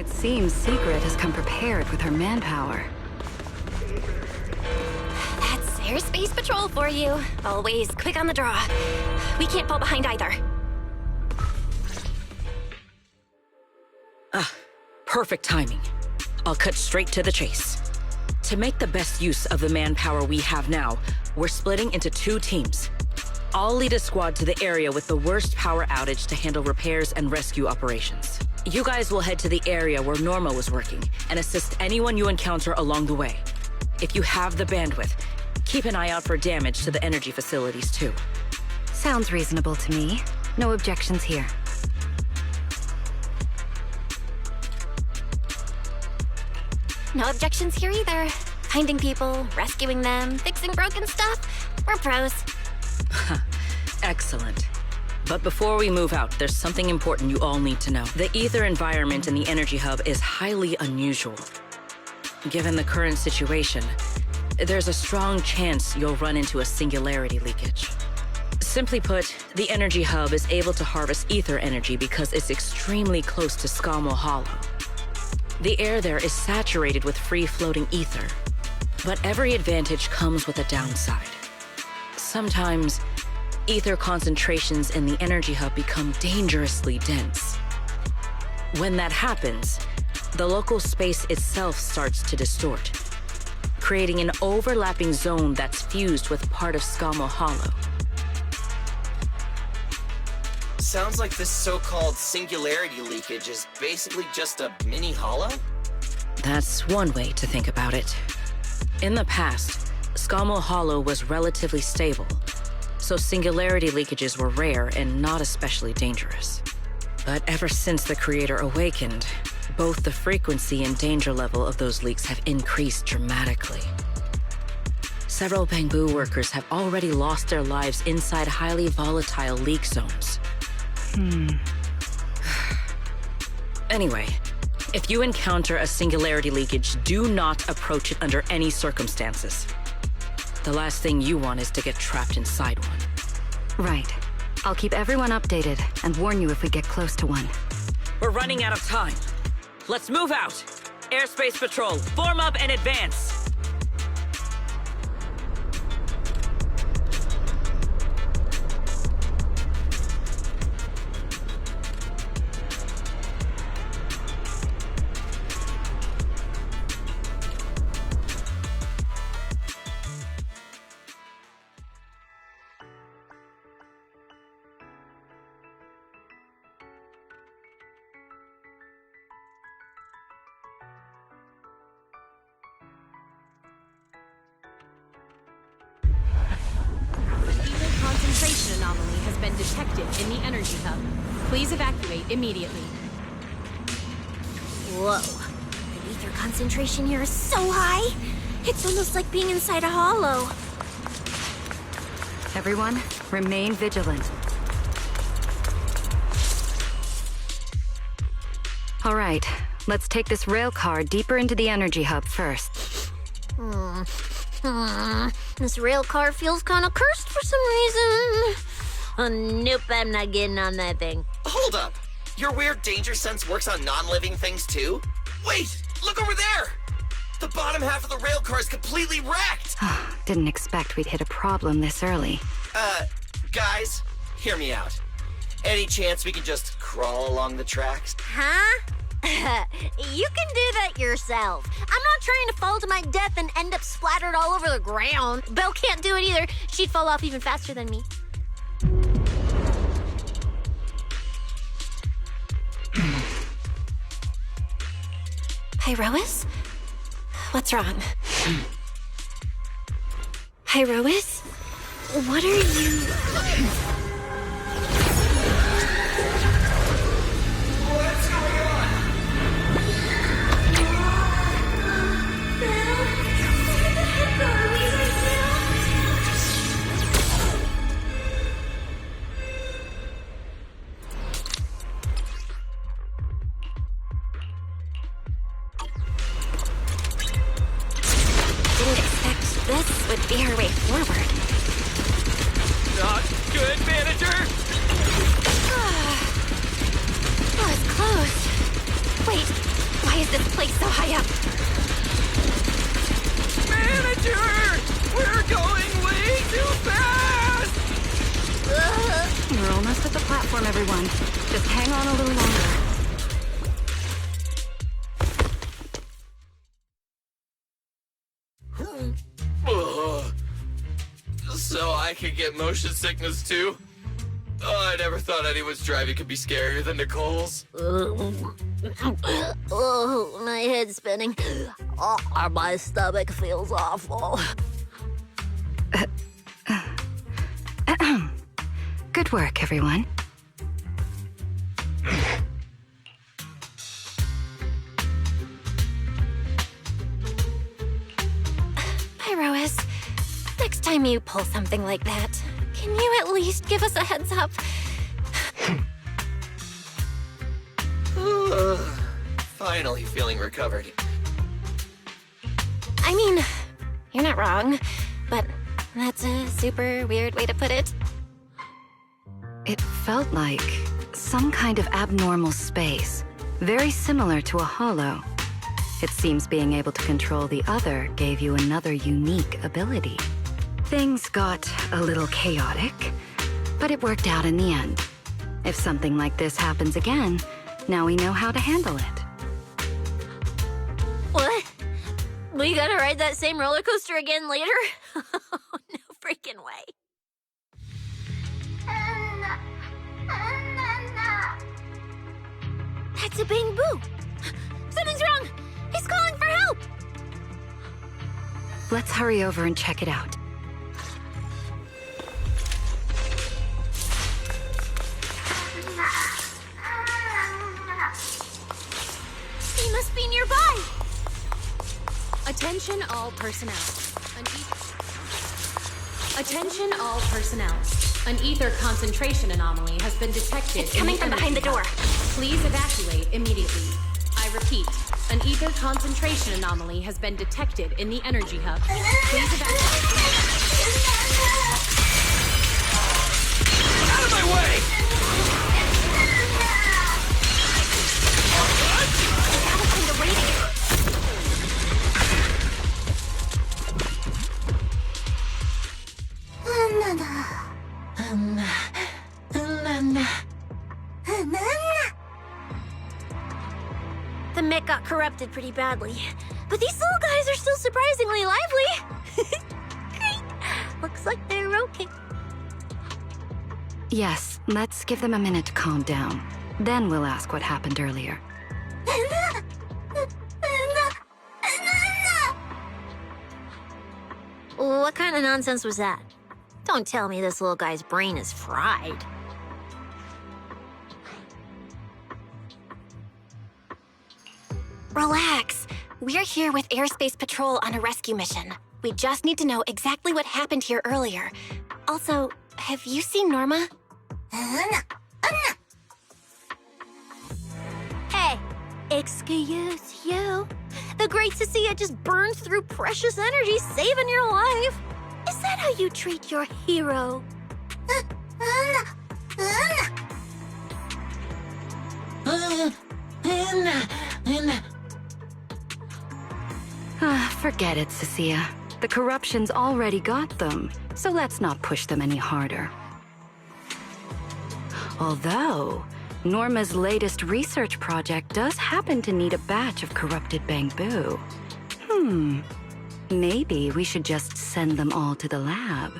It seems Secret has come prepared with her manpower. That's airspace patrol for you. Always quick on the draw. We can't fall behind either. Perfect timing. I'll cut straight to the chase. To make the best use of the manpower we have now, we're splitting into 2 teams. I'll lead a squad to the area with the worst power outage to handle repairs and rescue operations. You guys will head to the area where Norma was working and assist anyone you encounter along the way. If you have the bandwidth, keep an eye out for damage to the energy facilities too. Sounds reasonable to me. No objections here. No objections here either. Finding people, rescuing them, fixing broken stuff. We're pros. Excellent. But before we move out, there's something important you all need to know. The ether environment in the energy hub is highly unusual. Given the current situation, there's a strong chance you'll run into a singularity leakage. Simply put, the energy hub is able to harvest ether energy because it's extremely close to Skamo Hollow. The air there is saturated with free-floating ether, but every advantage comes with a downside. Sometimes, ether concentrations in the energy hub become dangerously dense. When that happens, the local space itself starts to distort, creating an overlapping zone that's fused with part of Skamo Hollow. Sounds like this so-called singularity leakage is basically just a mini hollow? That's one way to think about it. In the past, Skamo Hollow was relatively stable, so singularity leakages were rare and not especially dangerous. But ever since the Creator awakened, both the frequency and danger level of those leaks have increased dramatically. Several Bangbu workers have already lost their lives inside highly volatile leak zones. Anyway, if you encounter a singularity leakage, do not approach it under any circumstances. The last thing you want is to get trapped inside one. Right. I'll keep everyone updated and warn you if we get close to one. We're running out of time. Let's move out. Airspace patrol, form up and advance. Concentration anomaly has been detected in the energy hub. Please evacuate immediately. Whoa. The ether concentration here is so high. It's almost like being inside a hollow. Everyone, remain vigilant. All right, let's take this rail car deeper into the energy hub first. This rail car feels kind of cursed for some reason. Oh, nope, I'm not getting on that thing. Hold up! Your weird danger sense works on non-living things too? Wait! Look over there! The bottom half of the rail car is completely wrecked! Didn't expect we'd hit a problem this early. Guys, hear me out. Any chance we can just crawl along the tracks? Huh? You can do that yourself. I'm not trying to fall to my death and end up splattered all over the ground. Belle can't do it either. She'd fall off even faster than me. Pyrois? What's wrong? Pyrois? What are you... This would be our way forward. Not good, manager! That was close. Wait, is this place so high up? Manager! We're going way too fast! We're almost at the platform, everyone. Just hang on a little longer. Ugh. So I could get motion sickness too? Oh, I never thought anyone's driving could be scarier than Nicole's. Oh, my head's spinning. Oh, my stomach feels awful. Good work, everyone. Pyrois, next time you pull something like that, can you at least give us a heads up? Finally feeling recovered. I mean, you're not wrong, but that's a super weird way to put it. It felt like some kind of abnormal space, very similar to a holo. It seems being able to control the other gave you another unique ability. Things got a little chaotic, but it worked out in the end. If something like this happens again, now we know how to handle it. What? We gotta ride that same roller coaster again later? No freaking way. That's a Bang Boo! Something's wrong! He's calling for help! Let's hurry over and check it out. He must be nearby! Attention all personnel. Attention all personnel. An ether concentration anomaly has been detected. It's coming from behind the door. Please evacuate immediately. I repeat, an ether concentration anomaly has been detected in the energy hub. Please evacuate. Out of my way! Gotta find a radio. The mech got corrupted pretty badly, but these little guys are still surprisingly lively. Great. Looks like they're okay. Yes, let's give them a minute to calm down. Then we'll ask what happened earlier. What kind of nonsense was that? Don't tell me this little guy's brain is fried. Relax. We're here with Airspace Patrol on a rescue mission. We just need to know exactly what happened here earlier. Also, have you seen Norma? Hey, excuse you. The Great Cecilia just burned through precious energy saving your life. Is that how you treat your hero? Forget it, Cecilia. The corruption's already got them, so let's not push them any harder. Although, Norma's latest research project does happen to need a batch of corrupted bamboo. Maybe we should just send them all to the lab.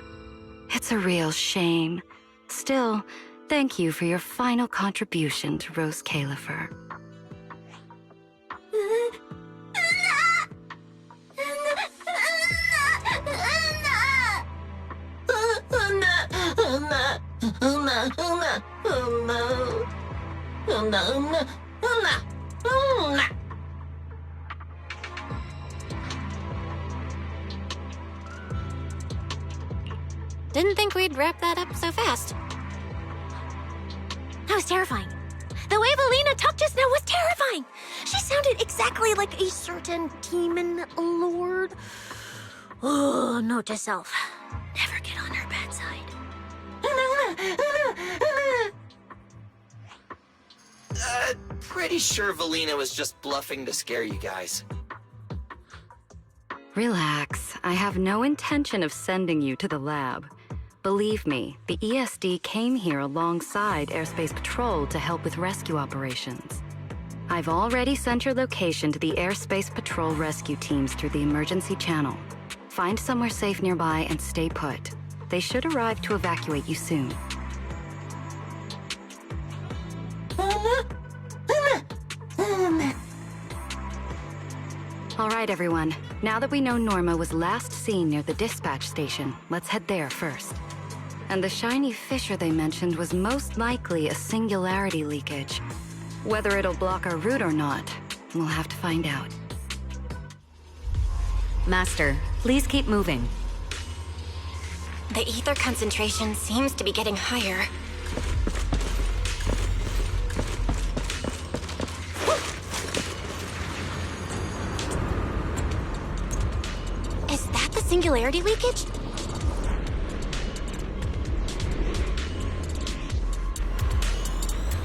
It's a real shame. Still, thank you for your final contribution to Rose Califer. Didn't think we'd wrap that up so fast. That was terrifying. The way Valina talked just now was terrifying. She sounded exactly like a certain demon lord. Oh, note to self. Never get on her bad side. Pretty sure Valina was just bluffing to scare you guys. Relax. I have no intention of sending you to the lab. Believe me, the ESD came here alongside Airspace Patrol to help with rescue operations. I've already sent your location to the Airspace Patrol rescue teams through the emergency channel. Find somewhere safe nearby and stay put. They should arrive to evacuate you soon. All right, everyone. Now that we know Norma was last seen near the dispatch station, let's head there first. And the shiny fissure they mentioned was most likely a singularity leakage. Whether it'll block our route or not, we'll have to find out. Master, please keep moving. The ether concentration seems to be getting higher. Is that the singularity leakage?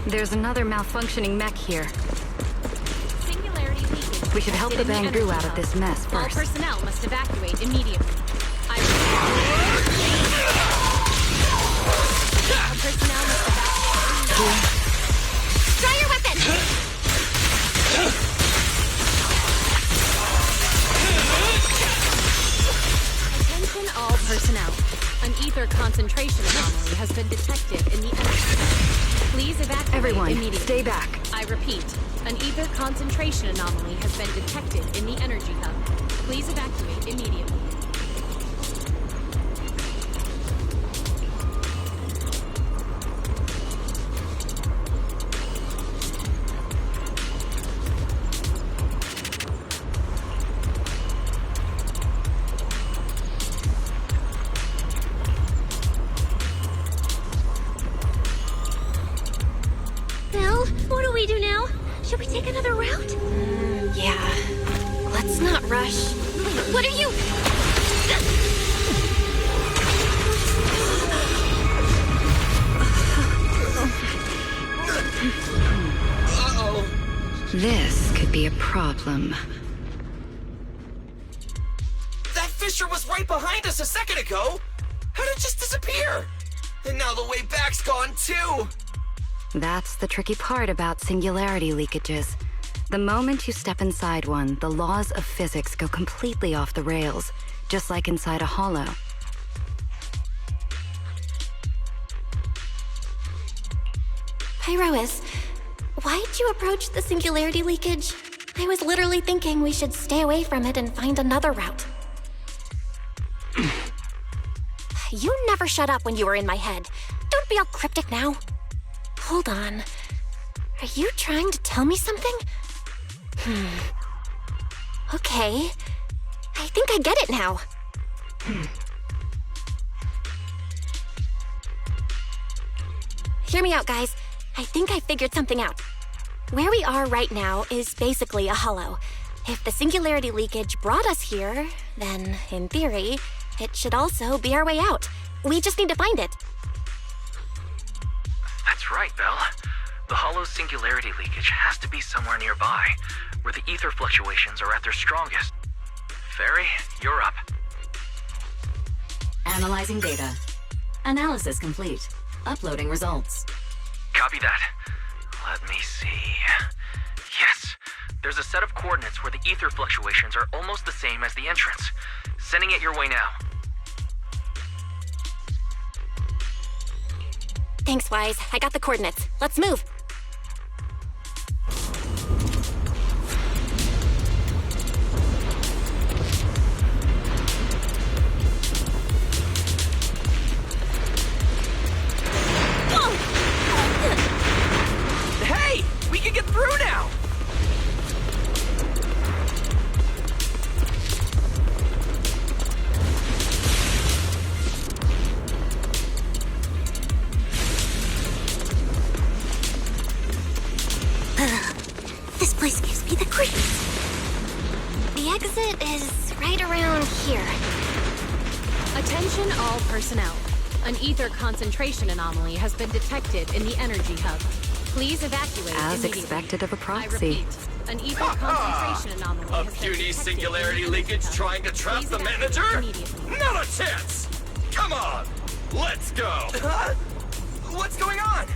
There's another malfunctioning mech here. Singularity leakage. We should help the detected in Bangru the out of energy this mess hub. All first. personnel must evacuate immediately. All personnel must evacuate. Draw your weapon! Attention all personnel. An ether concentration anomaly has been detected in the energy hub. Please evacuate Everyone, immediately. stay back. I repeat, an ether concentration anomaly has been detected in the energy hub. Please evacuate immediately. Well, what do we do now? Should we take another route? Yeah. Let's not rush. Wait, what are you? Uh-oh. This could be a problem. That fissure was right behind us a second ago. How did it just disappear? And now the way back's gone too. That's the tricky part about singularity leakages. The moment you step inside one, the laws of physics go completely off the rails, just like inside a hollow. Pyrois, why'd you approach the singularity leakage? I was literally thinking we should stay away from it and find another route. You never shut up when you were in my head. Don't be all cryptic now. Hold on. Are you trying to tell me something? Okay. I think I get it now. Hear me out, guys. I think I figured something out. Where we are right now is basically a hollow. If the singularity leakage brought us here, then, in theory, it should also be our way out. We just need to find it. That's right, Belle. The hollow's singularity leakage has to be somewhere nearby, where the ether fluctuations are at their strongest. Fairy, you're up. Analyzing data. Analysis complete. Uploading results. Copy that. Let me see. Yes, there's a set of coordinates where the ether fluctuations are almost the same as the entrance. Sending it your way now. Thanks, Wise. I got the coordinates. Let's move. Hey! We can get through now! This place gives me the creeps. The exit is right around here. Attention all personnel. An ether concentration anomaly has been detected in the energy hub. Please evacuate As immediately. expected of a I proxy. repeat, an ether concentration anomaly A has been puny detected singularity in the leakage hub. trying to trap Please the evacuate manager? immediately. Not a chance! Come on! Let's go! What's going on?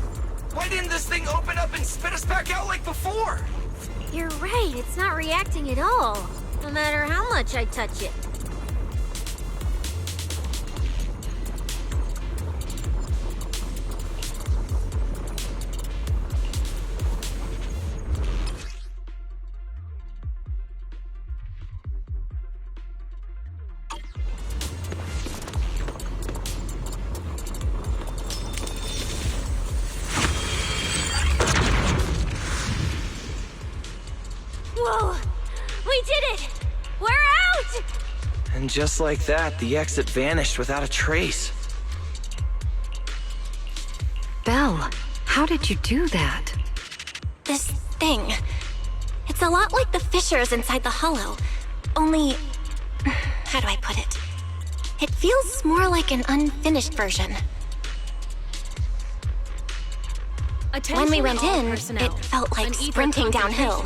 Why didn't this thing open up and spit us back out like before? You're right, it's not reacting at all. No matter how much I touch it. Whoa! We did it! We're out! And just like that, the exit vanished without a trace. Belle, how did you do that? This thing. It's a lot like the fissures inside the hollow. Only. How do I put it? It feels more like an unfinished version. When we went in, it felt like sprinting downhill.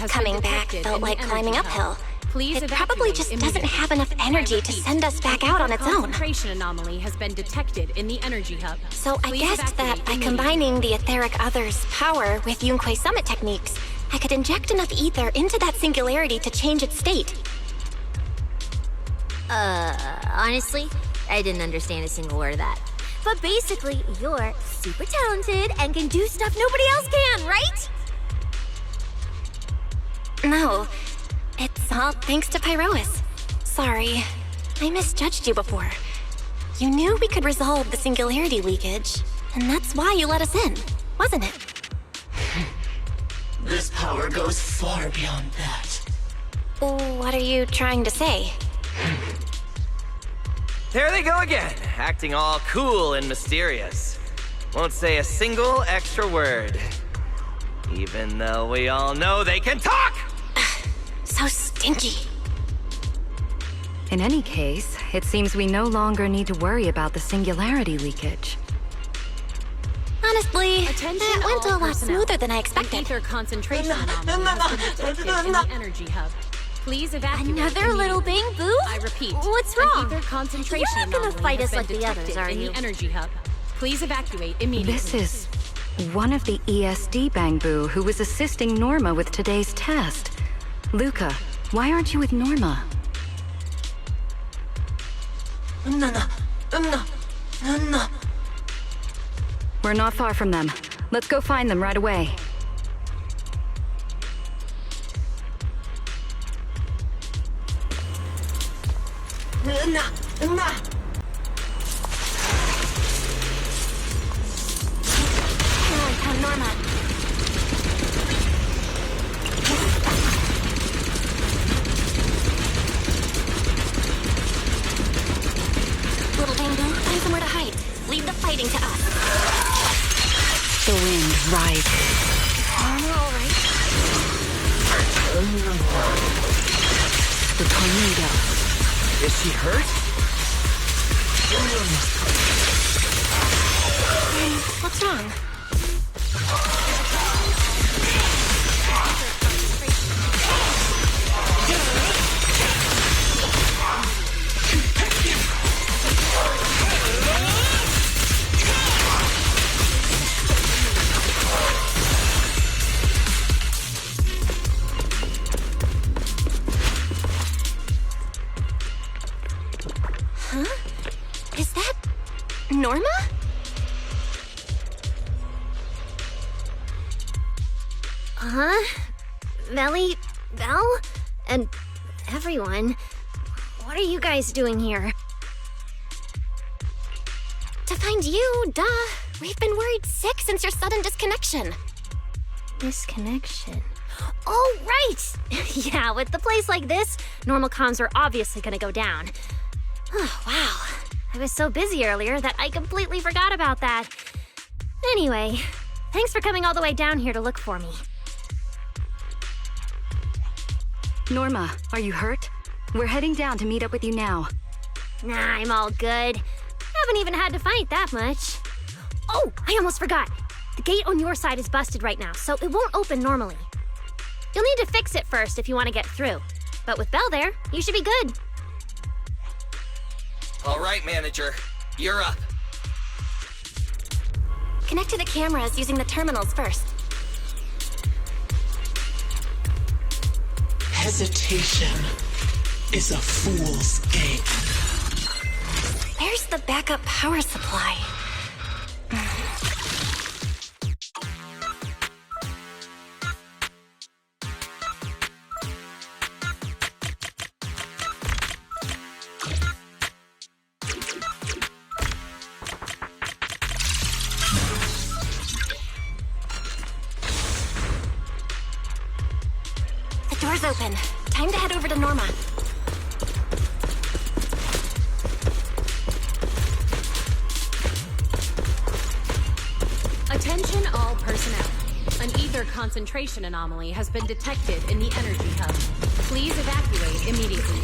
Coming back felt like climbing uphill. It probably just doesn't have enough energy to send us back out on its own. Concentration anomaly has been detected in the energy hub. So I Please guessed that evacuate by immediately. combining the etheric other's power with Yunquei Summit techniques, I could inject enough ether into that singularity to change its state. Honestly, I didn't understand a single word of that. But basically, you're super talented and can do stuff nobody else can, right? No, it's all thanks to Pyrois. Sorry, I misjudged you before. You knew we could resolve the singularity leakage, and that's why you let us in, wasn't it? This power goes far beyond that. What are you trying to say? There they go again, acting all cool and mysterious. Won't say a single extra word. Even though we all know they can talk! So stingy. In any case, it seems we no longer need to worry about the singularity leakage. Honestly, Attention that went all a lot personnel. smoother than I An expected. ether concentration anomaly has been detected in the energy hub. Please evacuate Another little immediately. bang boo? I repeat. What's An wrong? ether concentration You're not gonna anomaly fight has us been like the others, detected are in you? the energy hub. Please evacuate immediately. This is one of the ESD Bangbu who was assisting Norma with today's test. Luca, why aren't you with Norma? We're not far from them. Let's go find them right away. I found Norma. Little bamboo, find somewhere to hide. Leave the fighting to us. The wind rises. Norma, all right? The tornado. Is she hurt? What's wrong? Huh? Is that Norma? Melly, Belle, and everyone. What are you guys doing here? To find you, duh. We've been worried sick since your sudden disconnection. Disconnection? Oh, right! Yeah, with the place like this, normal comms are obviously gonna go down. Oh, wow. I was so busy earlier that I completely forgot about that. Anyway, thanks for coming all the way down here to look for me. Norma, are you hurt? We're heading down to meet up with you now. Nah, I'm all good. Haven't even had to fight that much. Oh, I almost forgot. The gate on your side is busted right now, so it won't open normally. You'll need to fix it first if you want to get through. But with Belle there, you should be good. All right, manager. You're up. Connect to the cameras using the terminals first. Hesitation is a fool's game. Where's the backup power supply? The door's open. Time to head over to Norma. Attention all personnel. An ether concentration anomaly has been detected in the energy hub. Please evacuate immediately.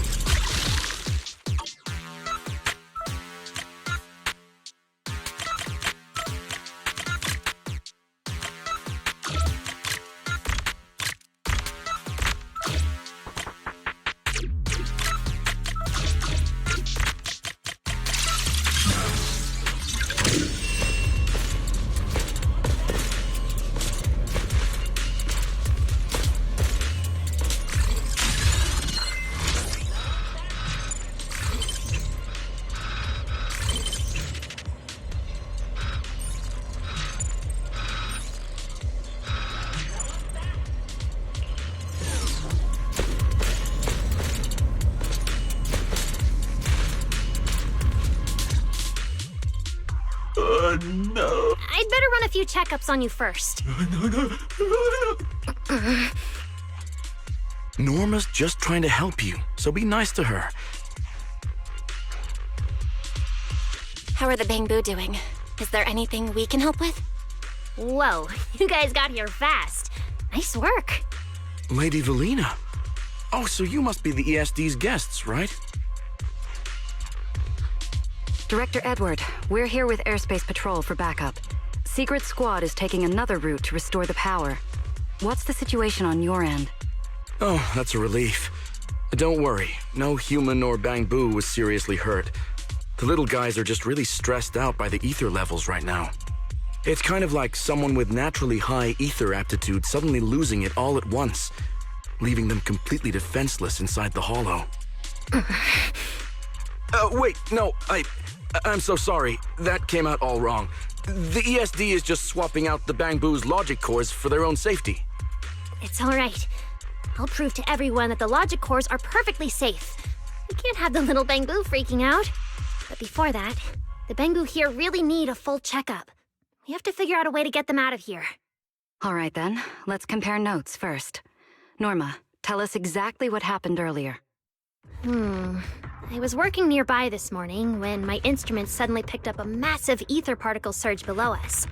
No. I'd better run a few checkups on you first. Norma's just trying to help you, so be nice to her. How are the Bangbu doing? Is there anything we can help with? Whoa, you guys got here fast. Nice work. Lady Valina. Oh, so you must be the ESD's guests, right? Director Edward, we're here with Airspace Patrol for backup. Secret Squad is taking another route to restore the power. What's the situation on your end? Oh, that's a relief. Don't worry, no human or Bangbu was seriously hurt. The little guys are just really stressed out by the ether levels right now. It's kind of like someone with naturally high ether aptitude suddenly losing it all at once, leaving them completely defenseless inside the hollow. Wait, no, I'm so sorry. That came out all wrong. The ESD is just swapping out the Bangbu's logic cores for their own safety. It's all right. I'll prove to everyone that the logic cores are perfectly safe. We can't have the little Bangbu freaking out. But before that, the Bangbu here really need a full checkup. We have to figure out a way to get them out of here. All right then, let's compare notes first. Norma, tell us exactly what happened earlier. I was working nearby this morning when my instruments suddenly picked up a massive ether particle surge below us.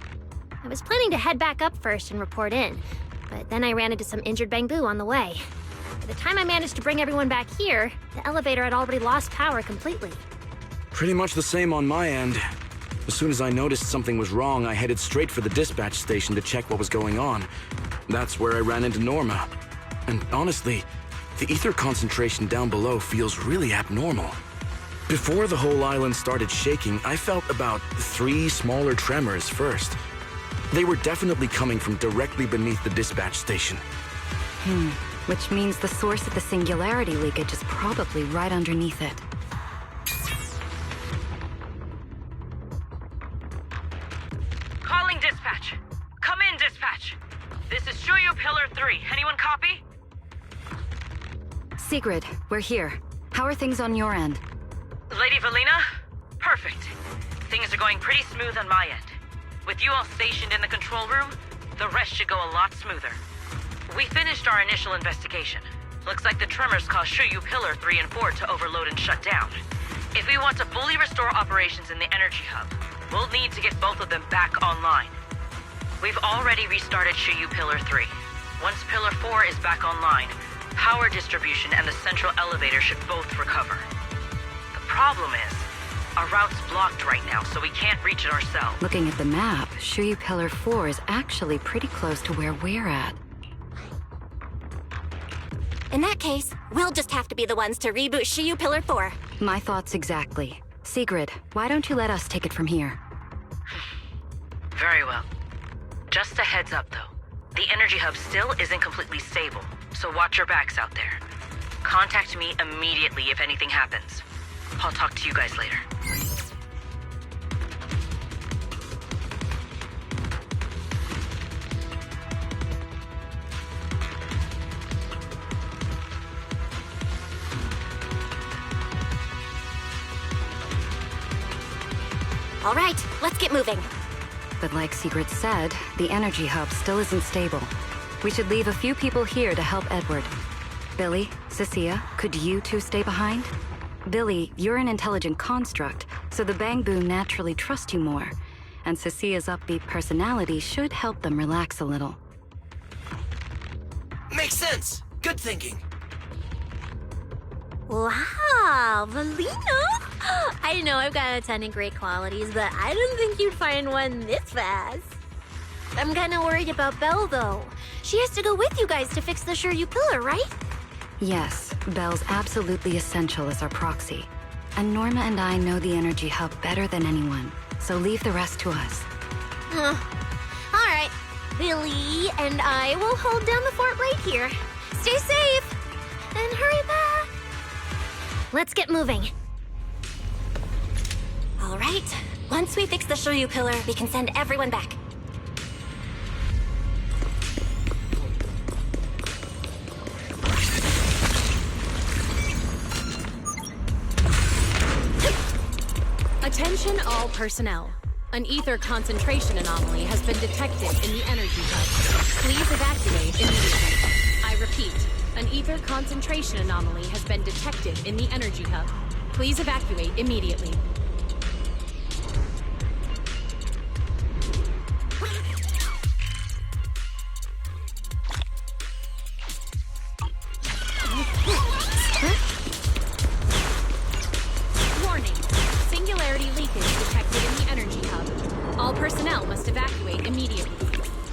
I was planning to head back up first and report in, but then I ran into some injured Bangbu on the way. By the time I managed to bring everyone back here, the elevator had already lost power completely. Pretty much the same on my end. As soon as I noticed something was wrong, I headed straight for the dispatch station to check what was going on. That's where I ran into Norma. And honestly, the ether concentration down below feels really abnormal. Before the whole island started shaking, I felt about 3 smaller tremors first. They were definitely coming from directly beneath the dispatch station. Which means the source of the singularity leakage is probably right underneath it. Calling dispatch. Come in, dispatch. This is HoYo Pillar 3. Anyone copy? Sigrid, we're here. How are things on your end? Lady Valina? Perfect. Things are going pretty smooth on my end. With you all stationed in the control room, the rest should go a lot smoother. We finished our initial investigation. Looks like the tremors caused HoYo Pillar 3 and 4 to overload and shut down. If we want to fully restore operations in the energy hub, we'll need to get both of them back online. We've already restarted HoYo Pillar 3. Once Pillar 4 is back online, power distribution and the central elevator should both recover. The problem is, Our route's blocked right now, so we can't reach it ourselves. Looking at the map, Shuyu Pillar 4 is actually pretty close to where we're at. In that case, we'll just have to be the ones to reboot Shiyu Pillar 4. My thoughts exactly. Sigrid, why don't you let us take it from here? Very well. Just a heads up, though. The energy hub still isn't completely stable, so watch your backs out there. Contact me immediately if anything happens. I'll talk to you guys later. All right, let's get moving. But like Sigrid said, the energy hub still isn't stable. We should leave a few people here to help Edward. Billy, Cecilia, could you two stay behind? Billy, you're an intelligent construct, so the Bangbu naturally trust you more. And Cecilia's upbeat personality should help them relax a little. Makes sense. Good thinking. Wow, Valina! I know I've got a ton of great qualities, but I didn't think you'd find one this fast. I'm kinda worried about Belle, though. She has to go with you guys to fix the Shiryu Pillar, right? Yes, Belle's absolutely essential as our proxy. And Norma and I know the energy hub better than anyone, so leave the rest to us. All right, Billy and I will hold down the fort right here. Stay safe, and hurry back. Let's get moving. All right, once we fix the Shiryu Pillar, we can send everyone back. Attention all personnel. An ether concentration anomaly has been detected in the energy hub. Please evacuate immediately. I repeat, an ether concentration anomaly has been detected in the energy hub. Please evacuate immediately. Warning. Singularity leakage detected in the energy hub. All personnel must evacuate immediately.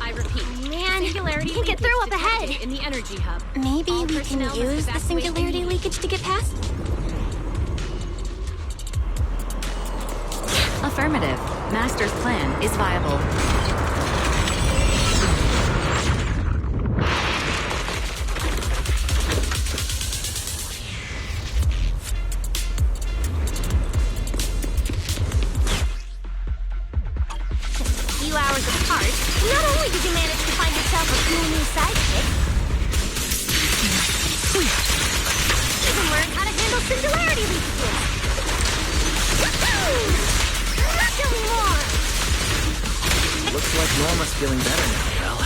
I repeat, Man, singularity we can't get leakage through up detected ahead. in the energy hub. Maybe All we can personnel must use the evacuate singularity immediately. leakage to get past? Affirmative. Master's plan is viable. Few hours apart, not only did you manage to find yourself a cool new sidekick, even learned how to handle singularity leakages. Woohoo! Not anymore! Looks like Norma's feeling better now, Belle.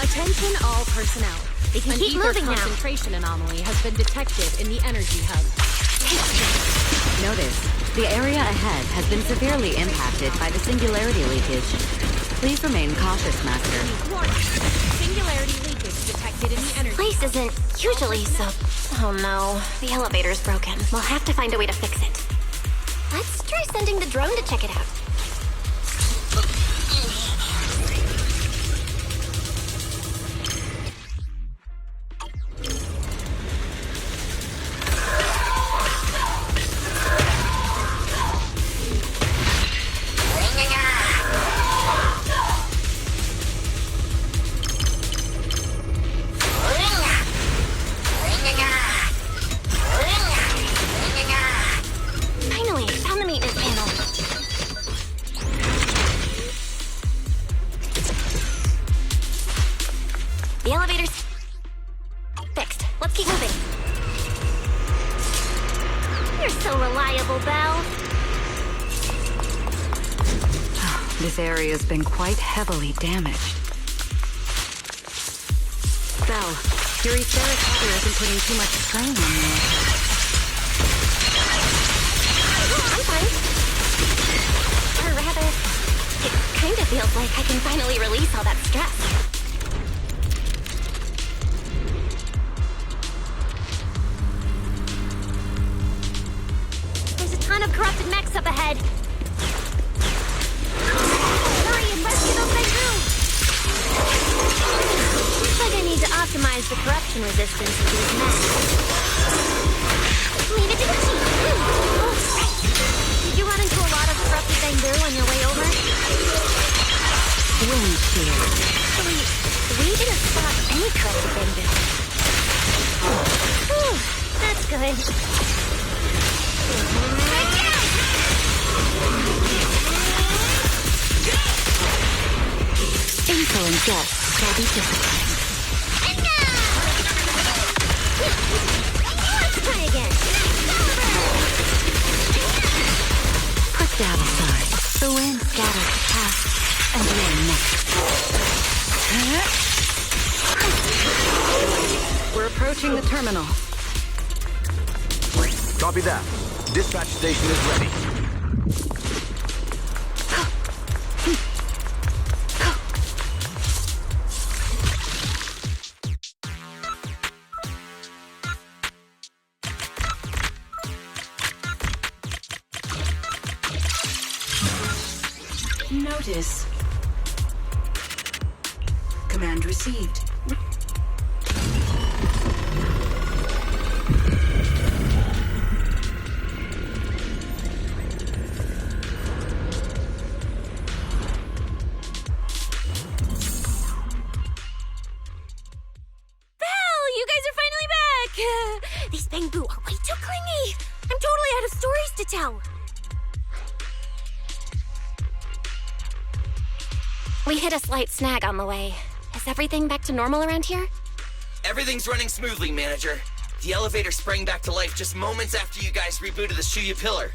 Attention all personnel. We can An keep ether moving now. concentration anomaly has been detected in the energy hub. Notice, the area ahead has been severely impacted by the singularity leakage. Please remain cautious, Master. Warning. Singularity leakage detected in the energy Place isn't usually so... Oh no, the elevator's broken. We'll have to find a way to fix it. Let's try sending the drone to check it out. Finally, found the maintenance panel. The elevator's fixed. Let's keep moving. You're so reliable, Belle. This area's been quite heavily damaged. Belle, your etheric powder isn't putting too much strain on you. I'm fine. Or rather, it kind of feels like I can finally release all that stress. reaction resistance of these masks. Leave it to the team. Oh, right. Did you run into a lot of corrupted bamboo on your way over? Wind shear. We didn't spot any corrupted bamboo. Whew, that's good. Info and gas shall be disciplined. Let's try again. Put that aside. The wind scatters the past, and you're next. We're approaching the terminal. Copy that. Dispatch station is ready. Notice. Command received. These bamboo are way too clingy. I'm totally out of stories to tell. We hit a slight snag on the way. Is everything back to normal around here? Everything's running smoothly, Manager. The elevator sprang back to life just moments after you guys rebooted the HoYo pillar.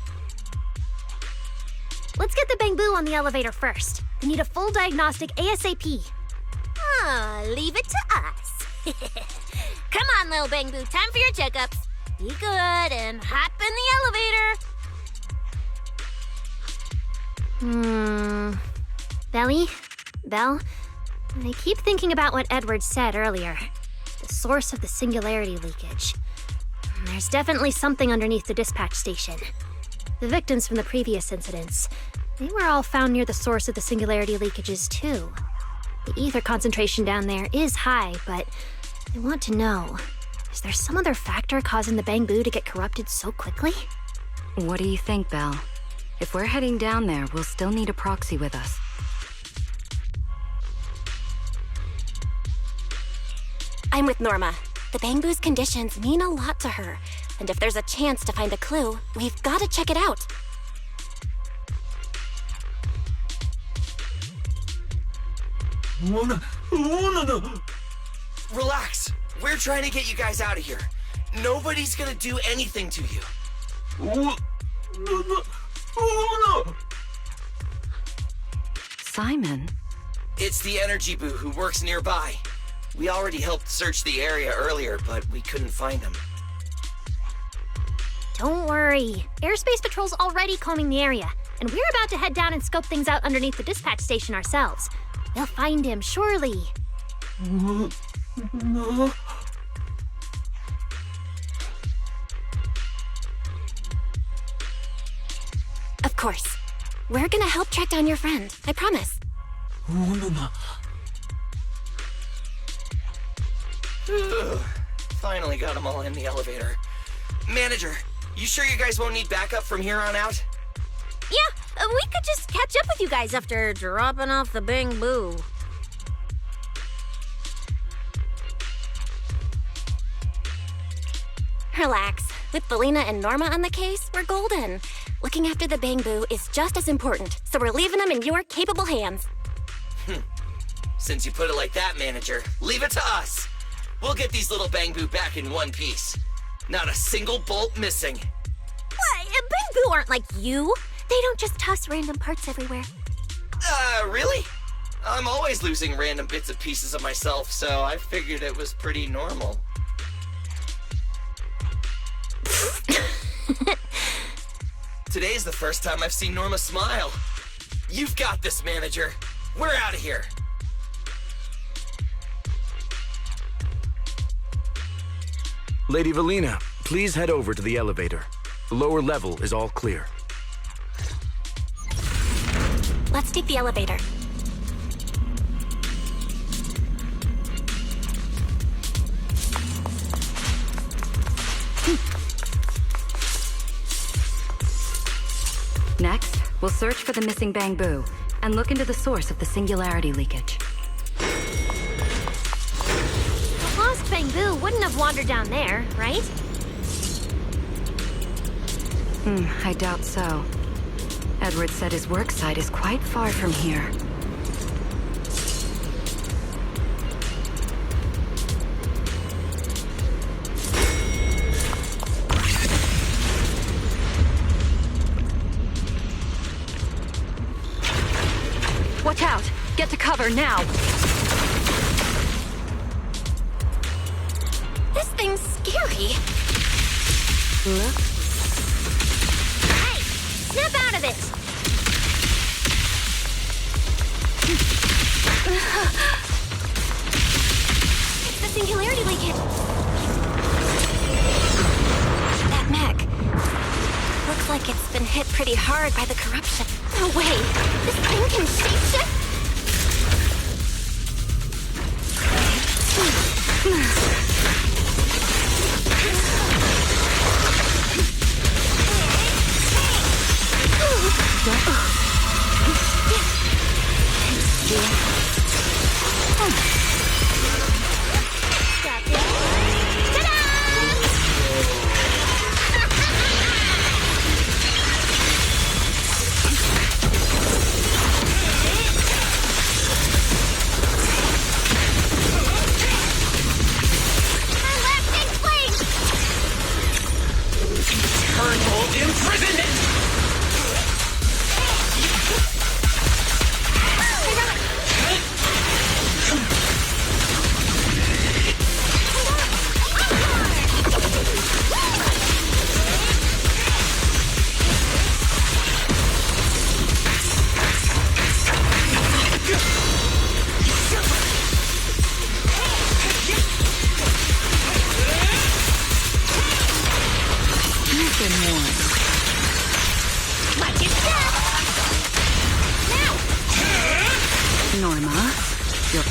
Let's get the bamboo on the elevator first. We need a full diagnostic ASAP. Leave it to us. Come on, little bamboo. Time for your checkups. Be good and hop in the elevator. Belly? Belle? I keep thinking about what Edward said earlier. The source of the singularity leakage. There's definitely something underneath the dispatch station. The victims from the previous incidents, they were all found near the source of the singularity leakages too. The ether concentration down there is high, but I want to know, is there some other factor causing the bamboo to get corrupted so quickly? What do you think, Belle? If we're heading down there, we'll still need a proxy with us. I'm with Norma. The bamboo's conditions mean a lot to her, and if there's a chance to find a clue, we've got to check it out. Relax. We're trying to get you guys out of here. Nobody's gonna do anything to you. Simon? It's the energy boo who works nearby. We already helped search the area earlier, but we couldn't find him. Don't worry. Airspace Patrol's already combing the area, and we're about to head down and scope things out underneath the dispatch station ourselves. We'll find him, surely. Of course. We're gonna help track down your friend, I promise. Finally got them all in the elevator. Manager, you sure you guys won't need backup from here on out? Yeah, we could just catch up with you guys after dropping off the bamboo. Relax. With Belina and Norma on the case, we're golden. Looking after the bamboo is just as important, so we're leaving them in your capable hands. Since you put it like that, Manager, leave it to us. We'll get these little bamboo back in one piece. Not a single bolt missing. What? Bamboo aren't like you. They don't just toss random parts everywhere. Really? I'm always losing random bits and pieces of myself, so I figured it was pretty normal. Today's the first time I've seen Norma smile. You've got this, Manager. We're out of here. Lady Valina, please head over to the elevator. The lower level is all clear. Let's take the elevator. search for the missing bamboo and look into the source of the singularity leakage. The lost bamboo wouldn't have wandered down there, right? I doubt so. Edward said his work site is quite far from here. Watch out! Get to cover now! This thing's scary. Look. Hey! Snap out of it! It's the singularity leakage. That mech. Looks like it's been hit pretty hard by the corruption. No way! This thing can shapeshift?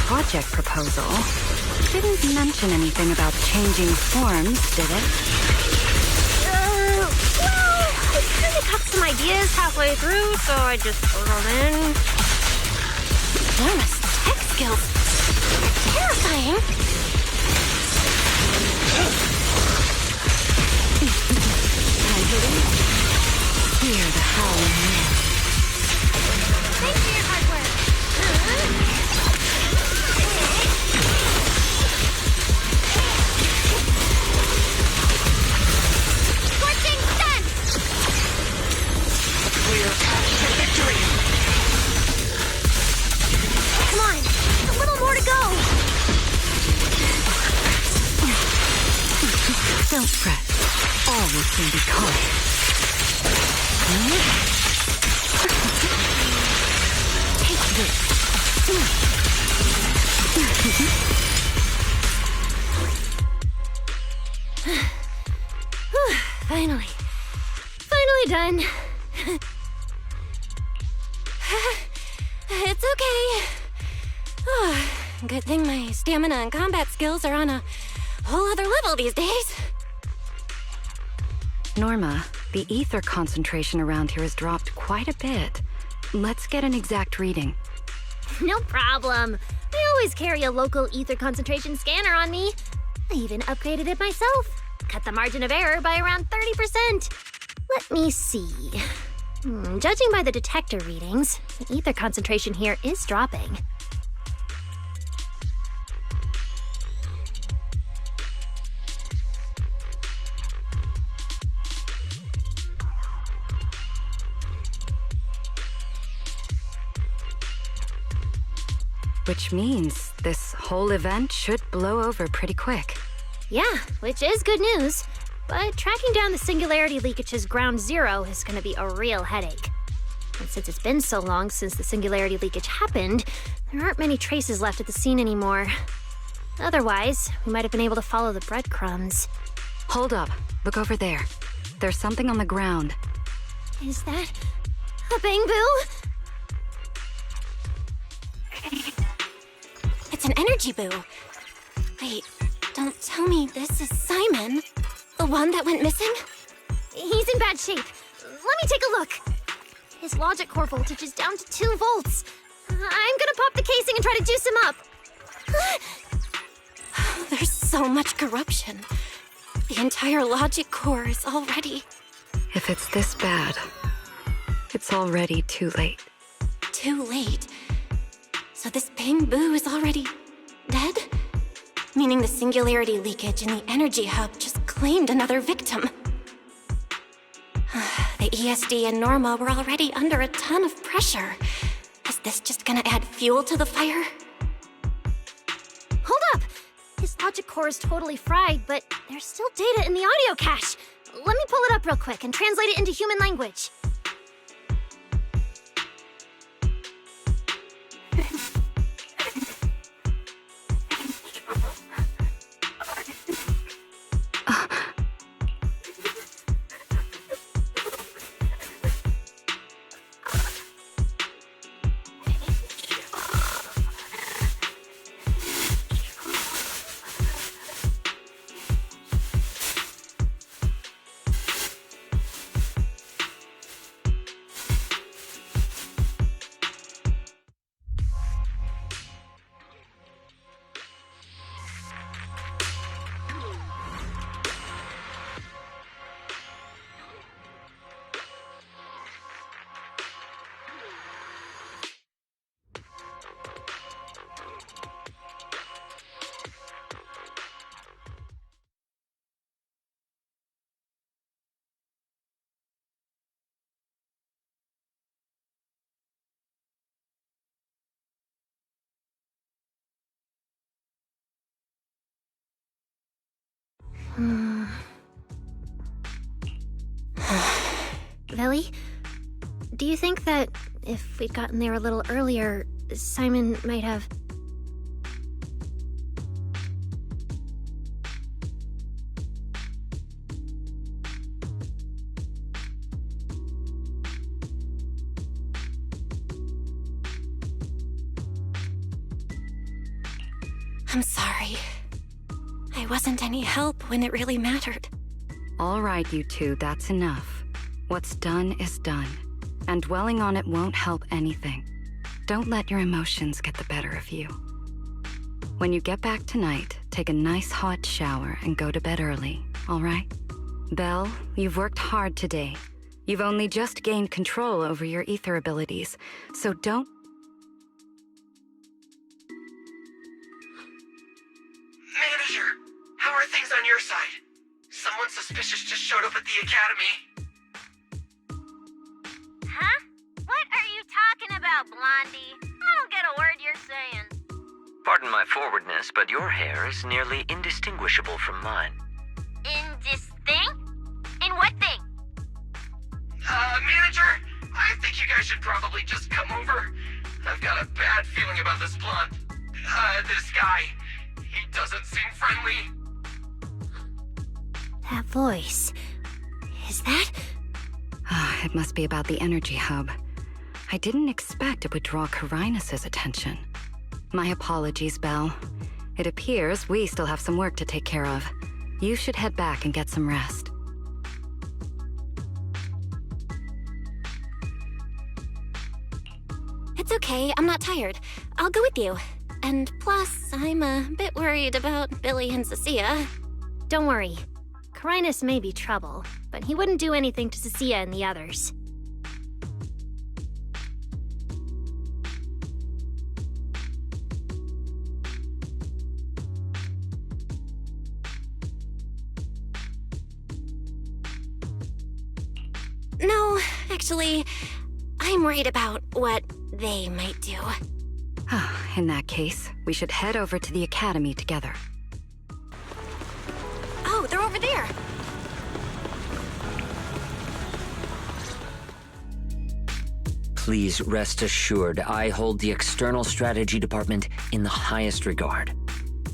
Project proposal didn't mention anything about changing forms, did it? Well, I kind of got some ideas halfway through, so I just threw them in. Enormous tech skills. Terrifying. Hear the howling wind. Thanks for your hard work. Come on, a little more to go. Don't fret. All will soon be calm. Take this. Finally done. It's okay. Good thing my stamina and combat skills are on a whole other level these days. Norma, the ether concentration around here has dropped quite a bit. Let's get an exact reading. No problem. I always carry a local ether concentration scanner on me. I even upgraded it myself. Cut the margin of error by around 30%. Let me see. Judging by the detector readings, the ether concentration here is dropping. Which means this whole event should blow over pretty quick. Yeah, which is good news. But tracking down the singularity leakage's ground zero is going to be a real headache. And since it's been so long since the singularity leakage happened, there aren't many traces left at the scene anymore. Otherwise, we might have been able to follow the breadcrumbs. Hold up. Look over there. There's something on the ground. Is that a bamboo? It's an energy boo. Wait, don't tell me this is Simon, the one that went missing? He's in bad shape. Let me take a look. His logic core voltage is down to 2 volts. I'm gonna pop the casing and try to juice him up. There's so much corruption. The entire logic core is already... If it's this bad, it's already too late. Too late. So this Bang Boo is already dead? Meaning the singularity leakage in the energy hub just claimed another victim. The ESD and Norma were already under a ton of pressure. Is this just gonna add fuel to the fire? Hold up! His logic core is totally fried, but there's still data in the audio cache. Let me pull it up real quick and translate it into human language. Lily, do you think that if we'd gotten there a little earlier, Simon might have... I'm sorry. I wasn't any help when it really mattered. All right, you two, that's enough. What's done is done, and dwelling on it won't help anything. Don't let your emotions get the better of you. When you get back tonight, take a nice hot shower and go to bed early, all right? Belle, you've worked hard today. You've only just gained control over your ether abilities, so don't... Manager, how are things on your side? Someone suspicious just showed up at the academy. Huh? What are you talking about, Blondie? I don't get a word you're saying. Pardon my forwardness, but your hair is nearly indistinguishable from mine. Indistinct? In what thing? Manager, I think you guys should probably just come over. I've got a bad feeling about this blonde. This guy. He doesn't seem friendly. That voice. Is that... It must be about the energy hub. I didn't expect it would draw Carinus' attention. My apologies, Belle. It appears we still have some work to take care of. You should head back and get some rest. It's okay, I'm not tired. I'll go with you. And plus, I'm a bit worried about Billy and Cecilia. Don't worry. Carinus may be trouble, but he wouldn't do anything to Cecilia and the others. No, actually, I'm worried about what they might do. In that case, we should head over to the academy together. Oh, they're over there! Please rest assured, I hold the External Strategy Department in the highest regard.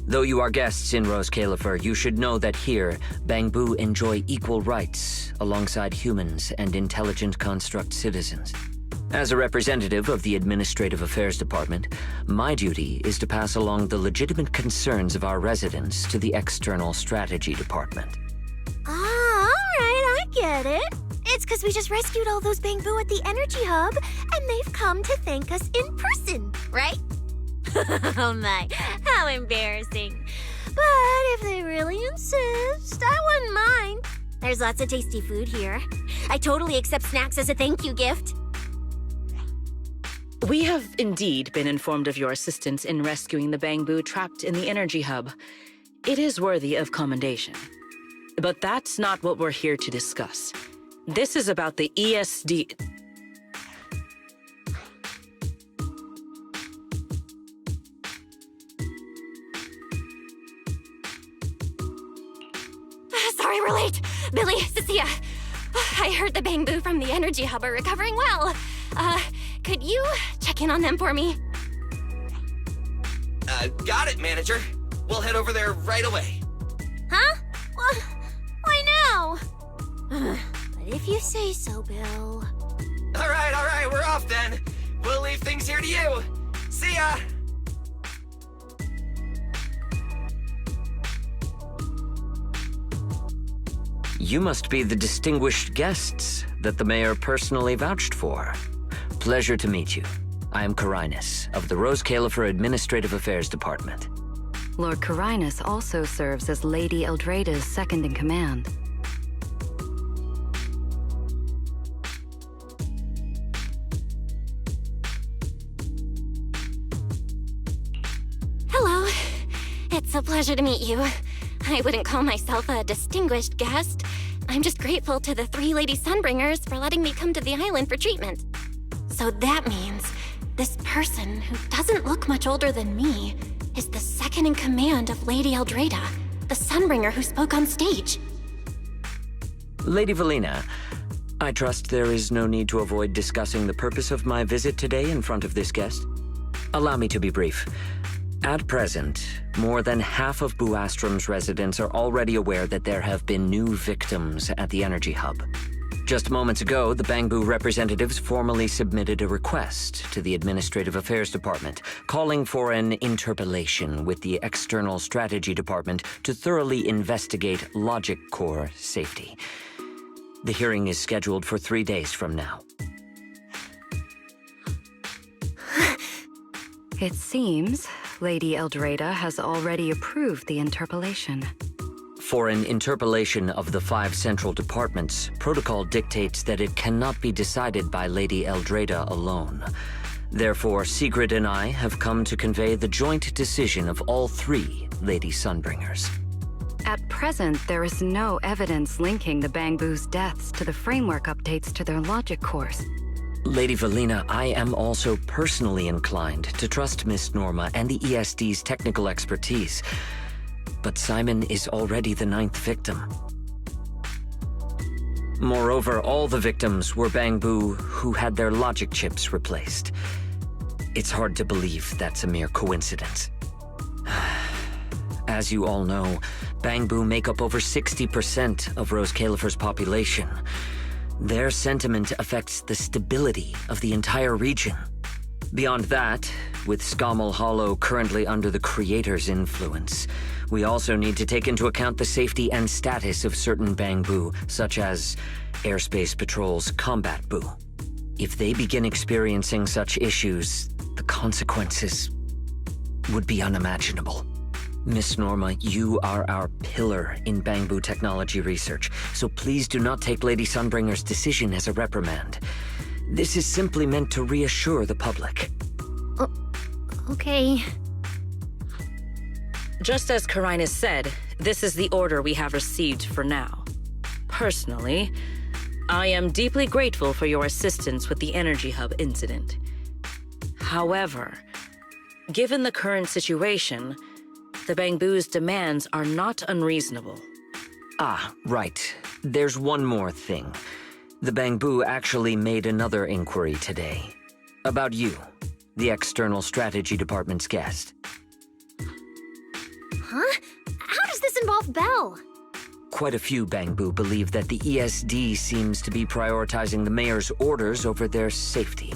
Though you are guests in Rose Califer, you should know that here, Bangbu enjoy equal rights alongside humans and intelligent construct citizens. As a representative of the Administrative Affairs Department, my duty is to pass along the legitimate concerns of our residents to the External Strategy Department. Ah, all right, I get it. it's because we just rescued all those bamboo at the energy hub, and they've come to thank us in person, right? Oh my, how embarrassing. But if they really insist, I wouldn't mind. There's lots of tasty food here. I totally accept snacks as a thank you gift. We have indeed been informed of your assistance in rescuing the bamboo trapped in the energy hub. It is worthy of commendation. But that's not what we're here to discuss. This is about the ESD... Sorry we're late. Billy, Cecilia. I heard the bamboo from the energy hub are recovering well. Could you check in on them for me? Got it, manager. We'll head over there right away. Huh? Well, why now? But if you say so, Bill. All right, we're off then. We'll leave things here to you. See ya! You must be the distinguished guests that the mayor personally vouched for. Pleasure to meet you. I am Carinus, of the Rose Califer Administrative Affairs Department. Lord Carinus also serves as Lady Eldrada's second-in-command. Hello. It's a pleasure to meet you. I wouldn't call myself a distinguished guest. I'm just grateful to the 3 Lady Sunbringers for letting me come to the island for treatment. So that means this person, who doesn't look much older than me, is the second-in-command of Lady Eldrada, the Sunbringer who spoke on stage. Lady Valina, I trust there is no need to avoid discussing the purpose of my visit today in front of this guest. Allow me to be brief. At present, more than half of Buastrom's residents are already aware that there have been new victims at the energy hub. Just moments ago, the Bangbu representatives formally submitted a request to the Administrative Affairs Department, calling for an interpellation with the External Strategy Department to thoroughly investigate Logic Core safety. The hearing is scheduled for 3 days from now. It seems Lady Eldrada has already approved the interpellation. For an interpellation of the 5 central departments, protocol dictates that it cannot be decided by Lady Eldrada alone. Therefore, Sigrid and I have come to convey the joint decision of all 3 Lady Sunbringers. At present, there is no evidence linking the Bangbu's deaths to the framework updates to their logic cores. Lady Valina, I am also personally inclined to trust Miss Norma and the ESD's technical expertise. But Simon is already the 9th victim. Moreover, all the victims were Bangbu who had their logic chips replaced. It's hard to believe that's a mere coincidence. As you all know, Bangbu make up over 60% of Rose Califer's population. Their sentiment affects the stability of the entire region. Beyond that, with Scommel Hollow currently under the Creator's influence, we also need to take into account the safety and status of certain Bangbu, such as Airspace Patrol's Combat Bu. If they begin experiencing such issues, the consequences would be unimaginable. Miss Norma, you are our pillar in Bangbu technology research, so please do not take Lady Sunbringer's decision as a reprimand. This is simply meant to reassure the public. Okay. Just as Carinus said, this is the order we have received for now. Personally, I am deeply grateful for your assistance with the Energy Hub incident. However, given the current situation, the Bangbu's demands are not unreasonable. Ah, right. There's one more thing. The Bangbu actually made another inquiry today. About you, the External Strategy Department's guest. Huh? How does this involve Belle? Quite a few Bangbu believe that the ESD seems to be prioritizing the mayor's orders over their safety.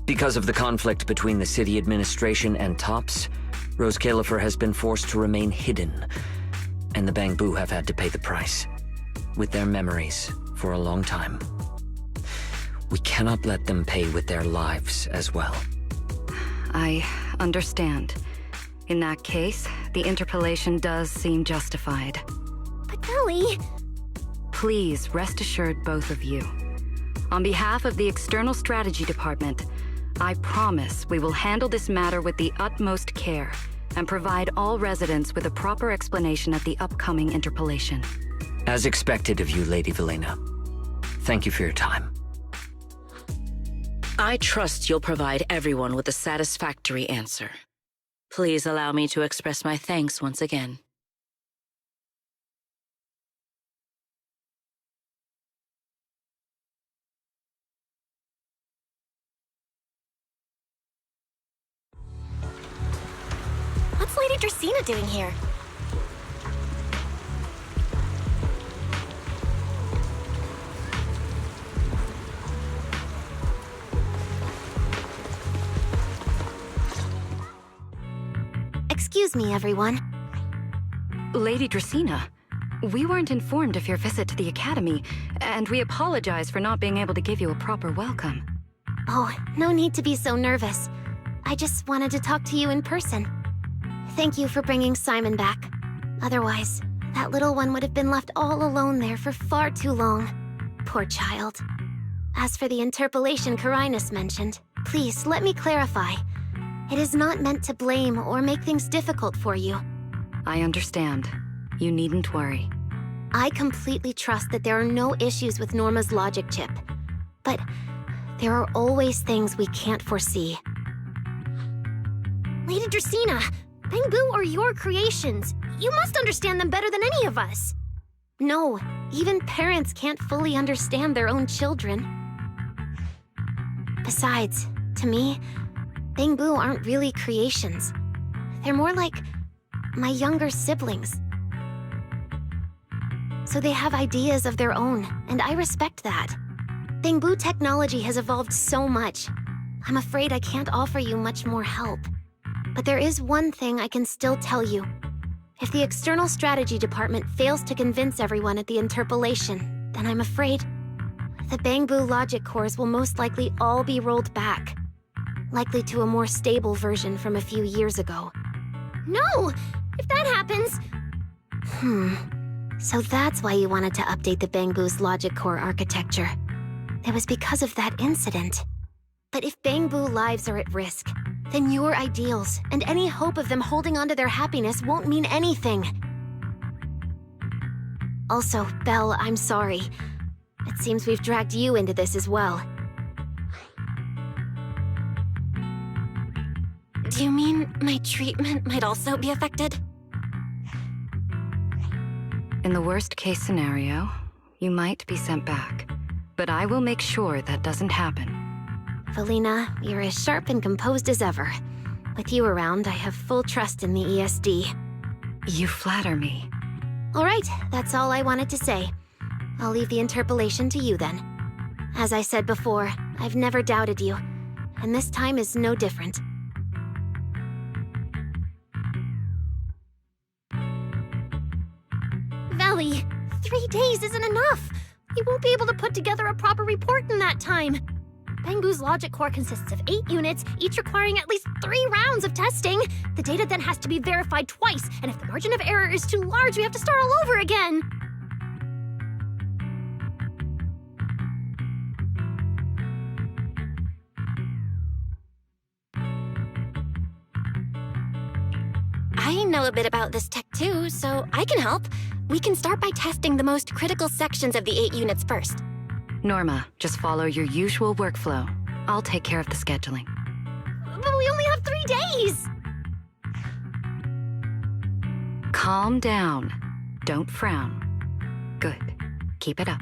Because of the conflict between the city administration and TOPS, Rose Califer has been forced to remain hidden, and the Bangbu have had to pay the price, with their memories, for a long time. We cannot let them pay with their lives as well. I understand. In that case, the interpolation does seem justified. But Ellie... Please rest assured, both of you. On behalf of the External Strategy Department, I promise we will handle this matter with the utmost care and provide all residents with a proper explanation at the upcoming interpolation. As expected of you, Lady Valina. Thank you for your time. I trust you'll provide everyone with a satisfactory answer. Please allow me to express my thanks once again. What's Lady Dracaena doing here? Excuse me, everyone. Lady Dracaena, we weren't informed of your visit to the Academy, and we apologize for not being able to give you a proper welcome. Oh, no need to be so nervous. I just wanted to talk to you in person. Thank you for bringing Simon back. Otherwise, that little one would have been left all alone there for far too long. Poor child. As for the interpolation Carinas mentioned, please let me clarify. It is not meant to blame or make things difficult for you. I understand. You needn't worry. I completely trust that there are no issues with Norma's logic chip. But there are always things we can't foresee. Lady Dracaena, Bangboo are your creations. You must understand them better than any of us. No, even parents can't fully understand their own children. Besides, to me, Bangboo aren't really creations. They're more like my younger siblings. So they have ideas of their own, and I respect that. Bangboo technology has evolved so much. I'm afraid I can't offer you much more help. But there is one thing I can still tell you. If the External Strategy Department fails to convince everyone at the interpolation, then I'm afraid the Bangboo logic cores will most likely all be rolled back. Likely to a more stable version from a few years ago. No! If that happens... So that's why you wanted to update the Bangboo's logic core architecture. It was because of that incident. But if Bangboo lives are at risk, then your ideals and any hope of them holding onto their happiness won't mean anything. Also, Belle, I'm sorry. It seems we've dragged you into this as well. Do you mean my treatment might also be affected? In the worst-case scenario, you might be sent back. But I will make sure that doesn't happen. Valina, you're as sharp and composed as ever. With you around, I have full trust in the ESD. You flatter me. All right, that's all I wanted to say. I'll leave the interpolation to you then. As I said before, I've never doubted you, and this time is no different. Valley, 3 days isn't enough. We won't be able to put together a proper report in that time. Bangboo's logic core consists of 8 units, each requiring at least 3 rounds of testing. The data then has to be verified twice, and if the margin of error is too large, we have to start all over again. I know a bit about this tech too, so I can help. We can start by testing the most critical sections of the 8 units first. Norma, just follow your usual workflow. I'll take care of the scheduling. But we only have 3 days! Calm down. Don't frown. Good. Keep it up.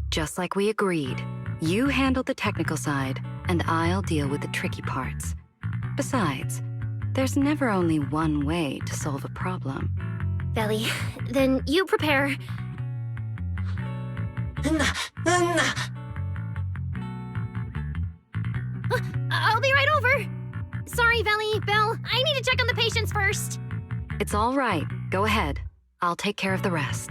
Just like we agreed. You handle the technical side, and I'll deal with the tricky parts. Besides, there's never only one way to solve a problem. Belly, then you prepare. I'll be right over. Sorry, Belly, Belle, I need to check on the patients first. It's all right. Go ahead. I'll take care of the rest.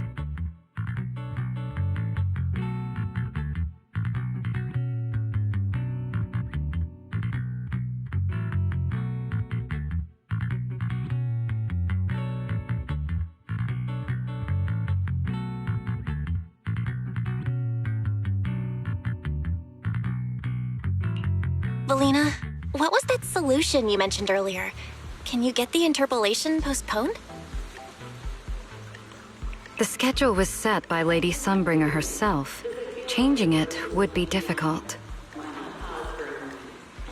Valina, what was that solution you mentioned earlier? Can you get the interpolation postponed? The schedule was set by Lady Sunbringer herself. Changing it would be difficult.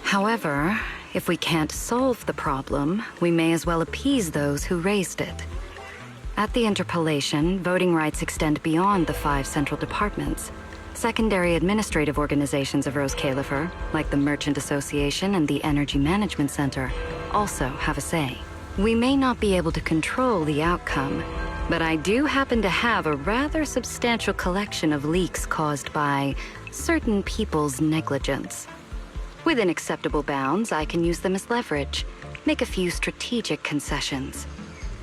However, if we can't solve the problem, we may as well appease those who raised it. At the interpolation, voting rights extend beyond the 5 central departments. Secondary administrative organizations of Rose Califer, like the Merchant Association and the Energy Management Center, also have a say. We may not be able to control the outcome, but I do happen to have a rather substantial collection of leaks caused by certain people's negligence. Within acceptable bounds, I can use them as leverage, make a few strategic concessions.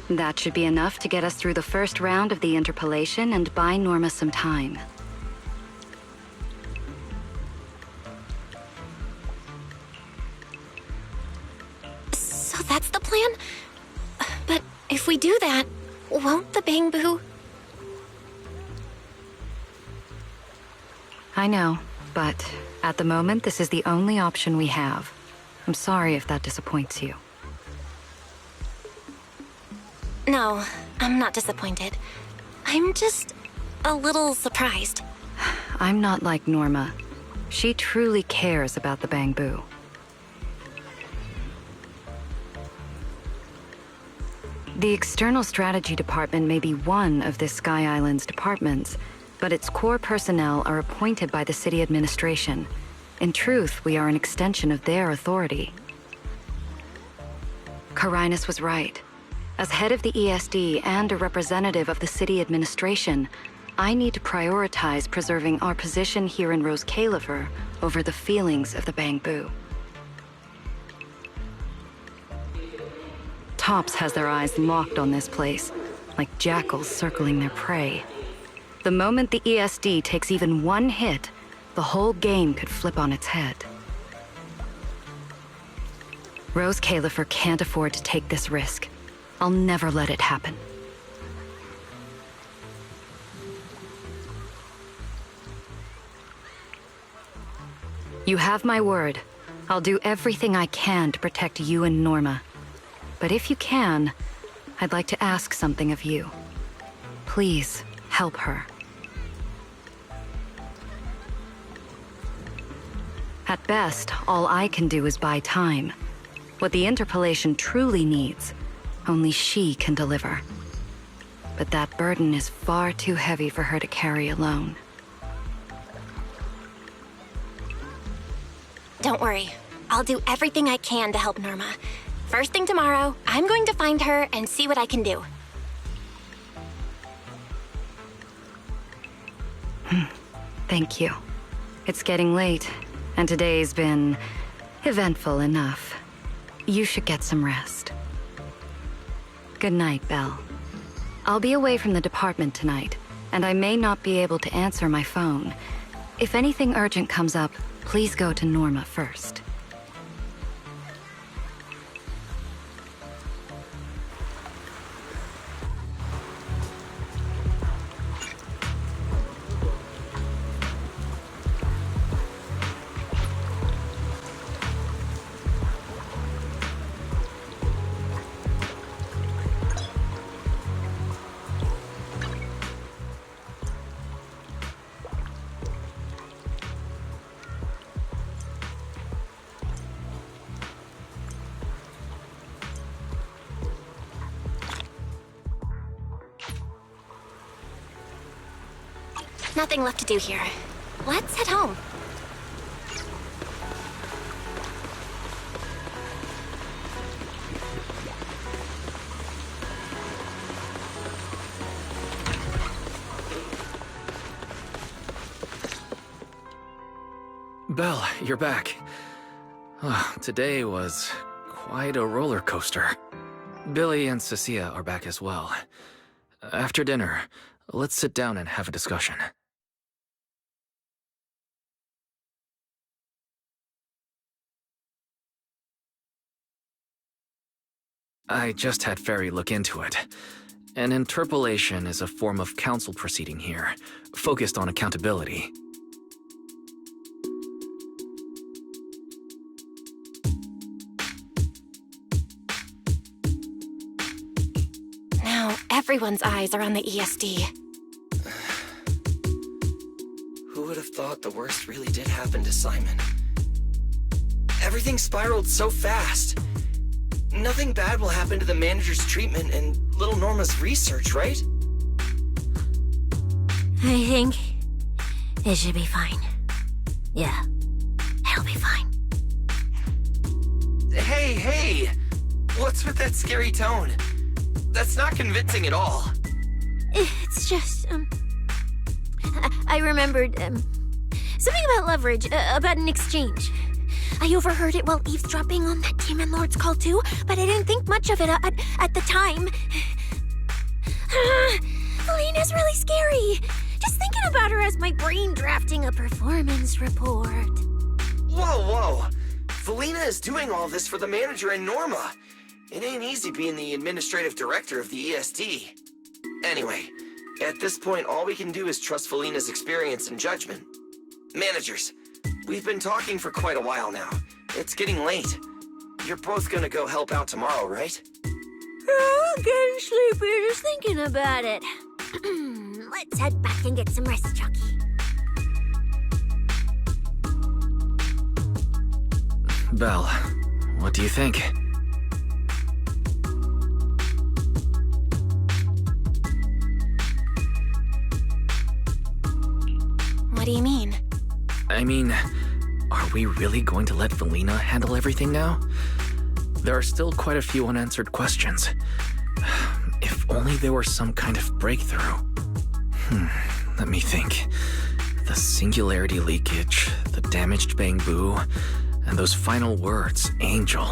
That should be enough to get us through the first round of the interpolation and buy Norma some time. So that's the plan? But if we do that, won't the Bangbu... I know, but at the moment, this is the only option we have. I'm sorry if that disappoints you. No, I'm not disappointed. I'm just a little surprised. I'm not like Norma. She truly cares about the Bangbu. The External Strategy Department may be one of this Sky Island's departments, but its core personnel are appointed by the city administration. In truth, we are an extension of their authority. Carinus was right. As head of the ESD and a representative of the city administration, I need to prioritize preserving our position here in Rose Califer over the feelings of the Bangbu. Tops has their eyes locked on this place, like jackals circling their prey. The moment the ESD takes even one hit, the whole game could flip on its head. Rose Califer can't afford to take this risk. I'll never let it happen. You have my word. I'll do everything I can to protect you and Norma. But if you can, I'd like to ask something of you. Please, help her. At best, all I can do is buy time. What the interpolation truly needs, only she can deliver. But that burden is far too heavy for her to carry alone. Don't worry. I'll do everything I can to help Norma. First thing tomorrow, I'm going to find her and see what I can do. Thank you. It's getting late, and today's been eventful enough. You should get some rest. Good night, Belle. I'll be away from the department tonight, and I may not be able to answer my phone. If anything urgent comes up, please go to Norma first. Nothing left to do here. Let's head home. Belle, you're back. Today was quite a roller coaster. Billy and Cecilia are back as well. After dinner, let's sit down and have a discussion. I just had Ferry look into it. An interpolation is a form of council proceeding here, focused on accountability. Everyone's eyes are on the ESD. Who would have thought the worst really did happen to Simon? Everything spiraled so fast. Nothing bad will happen to the manager's treatment and little Norma's research, right? I think it should be fine. Yeah, it'll be fine. Hey! What's with that scary tone? That's not convincing at all. It's just, I remembered, something about leverage, about an exchange. I overheard it while eavesdropping on that Demon Lord's call too, but I didn't think much of it at the time. Felina's really scary. Just thinking about her as my brain drafting a performance report. Whoa! Felina is doing all this for the manager and Norma. It ain't easy being the administrative director of the ESD. Anyway, at this point, all we can do is trust Felina's experience and judgment. Managers, we've been talking for quite a while now. It's getting late. You're both gonna go help out tomorrow, right? Oh, getting sleepy just thinking about it. Let's head back and get some rest, Chucky. Belle, what do you think? What do you mean? I mean, are we really going to let Felina handle everything now? There are still quite a few unanswered questions. If only there were some kind of breakthrough. Let me think. The singularity leakage, the damaged Bangbu, and those final words, Angel.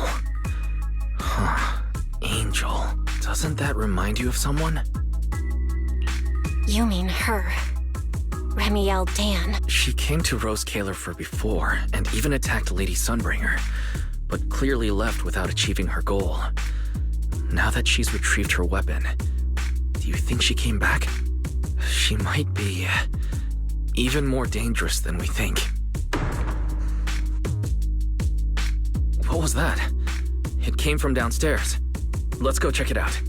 Angel. Doesn't that remind you of someone? You mean her. Remiel Dan. She came to Rose Kalerfer before, and even attacked Lady Sunbringer, but clearly left without achieving her goal. Now that she's retrieved her weapon, do you think she came back? She might be even more dangerous than we think. What was that? It came from downstairs. Let's go check it out.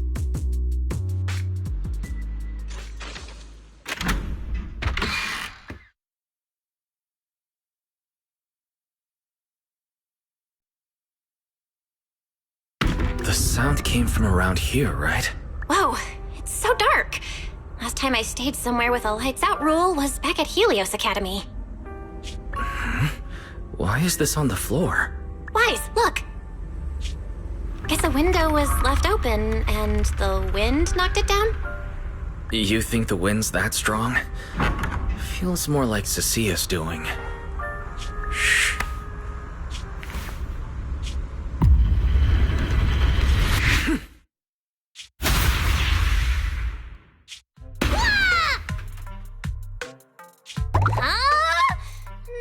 The sound came from around here, right? Whoa, it's so dark. Last time I stayed somewhere with a lights out rule was back at Helios Academy. Why is this on the floor? Wise, look. Guess the window was left open and the wind knocked it down? You think the wind's that strong? Feels more like Cecia's doing. Shh.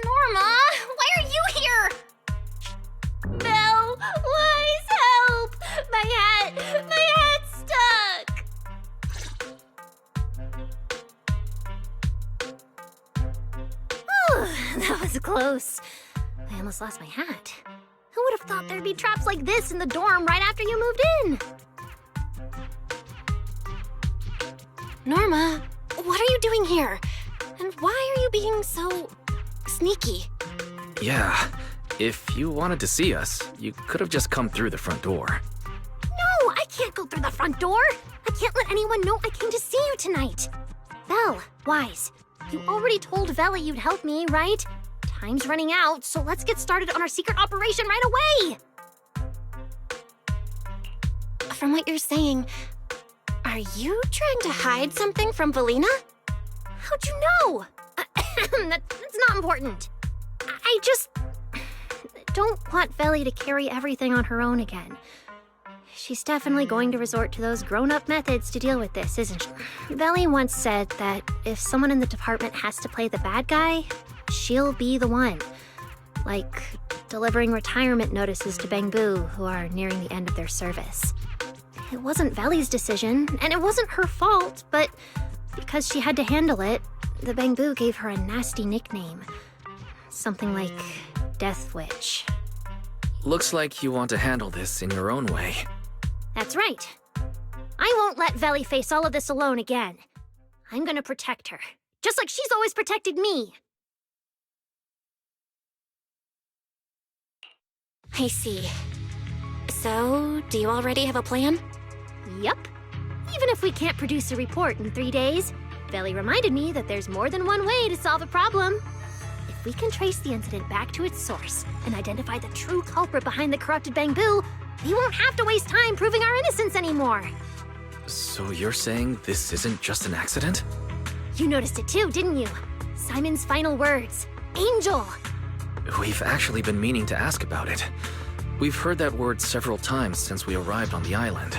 Norma, why are you here? Belle, Wise, help! My hat's stuck! That was close. I almost lost my hat. Who would have thought there'd be traps like this in the dorm right after you moved in? Norma, what are you doing here? And why are you being so sneaky? Yeah, if you wanted to see us, you could have just come through the front door. No, I can't go through the front door. I can't let anyone know I came to see you tonight. Belle, Wise, you already told Vela you'd help me, right? Time's running out, so let's get started on our secret operation right away. From what you're saying, are you trying to hide something from Felina? How'd you know? That's not important. I just don't want Veli to carry everything on her own again. She's definitely going to resort to those grown-up methods to deal with this, isn't she? Veli once said that if someone in the department has to play the bad guy, she'll be the one. Like delivering retirement notices to Bangbu who are nearing the end of their service. It wasn't Veli's decision, and it wasn't her fault, but because she had to handle it, the Bangbu gave her a nasty nickname. Something like Death Witch. Looks like you want to handle this in your own way. That's right. I won't let Veli face all of this alone again. I'm gonna protect her, just like she's always protected me. I see. So, do you already have a plan? Yup. Even if we can't produce a report in 3 days, Veli reminded me that there's more than one way to solve a problem. If we can trace the incident back to its source and identify the true culprit behind the corrupted Bangbu, we won't have to waste time proving our innocence anymore. So you're saying this isn't just an accident? You noticed it too, didn't you? Simon's final words. Angel! We've actually been meaning to ask about it. We've heard that word several times since we arrived on the island.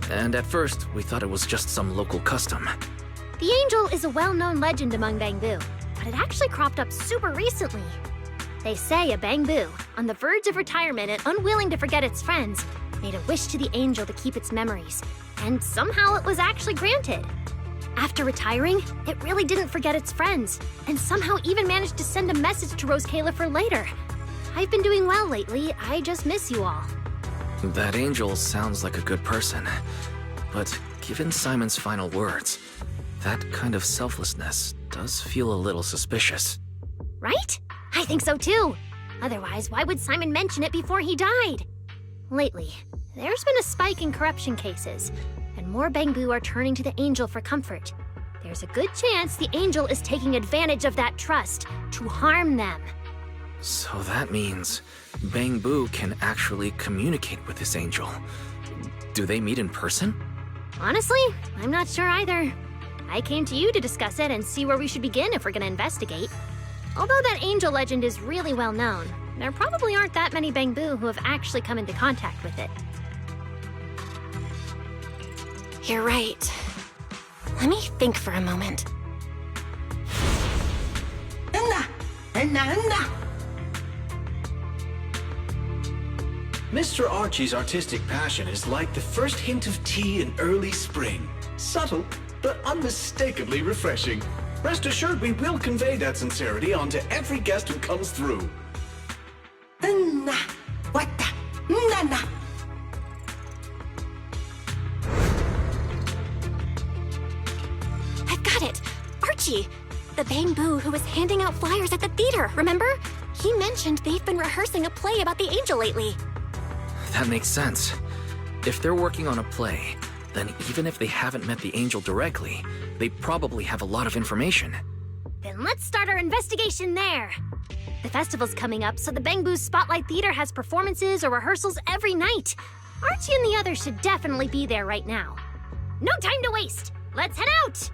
And at first, we thought it was just some local custom. The angel is a well-known legend among Bangbu, but it actually cropped up super recently. They say a Bangbu, on the verge of retirement and unwilling to forget its friends, made a wish to the angel to keep its memories, and somehow it was actually granted. After retiring, it really didn't forget its friends, and somehow even managed to send a message to Rose Kayla for later. I've been doing well lately, I just miss you all. That angel sounds like a good person, but given Simon's final words, that kind of selflessness does feel a little suspicious. Right? I think so too. Otherwise, why would Simon mention it before he died? Lately, there's been a spike in corruption cases, and more Bangbu are turning to the angel for comfort. There's a good chance the angel is taking advantage of that trust to harm them. So that means Bangbu can actually communicate with this angel. Do they meet in person? Honestly, I'm not sure either. I came to you to discuss it and see where we should begin if we're gonna investigate. Although that angel legend is really well known, there probably aren't that many Bangbu who have actually come into contact with it. You're right. Let me think for a moment. Mr. Archie's artistic passion is like the first hint of tea in early spring. Subtle, but unmistakably refreshing. Rest assured we will convey that sincerity onto every guest who comes through. I've got it! Archie! The Bangbu who was handing out flyers at the theater, remember? He mentioned they've been rehearsing a play about the angel lately. That makes sense. If they're working on a play, then even if they haven't met the angel directly, they probably have a lot of information. Then let's start our investigation there. The festival's coming up, so the Bangbu Spotlight Theater has performances or rehearsals every night. Archie and the others should definitely be there right now. No time to waste! Let's head out!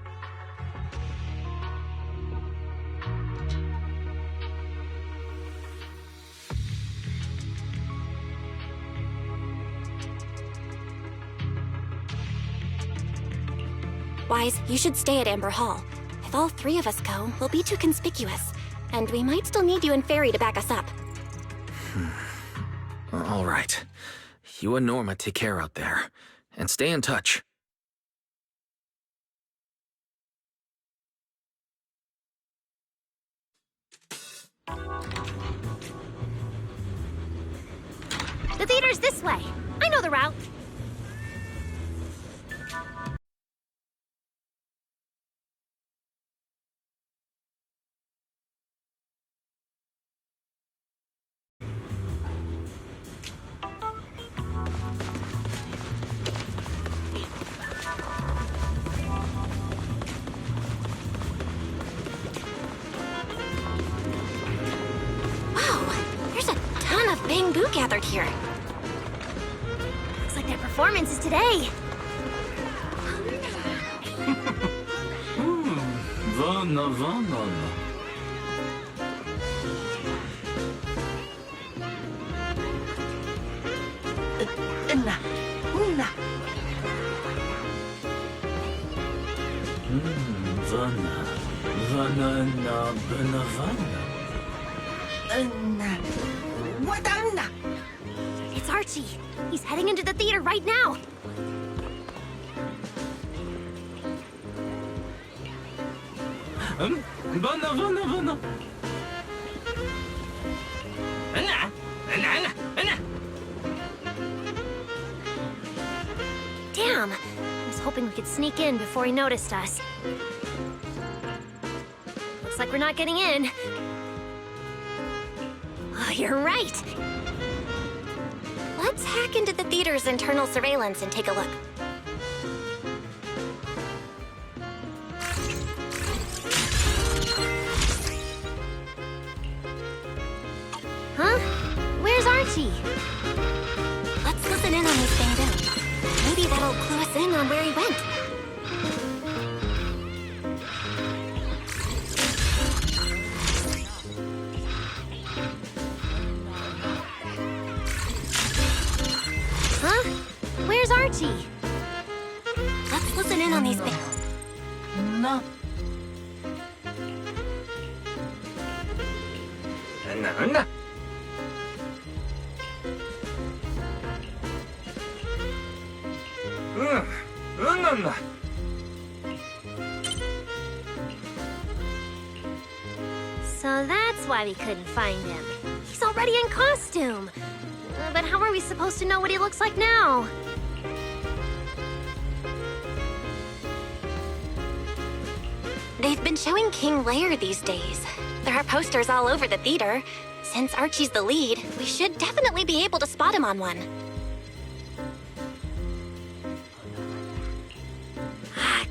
Wise, you should stay at Amber Hall. If all three of us go, we'll be too conspicuous. And we might still need you and Fairy to back us up. All right. You and Norma take care out there. And stay in touch. The theater's this way. I know the route. Bangbu gathered here. Looks like their performance is today. Vana. It's Archie. He's heading into the theater right now. Vana. Damn, hoping we could sneak in before he noticed us. Looks like we're not getting in. Oh, you're right. Let's hack into the theater's internal surveillance and take a look. Huh? Where's Archie? Let's listen in on his bamboo. Maybe that'll clue us in on where he went. Huh? Where's Archie? Let's listen in on these No. No. No. So that's why we couldn't find him. He's already in costume. But how are we supposed to know what he looks like now? They've been showing King Lear these days. There are posters all over the theater. Since Archie's the lead, we should definitely be able to spot him on one.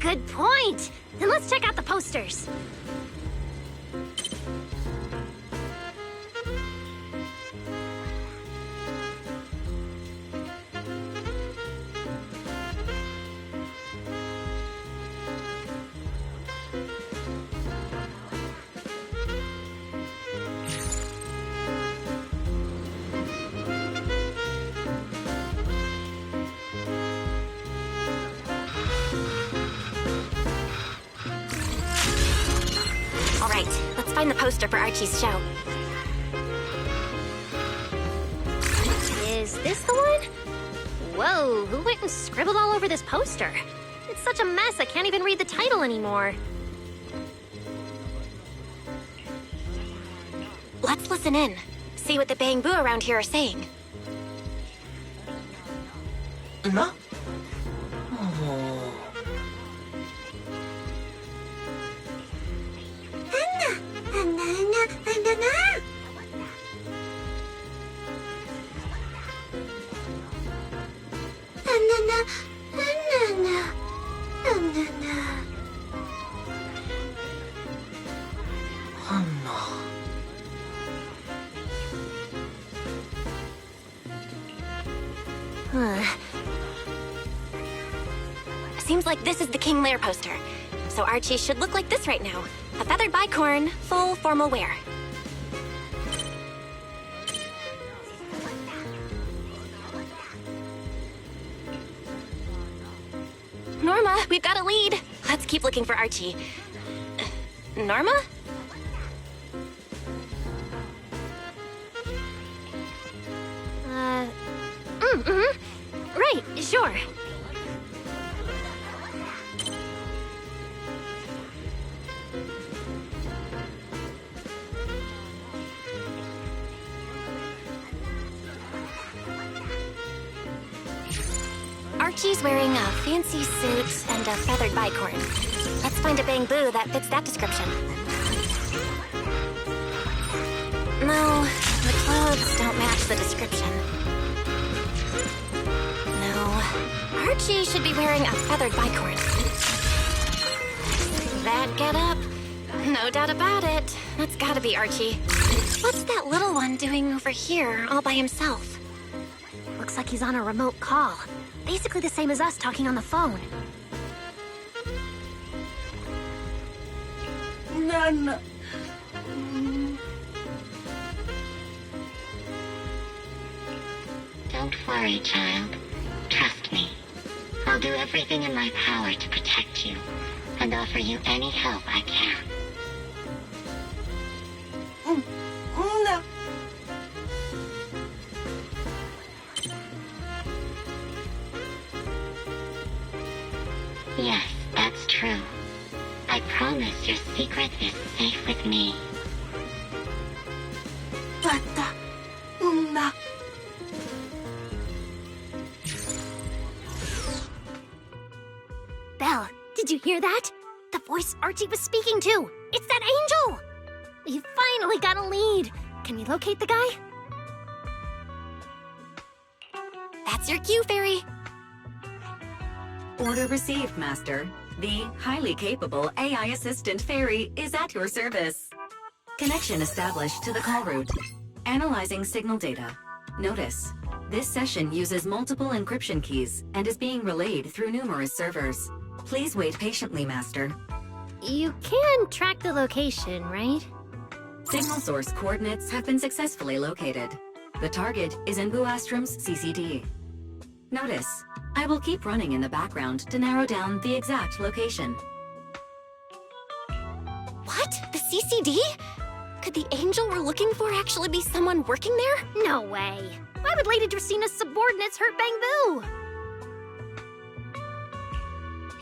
Good point. Then let's check out the posters. All right, let's find the poster for Archie's show. Is this the one? Whoa, who went and scribbled all over this poster? It's such a mess, I can't even read the title anymore. Let's listen in. See what the Bangbu around here are saying. No? Seems like this is the King Lear poster. So Archie should look like this right now. A feathered bicorn, full formal wear. Norma, we've got a lead. Let's keep looking for Archie. Norma? Right, sure. Archie's wearing a fancy suit and a feathered bicorn. Let's find a Bangbu that fits that description. No, the clothes don't match the description. No, Archie should be wearing a feathered bicorn. That getup? No doubt about it. That's gotta be Archie. What's that little one doing over here all by himself? Looks like he's on a remote call. Basically the same as us talking on the phone. No. Don't worry, child. Trust me. I'll do everything in my power to protect you and offer you any help I can. No. Yes, that's true. I promise your secret is safe with me. hear that? The voice Archie was speaking to. It's that angel! We finally got a lead. Can we locate the guy? That's your cue, Fairy. Order received, Master. The highly capable AI assistant Fairy is at your service. Connection established to the call route. Analyzing signal data. Notice, this session uses multiple encryption keys and is being relayed through numerous servers. Please wait patiently, Master. You can track the location, right? Signal source coordinates have been successfully located. The target is in Buastrom's CCD. Notice, I will keep running in the background to narrow down the exact location. What? The CCD? Could the angel we're looking for actually be someone working there? No way. Why would Lady Dracina's subordinates hurt Bangbu?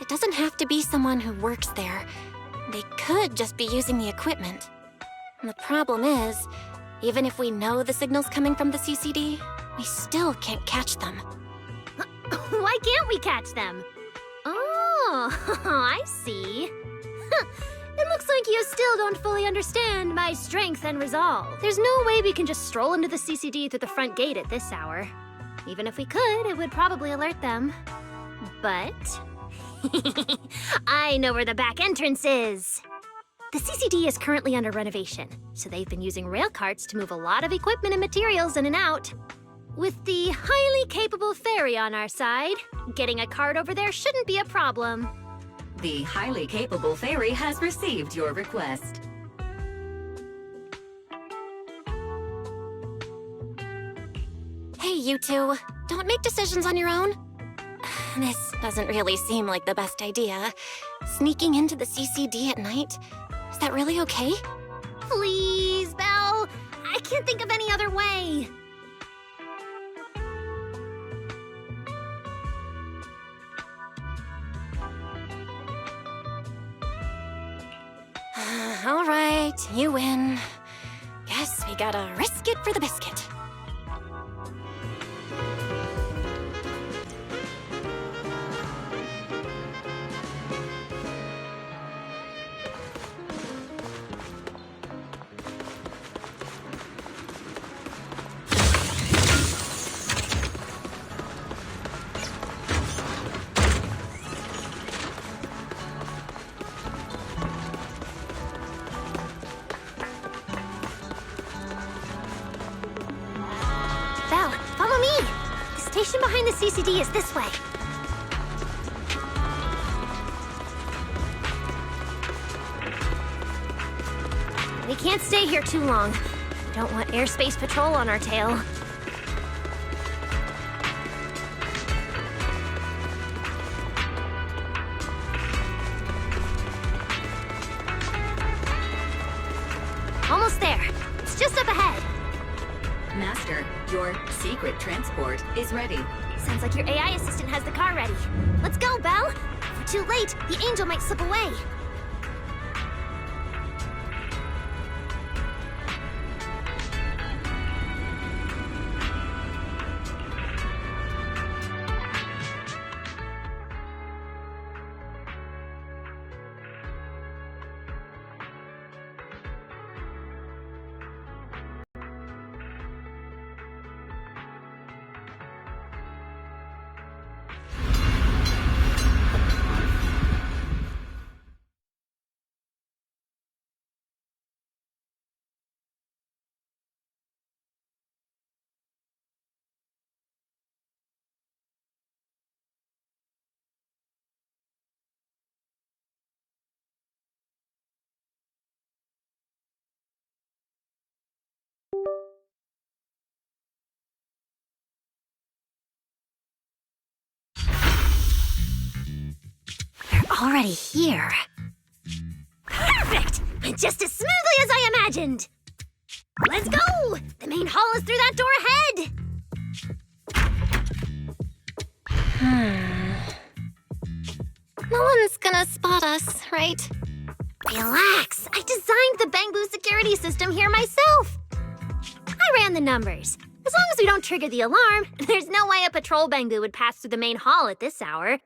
It doesn't have to be someone who works there. They could just be using the equipment. And the problem is, even if we know the signal's coming from the CCD, we still can't catch them. Why can't we catch them? Oh, I see. It looks like you still don't fully understand my strength and resolve. There's no way we can just stroll into the CCD through the front gate at this hour. Even if we could, it would probably alert them. But I know where the back entrance is. The CCD is currently under renovation, so they've been using rail carts to move a lot of equipment and materials in and out. With the highly capable Fairy on our side, getting a cart over there shouldn't be a problem. The highly capable Fairy has received your request. Hey, you two. Don't make decisions on your own. This doesn't really seem like the best idea. Sneaking into the CCD at night? Is that really okay? Please, Belle. I can't think of any other way. All right, you win. Guess we gotta risk it for the biscuit. Belle, follow me. The station behind the CCD is this way. We can't stay here too long. Don't want airspace patrol on our tail. Almost there. It's just up ahead. Master, your secret transport is ready. Sounds like your AI assistant has the car ready. Let's go, Belle. If we're too late, the angel might slip away. Already here. Perfect! Just as smoothly as I imagined! Let's go! The main hall is through that door ahead! No one's gonna spot us, right? Relax! I designed the Bangbu security system here myself! I ran the numbers. As long as we don't trigger the alarm, there's no way a patrol Bangbu would pass through the main hall at this hour.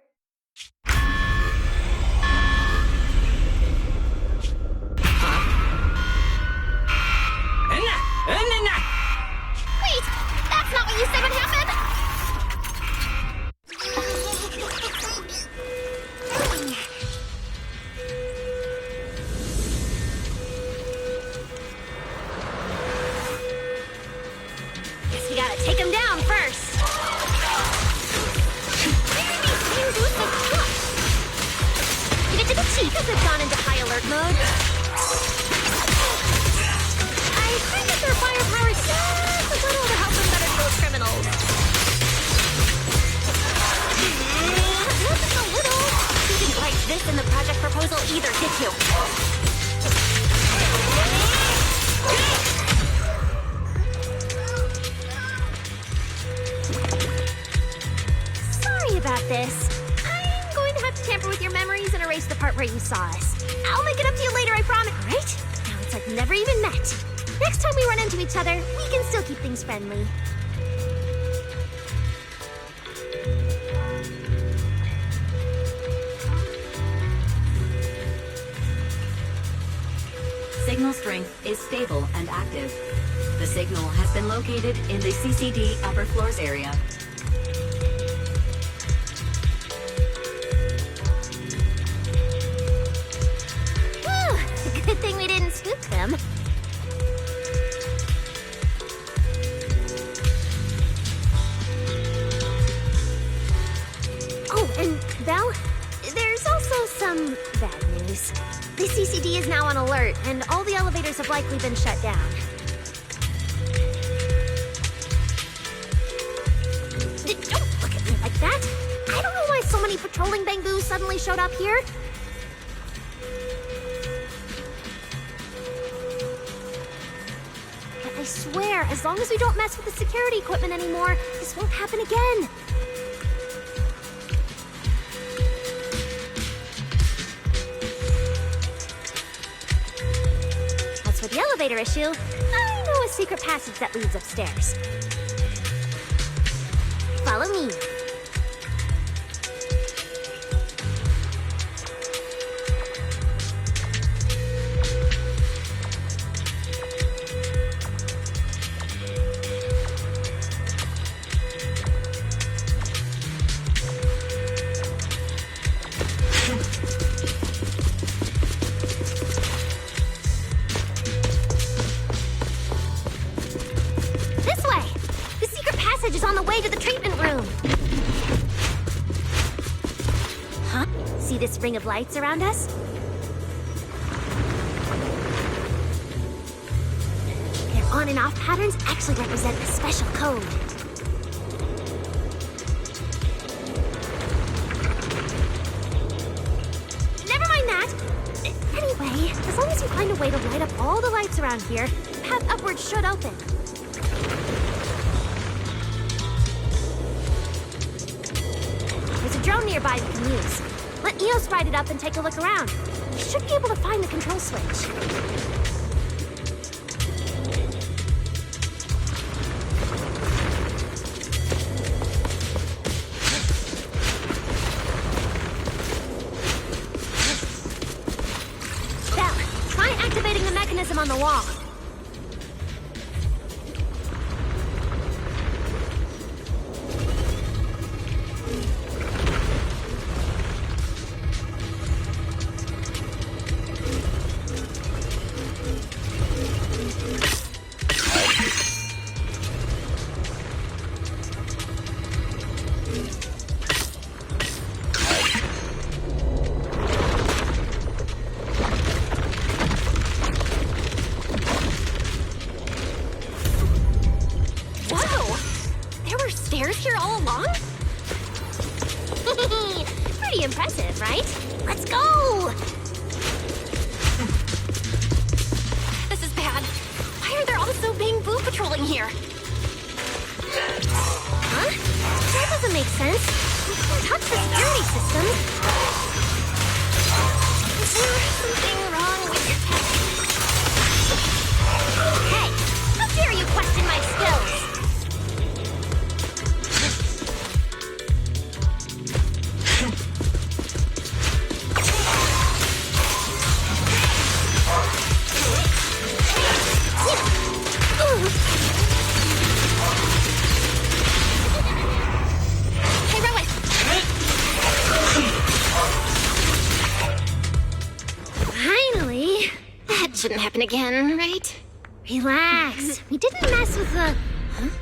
seems they've gone into high alert mode. I think that their firepower is just a little to help them better those criminals. Not just a little. You didn't write this in the project proposal either, did you? Sorry about this. I'm going to have to tamper with your memories and erase the part where you saw us. I'll make it up to you later, I promise. Right? Now it's like we never even met. Next time we run into each other, we can still keep things friendly. Signal strength is stable and active. The signal has been located in the CCD upper floors area. Whew, good thing we didn't spook them. Oh, and Belle, there's also some bad news. The CCD is now on alert, and all the elevators have likely been shut down. Don't look at me like that. I don't know why so many patrolling Bangbus suddenly showed up here. But I swear, as long as we don't mess with the security equipment anymore, this won't happen again. For the elevator issue, I know a secret passage that leads upstairs. Follow me. Is on the way to the treatment room. Huh? See this ring of lights around us? Their on and off patterns actually represent a special code. Never mind that. Anyway, as long as you find a way to light up all the lights around here, the path upwards should open. Drone nearby we can use. Let Eos ride it up and take a look around. We should be able to find the control switch. Belle, try activating the mechanism on the wall. Here all along? Pretty impressive, right? Let's go! This is bad. Why are there also Bangbus patrolling here? Huh? That doesn't make sense. We can't touch the security system. Is there something wrong with your tech? Hey, how dare you question my skills? Shouldn't happen again, right? Relax. We didn't mess with the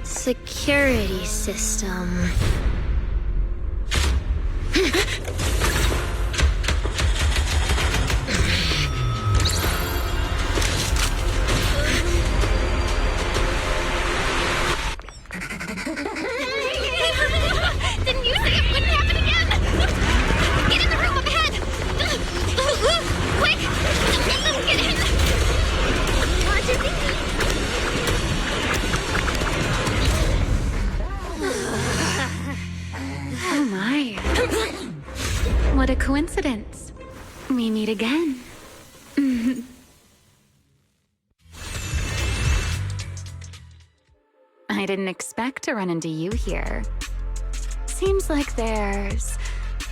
security system. meet again. I didn't expect to run into you here. Seems like there's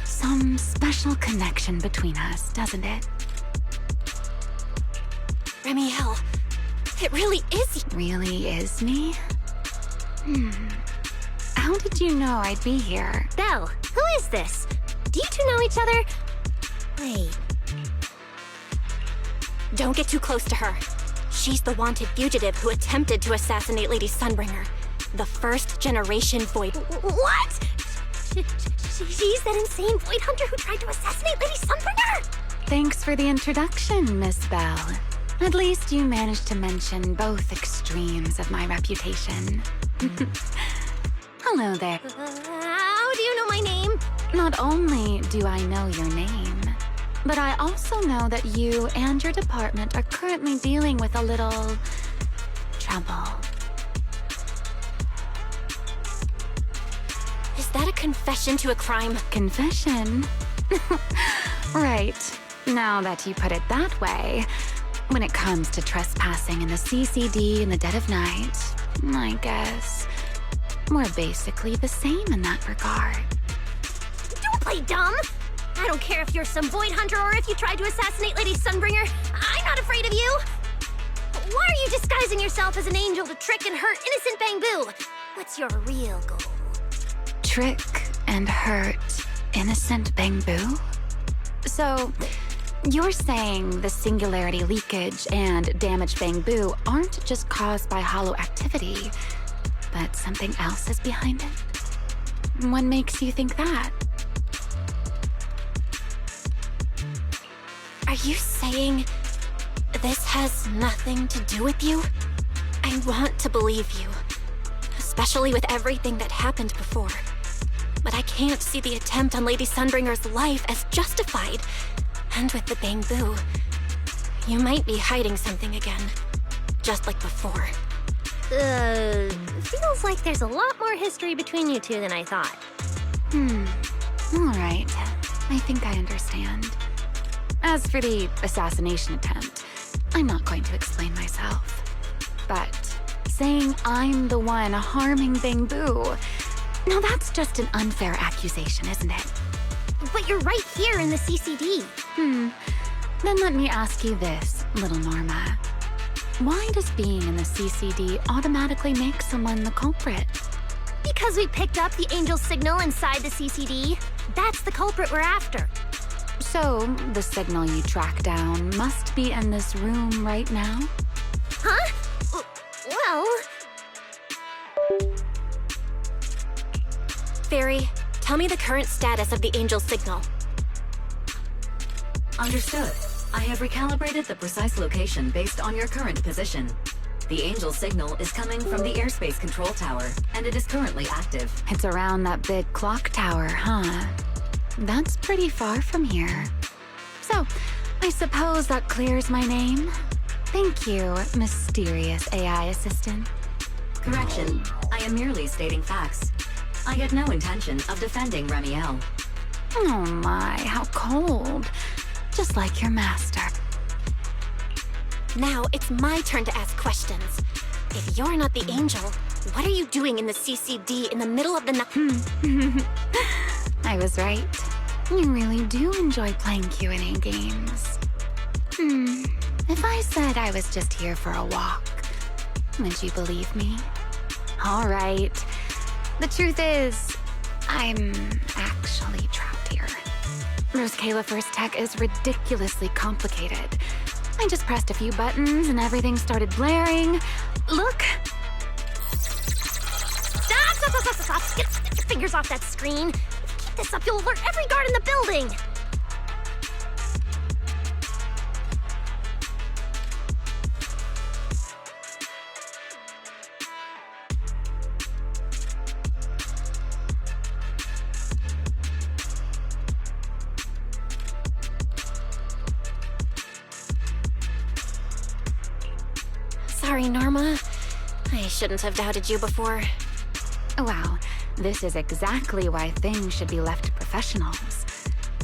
some special connection between us, doesn't it? Remiel, it really is. Really is me? How did you know I'd be here? Belle, who is this? Do you two know each other? Wait. Don't get too close to her. She's the wanted fugitive who attempted to assassinate Lady Sunbringer. The first generation void. What? She's that insane void hunter who tried to assassinate Lady Sunbringer? Thanks for the introduction, Miss Belle. At least you managed to mention both extremes of my reputation. Hello there. How do you know my name? Not only do I know your name, but I also know that you and your department are currently dealing with a little trouble. Is that a confession to a crime? Confession? Right. Now that you put it that way, when it comes to trespassing in the CCD in the dead of night, I guess we're basically the same in that regard. Don't play dumb! I don't care if you're some void hunter or if you tried to assassinate Lady Sunbringer. I'm not afraid of you! Why are you disguising yourself as an angel to trick and hurt innocent Bangbu? What's your real goal? Trick and hurt innocent Bangbu? So, you're saying the singularity leakage and damaged Bangbu aren't just caused by hollow activity, but something else is behind it? What makes you think that? Are you saying this has nothing to do with you? I want to believe you, especially with everything that happened before. But I can't see the attempt on Lady Sunbringer's life as justified. And with the Bangbu, you might be hiding something again, just like before. Feels like there's a lot more history between you two than I thought. All right. I think I understand. As for the assassination attempt, I'm not going to explain myself. But saying I'm the one harming Bangbu, now that's just an unfair accusation, isn't it? But you're right here in the CCD. Then let me ask you this, little Norma. Why does being in the CCD automatically make someone the culprit? Because we picked up the angel signal inside the CCD. That's the culprit we're after. So, the signal you track down must be in this room right now? Huh? Well... Fairy, tell me the current status of the angel signal. Understood. I have recalibrated the precise location based on your current position. The angel signal is coming from the airspace control tower, and it is currently active. It's around that big clock tower, huh? That's pretty far from here. So, I suppose that clears my name? Thank you, mysterious AI assistant. Correction. I am merely stating facts. I had no intention of defending Remiel. Oh my, how cold. Just like your master. Now it's my turn to ask questions. If you're not the angel, what are you doing in the CCD in the middle of the night? I was right. You really do enjoy playing Q&A games. If I said I was just here for a walk, would you believe me? All right. The truth is, I'm actually trapped here. HoYoverse tech is ridiculously complicated. I just pressed a few buttons and everything started blaring. Look! Stop! Get your fingers off that screen. If you keep this up, you'll alert every guard in the building. Sorry, Norma. I shouldn't have doubted you before. Wow, this is exactly why things should be left to professionals.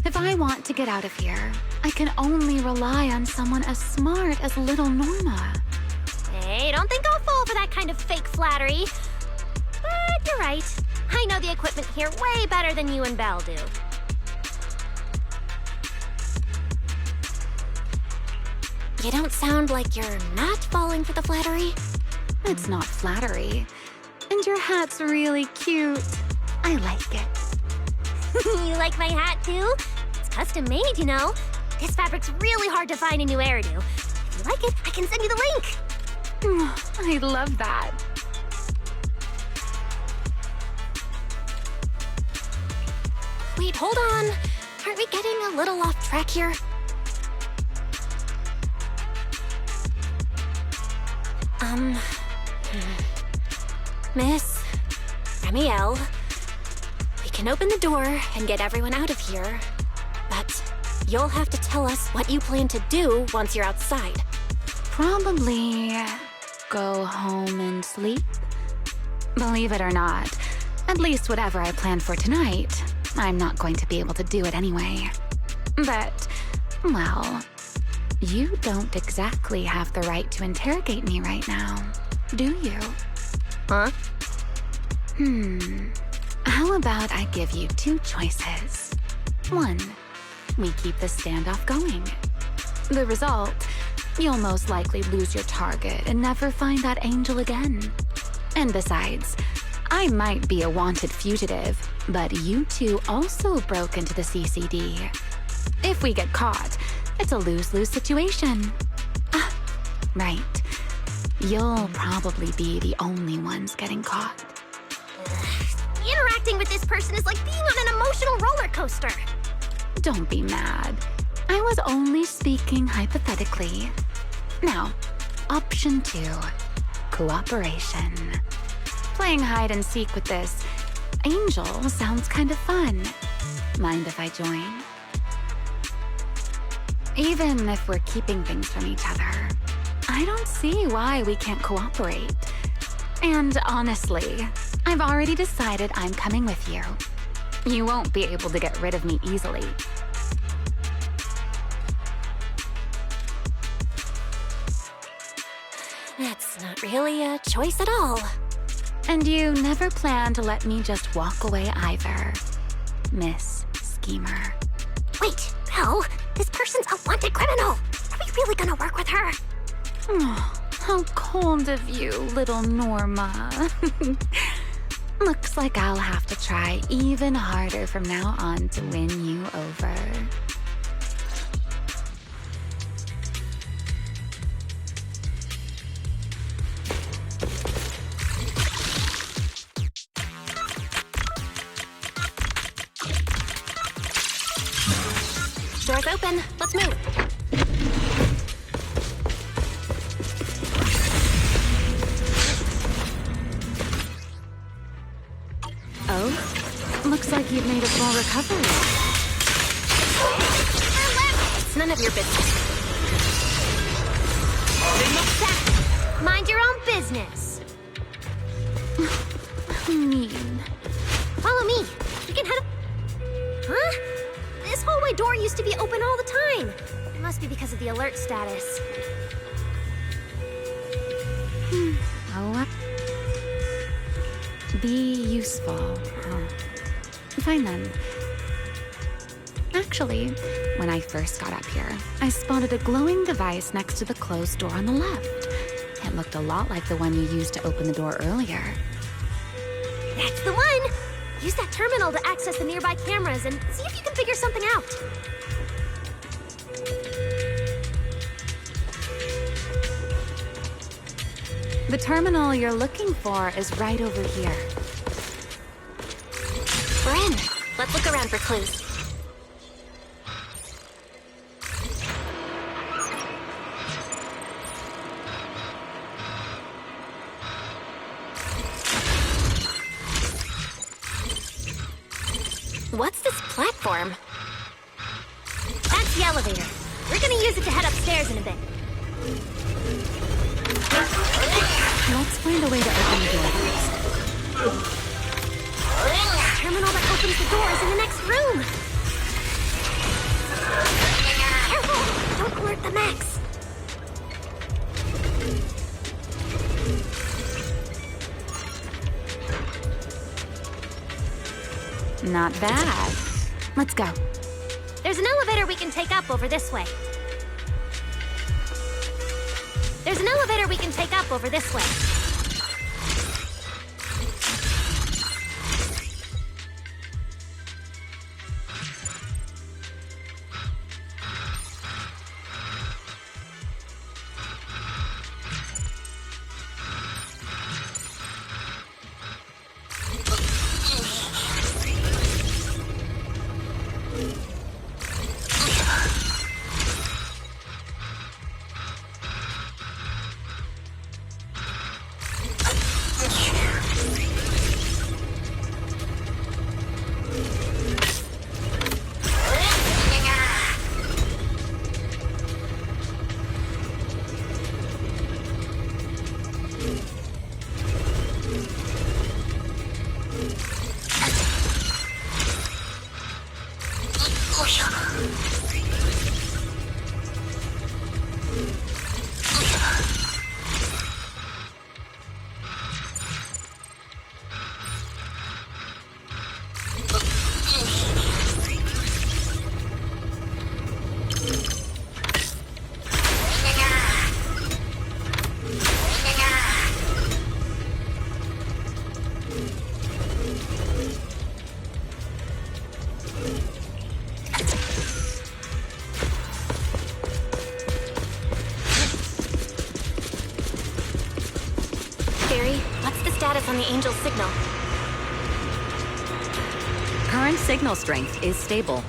If I want to get out of here, I can only rely on someone as smart as little Norma. Hey, don't think I'll fall for that kind of fake flattery. But you're right. I know the equipment here way better than you and Belle do. You don't sound like you're not falling for the flattery. It's not flattery. And your hat's really cute. I like it. You like my hat, too? It's custom made, you know. This fabric's really hard to find in New Eridu. If you like it, I can send you the link. I love that. Wait, hold on. Aren't we getting a little off track here? Miss, Ramiel, we can open the door and get everyone out of here, but you'll have to tell us what you plan to do once you're outside. Probably go home and sleep. Believe it or not, at least whatever I planned for tonight, I'm not going to be able to do it anyway. But, well, you don't exactly have the right to interrogate me right now, do you? Huh? How about I give you two choices? One, we keep the standoff going. The result, you'll most likely lose your target and never find that angel again. And besides, I might be a wanted fugitive, but you two also broke into the CCD. If we get caught, it's a lose-lose situation. Ah, right. You'll probably be the only ones getting caught. Interacting with this person is like being on an emotional roller coaster. Don't be mad. I was only speaking hypothetically. Now, option 2. Cooperation. Playing hide and seek with this angel sounds kind of fun. Mind if I join? Even if we're keeping things from each other, I don't see why we can't cooperate. And honestly, I've already decided I'm coming with you. You won't be able to get rid of me easily. That's not really a choice at all. And you never plan to let me just walk away either, Miss Schemer. Wait, Belle, this person's a wanted criminal. Are we really gonna work with her? Oh, how cold of you, little Norma. Looks like I'll have to try even harder from now on to win you over. Door's open. Let's move. Oh? Looks like you've made a full recovery. It's none of your business. Mind your own business. Mean. Follow me. We can head up. Huh? This hallway door used to be open all the time. It must be because of the alert status. Oh, be useful. Fine then. Actually, when I first got up here, I spotted a glowing device next to the closed door on the left. It looked a lot like the one you used to open the door earlier. That's the one! Use that terminal to access the nearby cameras and see if you can figure something out. The terminal you're looking for is right over here. We're in. Let's look around for clues. What's this platform? That's the elevator. We're gonna use it to head upstairs in a bit. Let's find a way to open the door first. The terminal that opens the door is in the next room. Don't alert the Max. Not bad. Let's go. There's an elevator we can take up over this way. There's an elevator we can take up over this way. On the Angel's signal. Current signal strength is stable.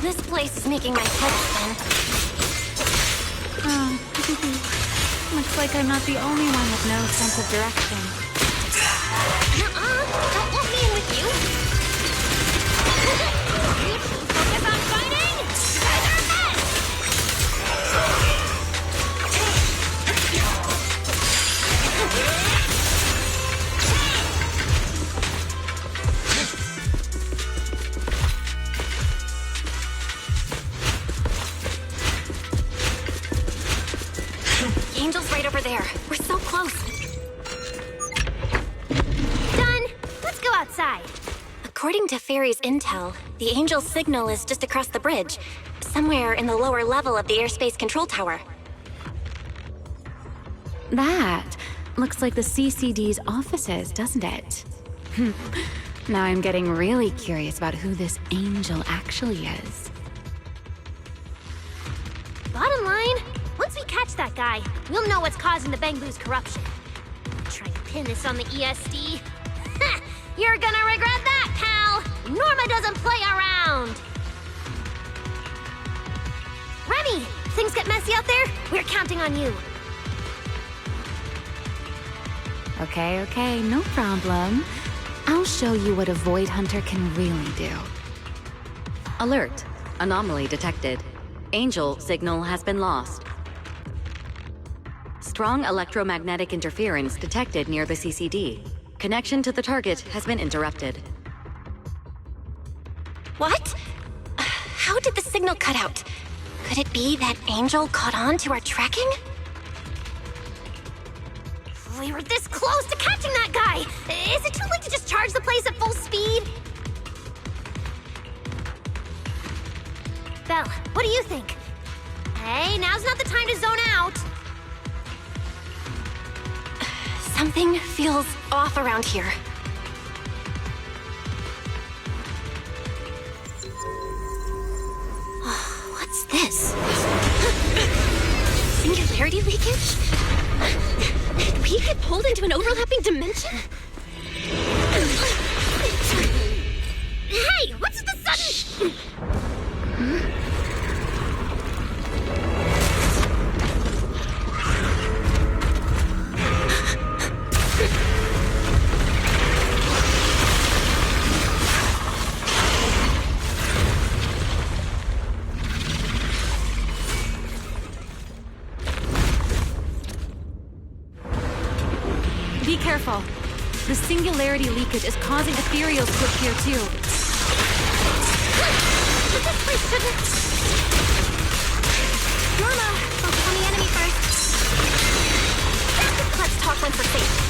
This place is making my head spin. Oh, looks like I'm not the only one with no sense of direction. Don't let me in with you. You two focus on fighting? You guys are a mess! Angel's right over there. We're so close. Done. Let's go outside. According to Fairy's intel, the Angel's signal is just across the bridge, somewhere in the lower level of the airspace control tower. That looks like the CCD's offices, doesn't it? Now I'm getting really curious about who this Angel actually is. Bottom line, once we catch that guy, we'll know what's causing the Bangbu's corruption. Try to pin this on the ESD. You're gonna regret that, pal! Norma doesn't play around! Remy, things get messy out there? We're counting on you. Okay, no problem. I'll show you what a Void Hunter can really do. Alert. Anomaly detected. Angel signal has been lost. Strong electromagnetic interference detected near the CCD. Connection to the target has been interrupted. What? How did the signal cut out? Could it be that Angel caught on to our tracking? We were this close to catching that guy! Is it too late to just charge the place at full speed? Belle, what do you think? Hey, now's not the time to zone out! Something feels off around here. What's this? Singularity leakage? Did we get pulled into an overlapping dimension? Hey, what's the sudden careful. The singularity leakage is causing ethereals to appear too. This place shouldn't... Norma, focus on the enemy first. Let's talk once we're safe.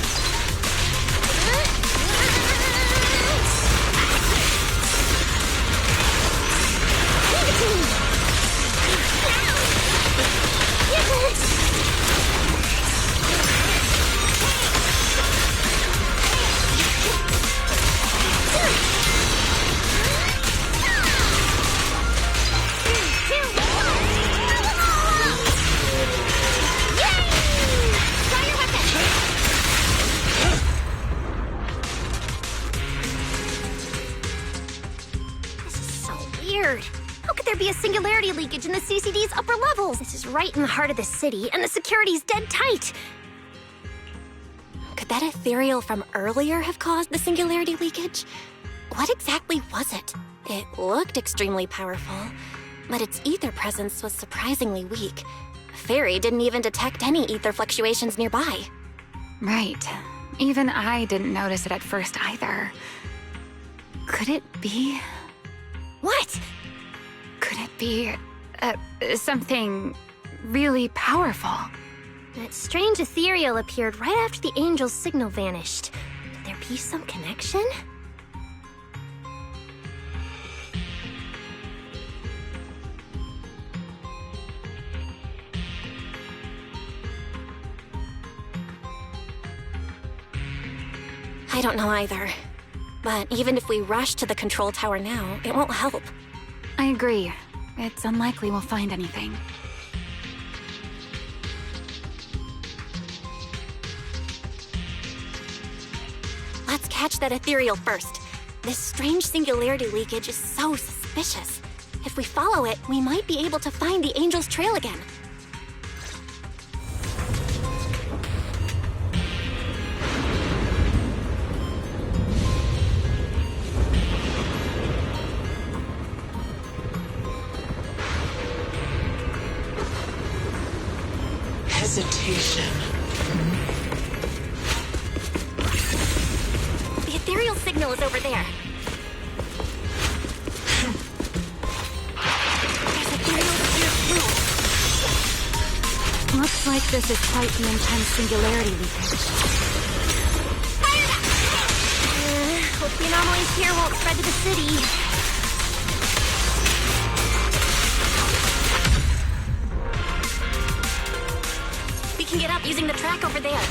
How could there be a singularity leakage in the CCD's upper levels? This is right in the heart of the city, and the security's dead tight. Could that ethereal from earlier have caused the singularity leakage? What exactly was it? It looked extremely powerful, but its ether presence was surprisingly weak. Fairy didn't even detect any ether fluctuations nearby. Right. Even I didn't notice it at first either. Could it be... What? Could it be... something really powerful? That strange ethereal appeared right after the angel's signal vanished. Could there be some connection? I don't know either. But even if we rush to the control tower now, it won't help. I agree. It's unlikely we'll find anything. Let's catch that ethereal first. This strange singularity leakage is so suspicious. If we follow it, we might be able to find the angel's trail again. Hesitation. The ethereal signal is over there. There's ethereal here too. Looks like this is quite the intense singularity leakage. Hope the anomalies here won't spread to the city. We can get up using the track over there.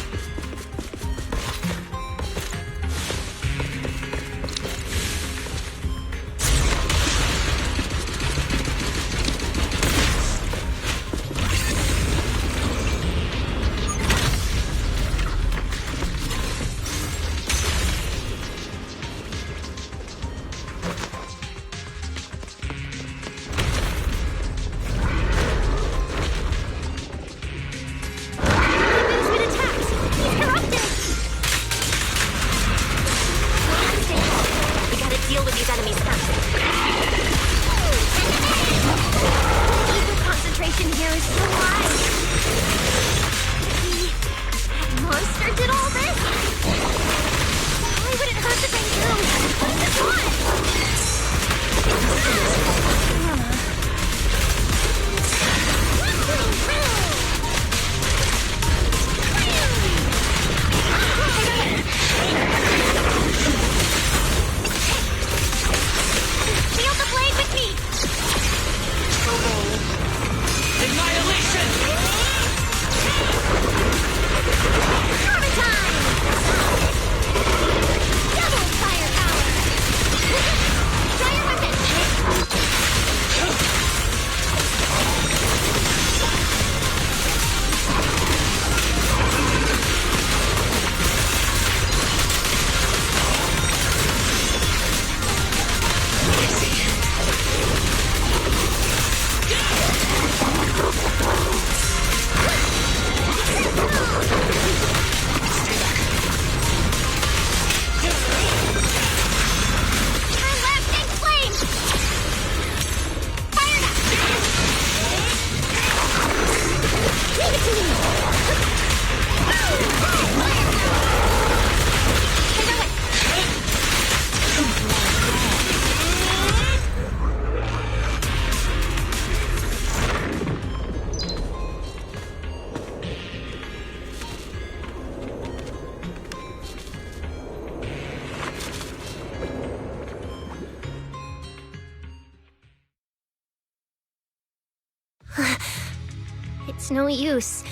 It's no use.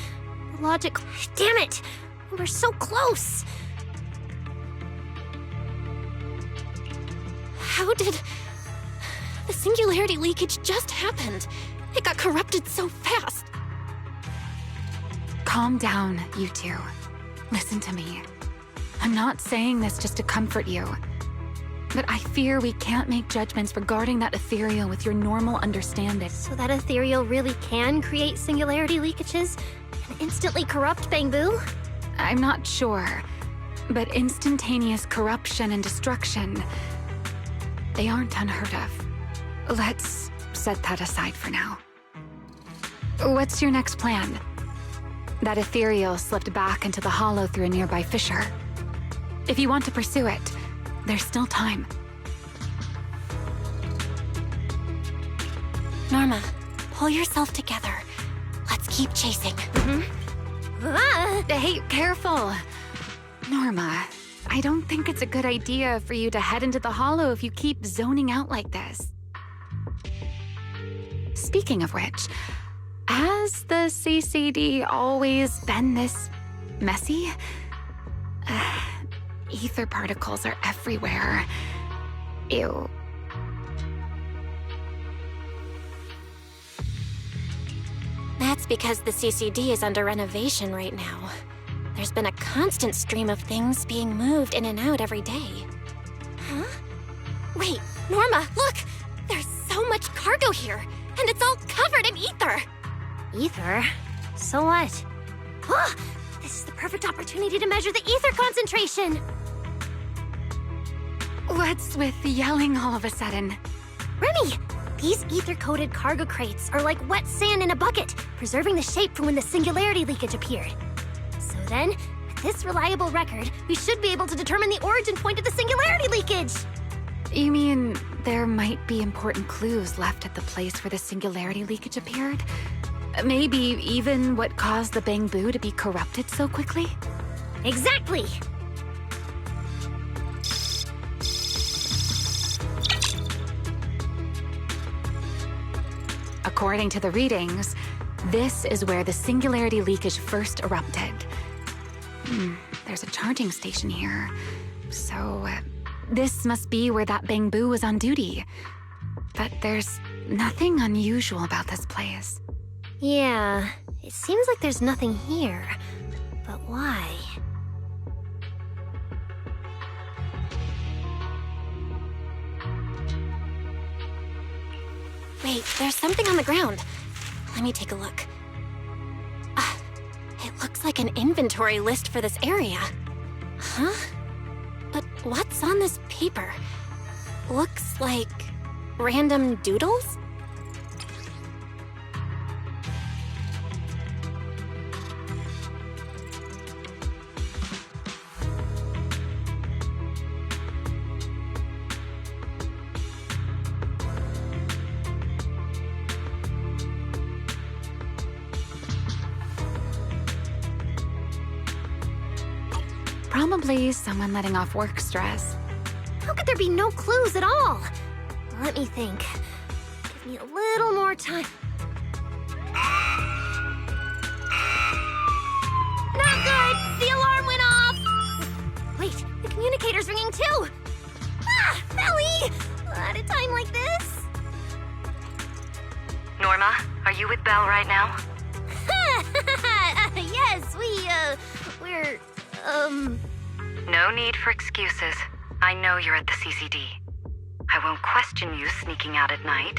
The logic... Damn it! We're so close! How did... The singularity leakage just happened. It got corrupted so fast. Calm down, you two. Listen to me. I'm not saying this just to comfort you. But I fear we can't make judgments regarding that ethereal with your normal understanding. So that ethereal really can create singularity leakages and instantly corrupt Bangbu? I'm not sure. But instantaneous corruption and destruction, they aren't unheard of. Let's set that aside for now. What's your next plan? That ethereal slipped back into the hollow through a nearby fissure. If you want to pursue it, there's still time. Norma, pull yourself together. Let's keep chasing. Hey, careful! Norma, I don't think it's a good idea for you to head into the hollow if you keep zoning out like this. Speaking of which, has the CCD always been this messy? Ether particles are everywhere. Ew. That's because the CCD is under renovation right now. There's been a constant stream of things being moved in and out every day. Huh? Wait, Norma, look! There's so much cargo here, and it's all covered in ether! Ether? So what? Oh, this is the perfect opportunity to measure the ether concentration! What's with yelling all of a sudden? Remy! These ether-coated cargo crates are like wet sand in a bucket, preserving the shape from when the singularity leakage appeared. So then, with this reliable record, we should be able to determine the origin point of the singularity leakage! You mean there might be important clues left at the place where the singularity leakage appeared? Maybe even what caused the Bangbu to be corrupted so quickly? Exactly! According to the readings, this is where the singularity leakage first erupted. There's a charging station here. So, this must be where that Bangbu was on duty. But there's nothing unusual about this place. Yeah, it seems like there's nothing here. But why? Wait, there's something on the ground. Let me take a look. It looks like an inventory list for this area. Huh? But what's on this paper? Looks like random doodles? Probably someone letting off work stress. How could there be no clues at all? Let me think. Give me a little more time. Not good! The alarm went off! Wait, the communicator's ringing too! Ah, Belly! At a time like this? Norma, are you with Belle right now? Yes, we're... No need for excuses. I know you're at the CCD. I won't question you sneaking out at night.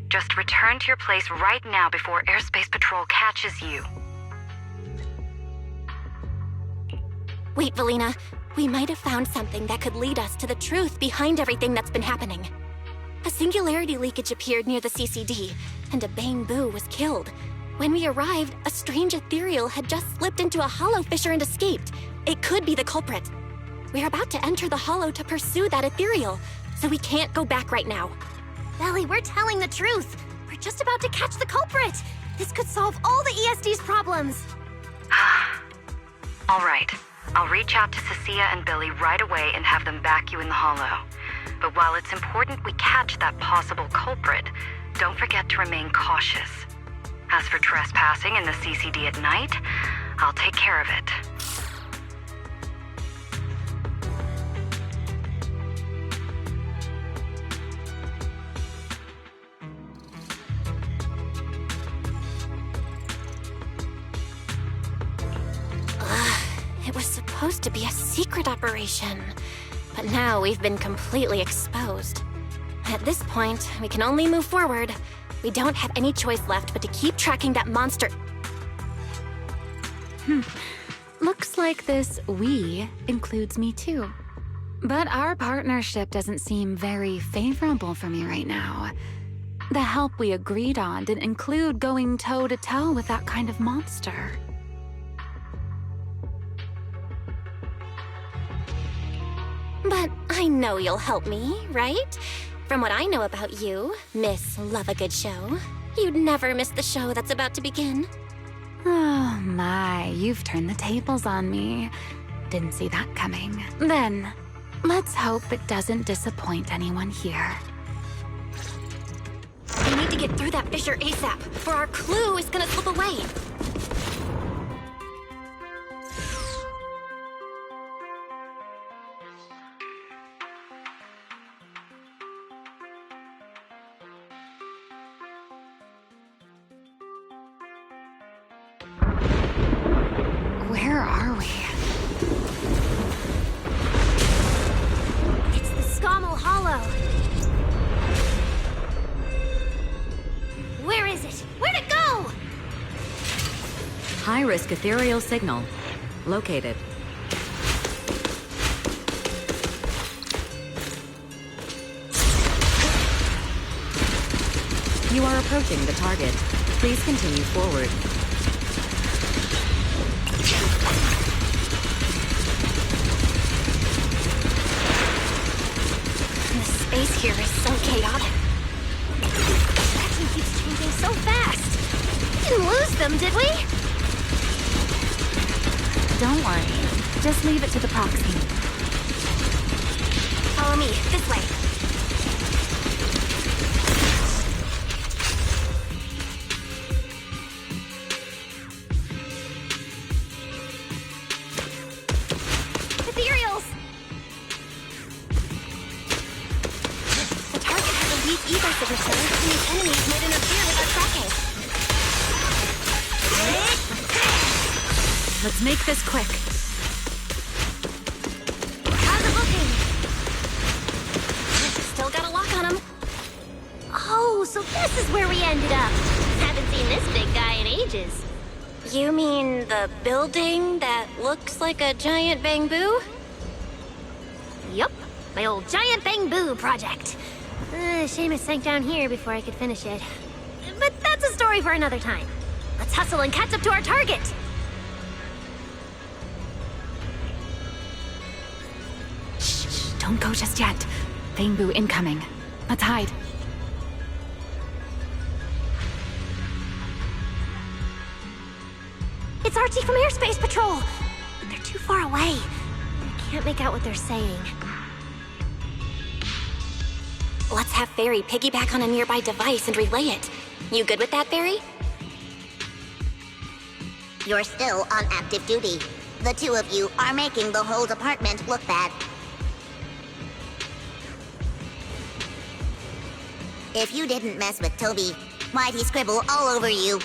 Just return to your place right now before Airspace Patrol catches you. Wait, Valina. We might have found something that could lead us to the truth behind everything that's been happening. A singularity leakage appeared near the CCD, and a Bangbu was killed. When we arrived, a strange ethereal had just slipped into a hollow fissure and escaped. It could be the culprit. We're about to enter the hollow to pursue that ethereal, so we can't go back right now. Belly, we're telling the truth. We're just about to catch the culprit. This could solve all the ESD's problems. All right. I'll reach out to Cecilia and Billy right away and have them back you in the hollow. But while it's important we catch that possible culprit, don't forget to remain cautious. As for trespassing in the CCD at night, I'll take care of it. It was supposed to be a secret operation, but now we've been completely exposed. At this point, we can only move forward. We don't have any choice left but to keep tracking that monster. Looks like this "we" includes me too. But our partnership doesn't seem very favorable for me right now. The help we agreed on didn't include going toe-to-toe with that kind of monster. But I know you'll help me, right? From what I know about you, Miss Love a Good Show, you'd never miss the show that's about to begin. Oh my, you've turned the tables on me. Didn't see that coming. Then, let's hope it doesn't disappoint anyone here. We need to get through that fissure ASAP, or our clue is gonna slip away. Where are we? It's the Scommel Hollow. Where is it? Where'd it go? High-risk ethereal signal. Located. You are approaching the target. Please continue forward. The space here is so chaotic. Action keeps changing so fast. We didn't lose them, did we? Don't worry. Just leave it to the proxy. Follow me, this way. Ethereals! The target has a weak ether signature, and these enemies might interfere with our tracking. Let's make this quick. How's it looking? Still got a lock on him. Oh, so this is where we ended up. Haven't seen this big guy in ages. You mean the building that looks like a giant bamboo? Yup, my old giant bamboo project. Shame it sank down here before I could finish it. But that's a story for another time. Let's hustle and catch up to our target. Shh, don't go just yet. Bamboo incoming. Let's hide. It's Archie from Airspace Patrol. But they're too far away. I can't make out what they're saying. Let's have Fairy piggyback on a nearby device and relay it. You good with that, Fairy? You're still on active duty. The two of you are making the whole department look bad. If you didn't mess with Toby, why'd he scribble all over you?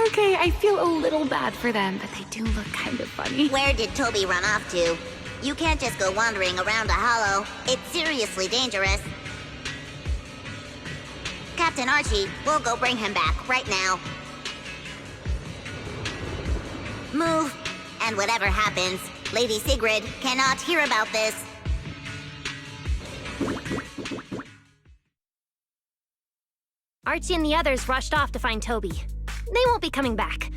Okay, I feel a little bad for them, but they do look kind of funny. Where did Toby run off to? You can't just go wandering around a hollow. It's seriously dangerous. Captain Archie, we'll go bring him back right now. Move. And whatever happens, Lady Sigrid cannot hear about this. Archie and the others rushed off to find Toby. They won't be coming back.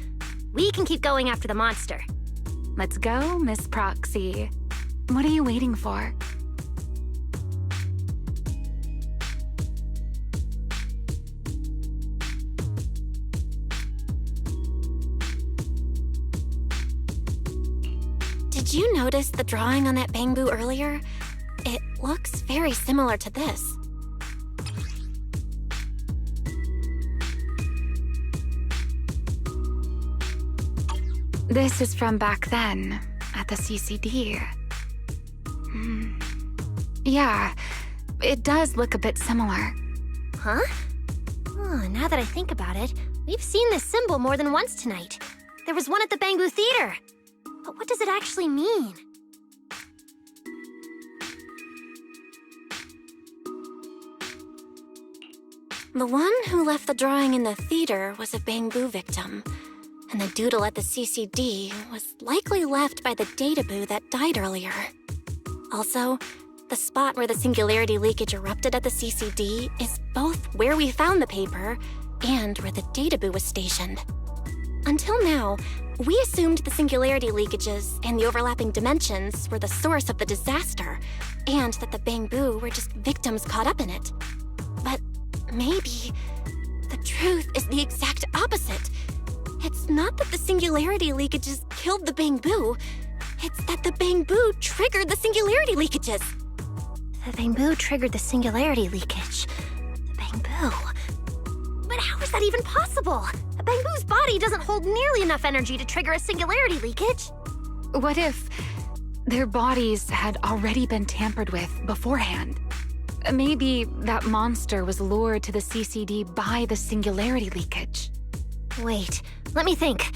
We can keep going after the monster. Let's go, Miss Proxy. What are you waiting for? Did you notice the drawing on that bamboo earlier? It looks very similar to this. This is from back then, at the CCD. Yeah, it does look a bit similar. Huh? Oh, now that I think about it, we've seen this symbol more than once tonight. There was one at the Bangbu Theater. But what does it actually mean? The one who left the drawing in the theater was a Bangbu victim, and the doodle at the CCD was likely left by the databoo that died earlier. Also, the spot where the singularity leakage erupted at the CCD is both where we found the paper and where the databoo was stationed. Until now, we assumed the singularity leakages and the overlapping dimensions were the source of the disaster, and that the Bangbu were just victims caught up in it. But maybe the truth is the exact opposite. It's not that the singularity leakages killed the Bangbu, it's that the Bangbu triggered the singularity leakages. The Bangbu triggered the singularity leakage. The Bangbu. But how is that even possible? A Bangbu's body doesn't hold nearly enough energy to trigger a singularity leakage. What if their bodies had already been tampered with beforehand? Maybe that monster was lured to the CCD by the singularity leakage. Wait, let me think.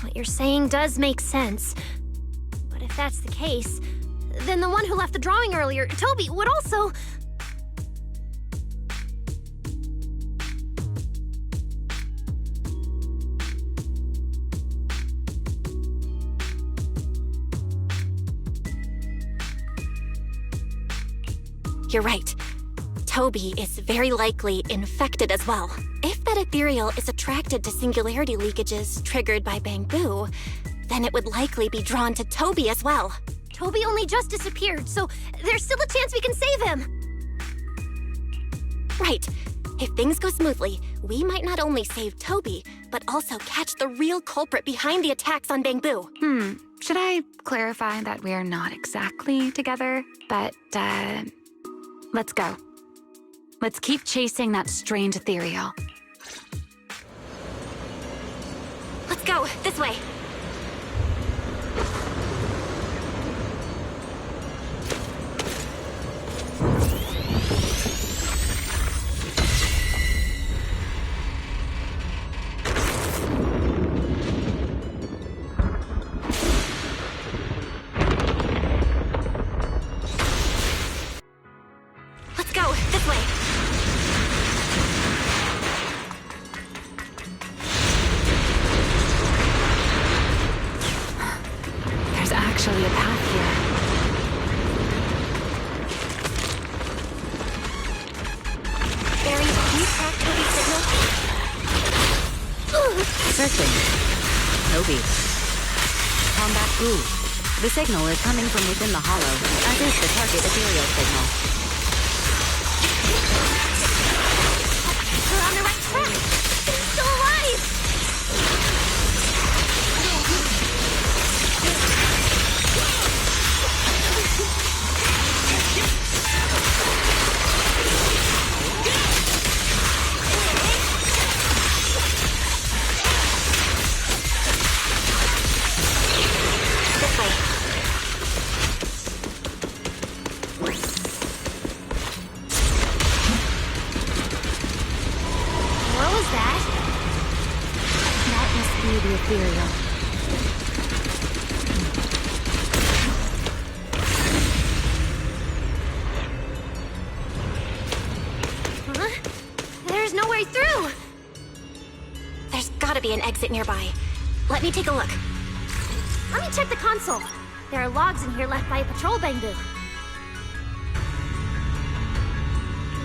What you're saying does make sense. But if that's the case, then the one who left the drawing earlier, Toby, would also... You're right. Toby is very likely infected as well. If that ethereal is attracted to singularity leakages triggered by Bangbu, then it would likely be drawn to Toby as well. Toby only just disappeared, so there's still a chance we can save him. Right. If things go smoothly, we might not only save Toby, but also catch the real culprit behind the attacks on Bangbu. Should I clarify that we're not exactly together? But, let's go. Let's keep chasing that strange ethereal. Let's go, this way. Let's go, this way. There's actually a path here. Barry, can you track Toby's signal? Searching. Toby. Combat Boo. The signal is coming from within the hollow, as is the target ethereal signal. We're on the right track. He's still alive. This way. What was that? That must be the ethereal. Huh? There's no way through. There's gotta be an exit nearby. Let me take a look. Let me check the console. There are logs in here left by a patrol Bangbu.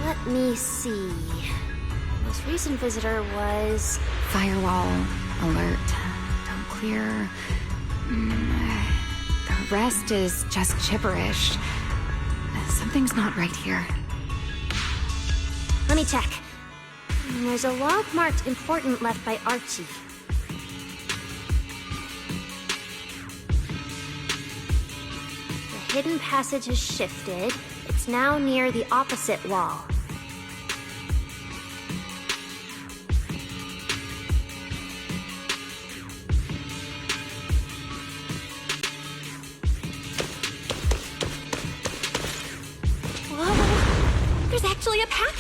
Let me see. The most recent visitor was... Firewall. Alert. Don't clear. The rest is just gibberish. Something's not right here. Let me check. There's a log marked important left by Archie. The hidden passage has shifted. It's now near the opposite wall.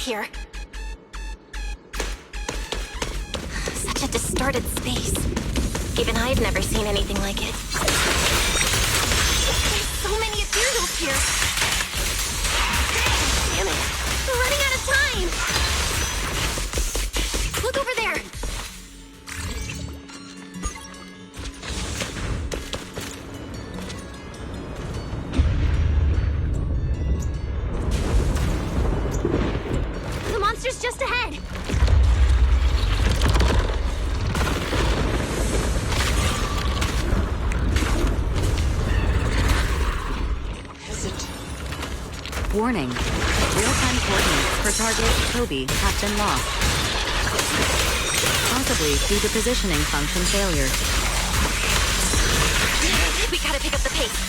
here. Such a distorted space. Even I've never seen anything like it. There's so many ethereals here. Damn it. We're running out of time. Look over there. The monster's just ahead. Warning. Real-time coordinates for target Toby have been lost. Possibly due to positioning function failure. We gotta pick up the pace.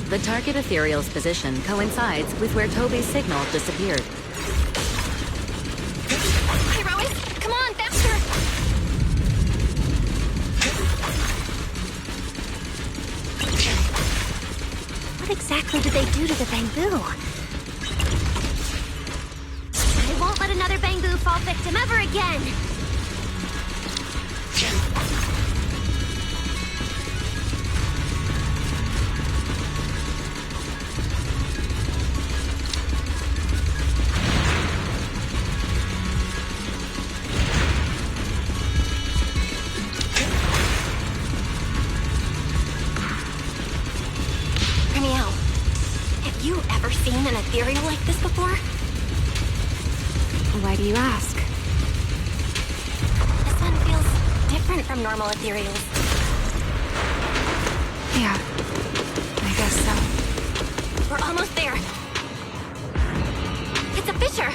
The target ethereal's position coincides with where Toby's signal disappeared. Hey, Rowan, come on, faster! What exactly did they do to the bamboo? I won't let another bamboo fall victim ever again! Seen an ethereal like this before? Why do you ask? This one feels different from normal ethereals. Yeah, I guess so. We're almost there. It's a fissure!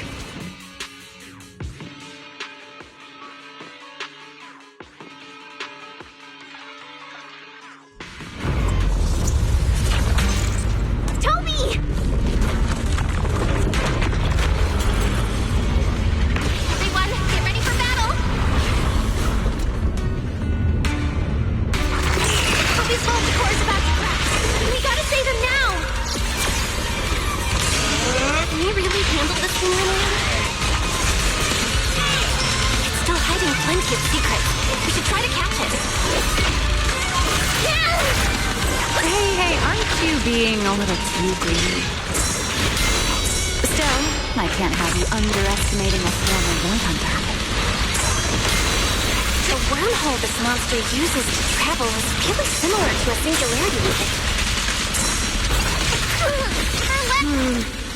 Uses to travel is really similar to a singularity loop.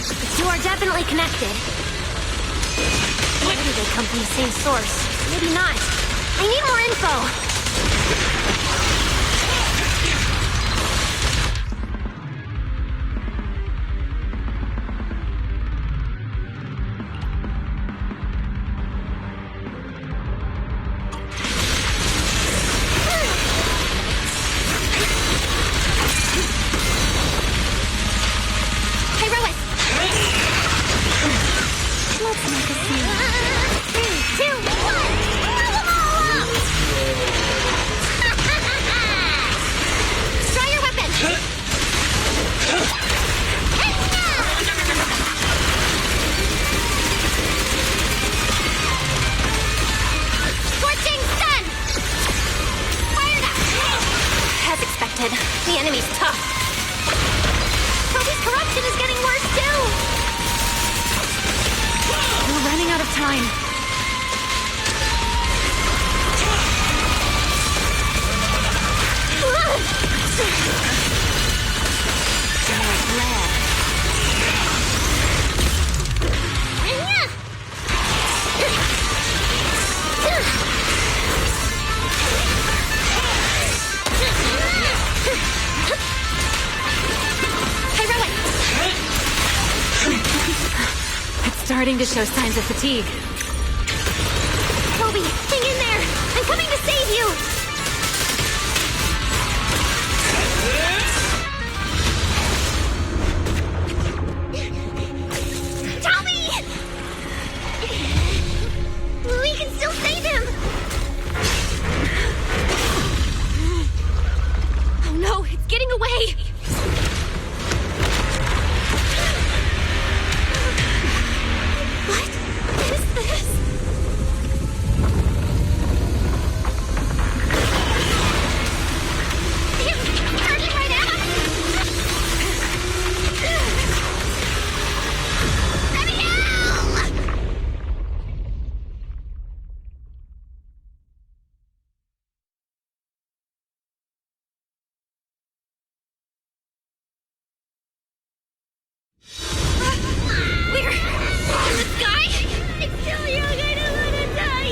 The two are definitely connected. Maybe they come from the same source. Maybe not. I need more info. The enemy's tough. Toby's corruption is getting worse too. We're running out of time. starting to show signs of fatigue. Toby, hang in there! I'm coming to save you! Toby! We can still save him! Oh no, it's getting away! What is this? Turning right at us! Let me out! We're in the sky? It's still young, I don't want to die!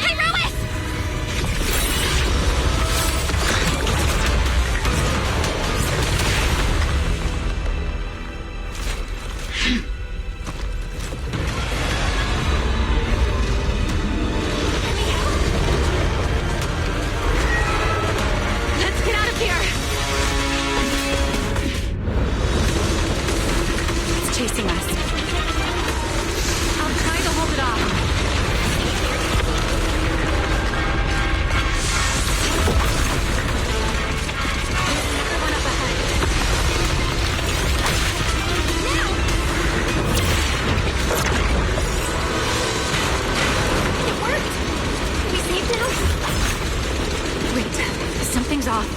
Hey, Rois! Let's get out of here! It's chasing us. I'll try to hold it off. One up ahead. It worked! We saved him? Wait, something's off.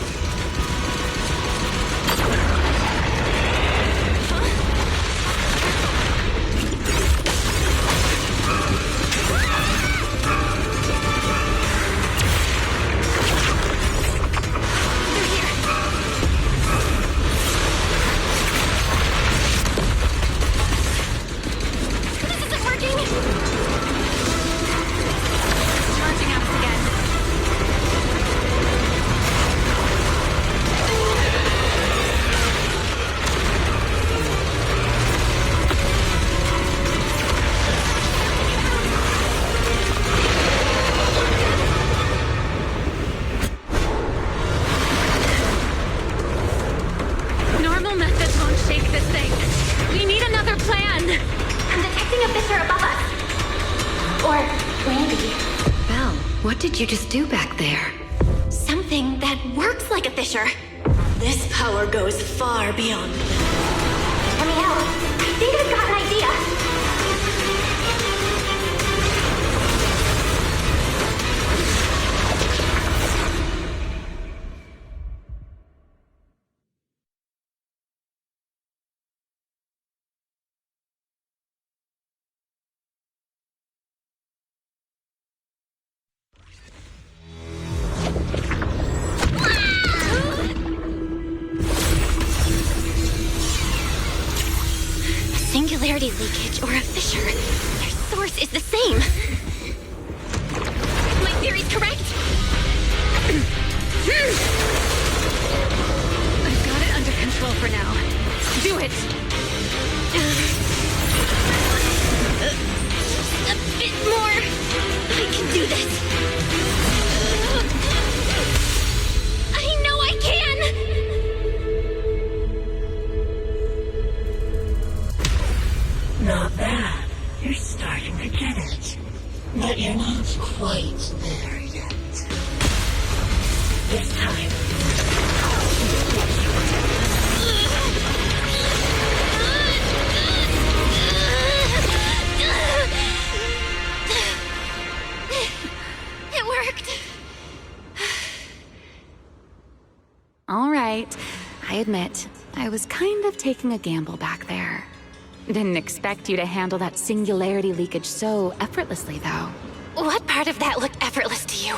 They're here! This isn't working! Charging at us again. Normal methods won't shake this thing. We need another plan. I'm detecting a fissure above us. Or maybe Belle, what did you just do back there? something that works like a fissure. This power goes far beyond me. Let me out. I think I've got an idea. Singularity leakage or a fissure. Their source is the same. My theory's correct. I've got it under control for now. Do it! A bit more. I can do this. I know I can! Not bad. You're starting to get it. But you're not quite there yet. This time. It worked. All right. I admit, I was kind of taking a gamble back there. Didn't expect you to handle that singularity leakage so effortlessly, though. What part of that looked effortless to you?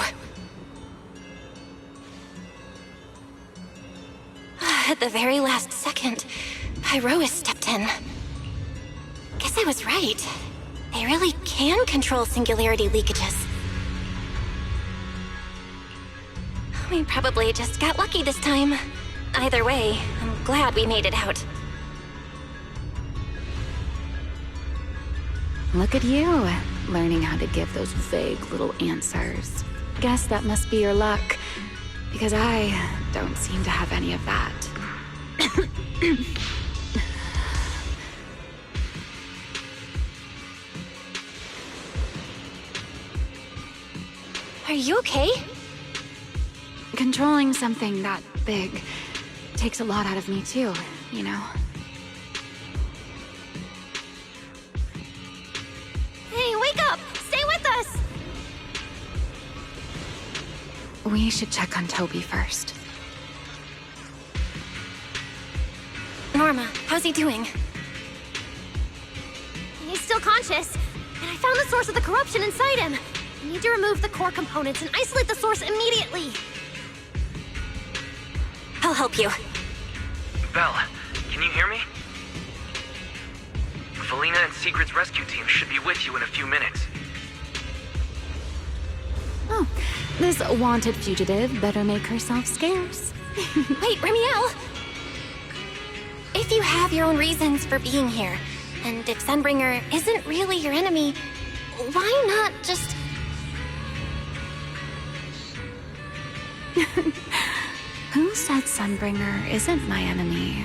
At the very last second, HoYoverse stepped in. Guess I was right. They really can control singularity leakages. We probably just got lucky this time. Either way, I'm glad we made it out. Look at you, learning how to give those vague little answers. Guess that must be your luck, because I don't seem to have any of that. Are you okay? Controlling something that big takes a lot out of me too, you know? Hey, wake up! Stay with us! We should check on Toby first. Norma, how's he doing? He's still conscious, and I found the source of the corruption inside him. I need to remove the core components and isolate the source immediately. I'll help you. Belle, can you hear me? Felina and Secret's rescue team should be with you in a few minutes. Oh, this wanted fugitive better make herself scarce. Wait, Remiel! If you have your own reasons for being here, and if Sunbringer isn't really your enemy, why not just... Who said Sunbringer isn't my enemy?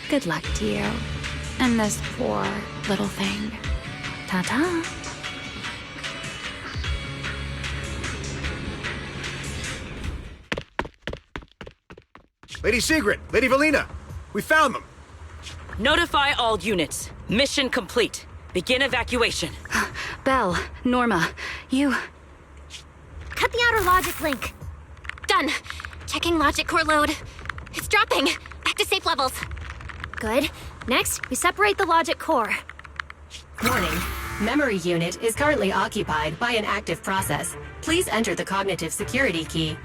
Good luck to you. And this poor little thing. Ta-ta. Lady Secret, Lady Felina, we found them. Notify all units. Mission complete. Begin evacuation. Belle, Norma, you... Cut the outer logic link. Done. Checking logic core load. It's dropping. Back to safe levels. Good. Next, we separate the logic core. Warning. Memory unit is currently occupied by an active process. Please enter the cognitive security key.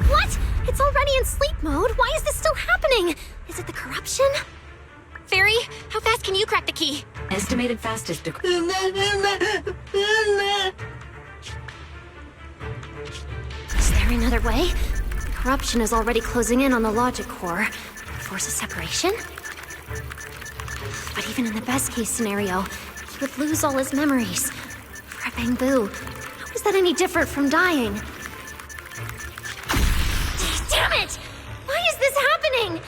What? It's already in sleep mode. Why is this still happening? Is it the corruption? Fairy, how fast can you crack the key? Estimated fastest to... Is there another way? The corruption is already closing in on the logic core. Force a separation? But even in the best case scenario, he would lose all his memories. For a Bangbu, how is that any different from dying? Damn it! Why is this happening?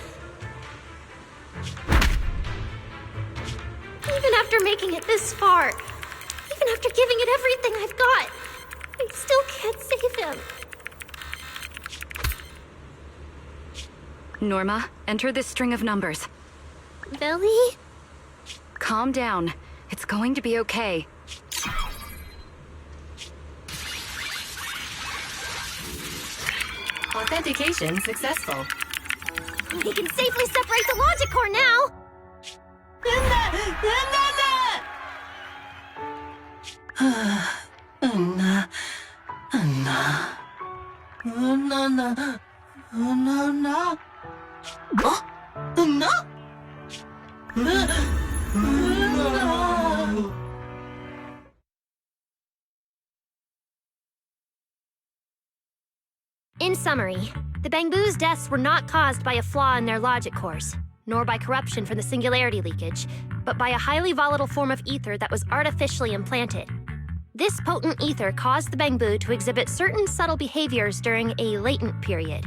Even after making it this far, even after giving it everything I've got, I still can't save him. Norma, enter this string of numbers. Billy? Calm down. It's going to be okay. Authentication successful. We can safely separate the logic core now! In summary, the Bangbu's deaths were not caused by a flaw in their logic cores, nor by corruption from the singularity leakage, but by a highly volatile form of ether that was artificially implanted. This potent ether caused the Bangbu to exhibit certain subtle behaviors during a latent period.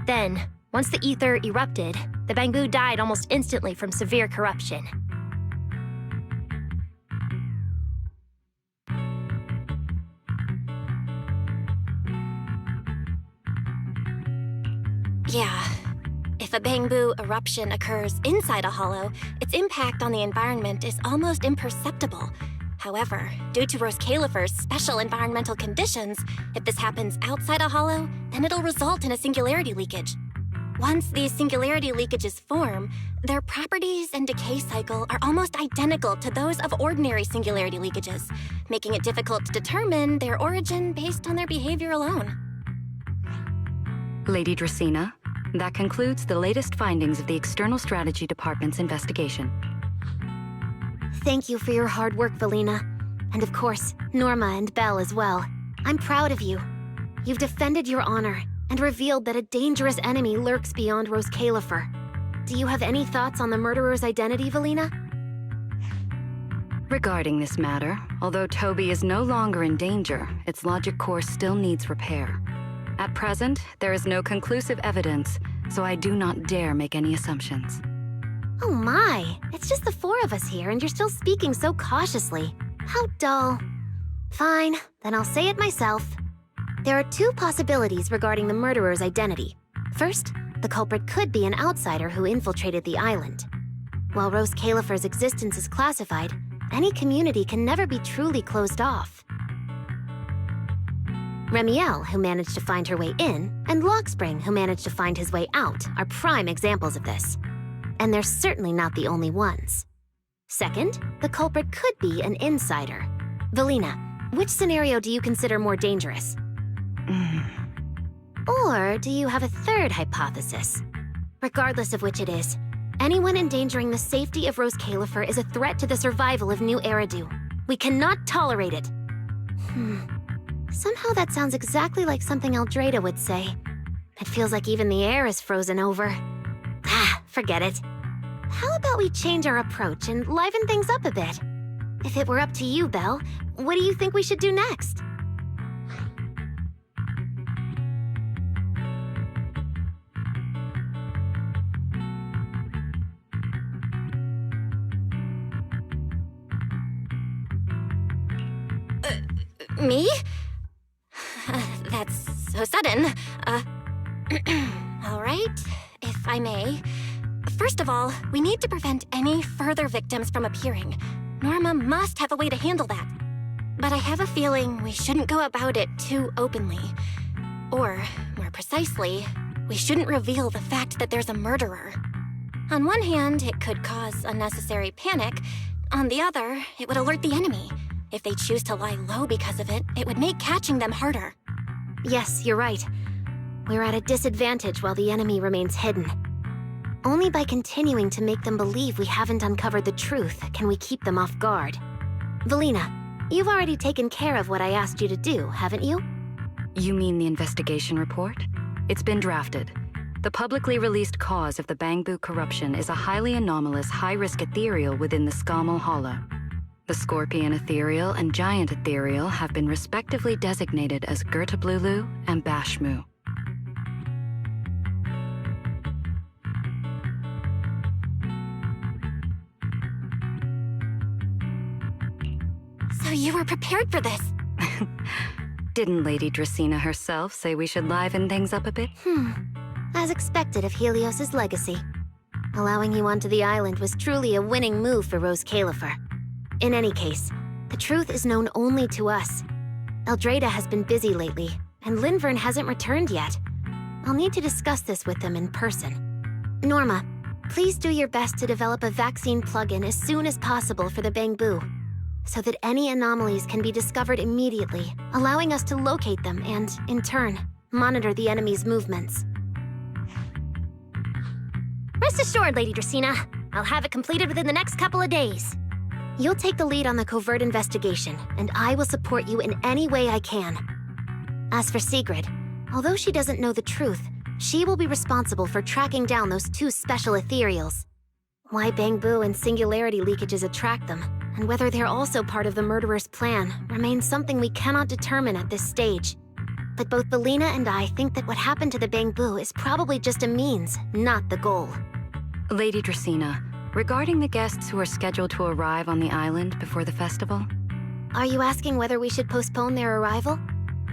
Then, once the ether erupted, the Bangbu died almost instantly from severe corruption. Yeah. If a Bangbu eruption occurs inside a hollow, its impact on the environment is almost imperceptible. However, due to Rose Califer's special environmental conditions, if this happens outside a hollow, then it'll result in a singularity leakage. Once these singularity leakages form, their properties and decay cycle are almost identical to those of ordinary singularity leakages, making it difficult to determine their origin based on their behavior alone. Lady Dracena, that concludes the latest findings of the External Strategy Department's investigation. Thank you for your hard work, Felina. And of course, Norma and Belle as well. I'm proud of you. You've defended your honor and revealed that a dangerous enemy lurks beyond Rose Califer. Do you have any thoughts on the murderer's identity, Valina? Regarding this matter, although Toby is no longer in danger, its logic core still needs repair. At present, there is no conclusive evidence, so I do not dare make any assumptions. Oh my, it's just the four of us here and you're still speaking so cautiously. How dull. Fine, then I'll say it myself. There are two possibilities regarding the murderer's identity. First, the culprit could be an outsider who infiltrated the island. While Rose Califer's existence is classified, any community can never be truly closed off. Remiel, who managed to find her way in, and Lockspring, who managed to find his way out, are prime examples of this. And they're certainly not the only ones. Second, the culprit could be an insider. Valina, which scenario do you consider more dangerous? Or do you have a third hypothesis? Regardless of which it is, anyone endangering the safety of Rose Califer is a threat to the survival of New Eridu. We cannot tolerate it. Somehow that sounds exactly like something Eldrada would say. It feels like even the air is frozen over. Forget it. How about we change our approach and liven things up a bit? If it were up to you, Belle, what do you think we should do next? Me? That's so sudden. All right, if I may. First of all, we need to prevent any further victims from appearing. Norma must have a way to handle that. But I have a feeling we shouldn't go about it too openly. Or, more precisely, we shouldn't reveal the fact that there's a murderer. On one hand, it could cause unnecessary panic. On the other, it would alert the enemy. If they choose to lie low because of it, it would make catching them harder. Yes, you're right. We're at a disadvantage while the enemy remains hidden. Only by continuing to make them believe we haven't uncovered the truth can we keep them off guard. Valina, you've already taken care of what I asked you to do, haven't you? You mean the investigation report? It's been drafted. The publicly released cause of the Bangbu corruption is a highly anomalous, high-risk ethereal within the Skamal Hollow. The Scorpion Ethereal and Giant Ethereal have been respectively designated as Gertablulu and Bashmu. So you were prepared for this? Didn't Lady Dracena herself say we should liven things up a bit? As expected of Helios's legacy. Allowing you onto the island was truly a winning move for Rose Califer. In any case, the truth is known only to us. Eldrada has been busy lately, and Linvern hasn't returned yet. I'll need to discuss this with them in person. Norma, please do your best to develop a vaccine plugin as soon as possible for the Bangbu, so that any anomalies can be discovered immediately, allowing us to locate them and, in turn, monitor the enemy's movements. Rest assured, Lady Dracena. I'll have it completed within the next couple of days. You'll take the lead on the covert investigation, and I will support you in any way I can. As for Sigrid, although she doesn't know the truth, she will be responsible for tracking down those two special ethereals. Why Bangbu and singularity leakages attract them, and whether they're also part of the murderer's plan, remains something we cannot determine at this stage. But both Valina and I think that what happened to the Bangbu is probably just a means, not the goal. Lady Dracena, regarding the guests who are scheduled to arrive on the island before the festival? Are you asking whether we should postpone their arrival?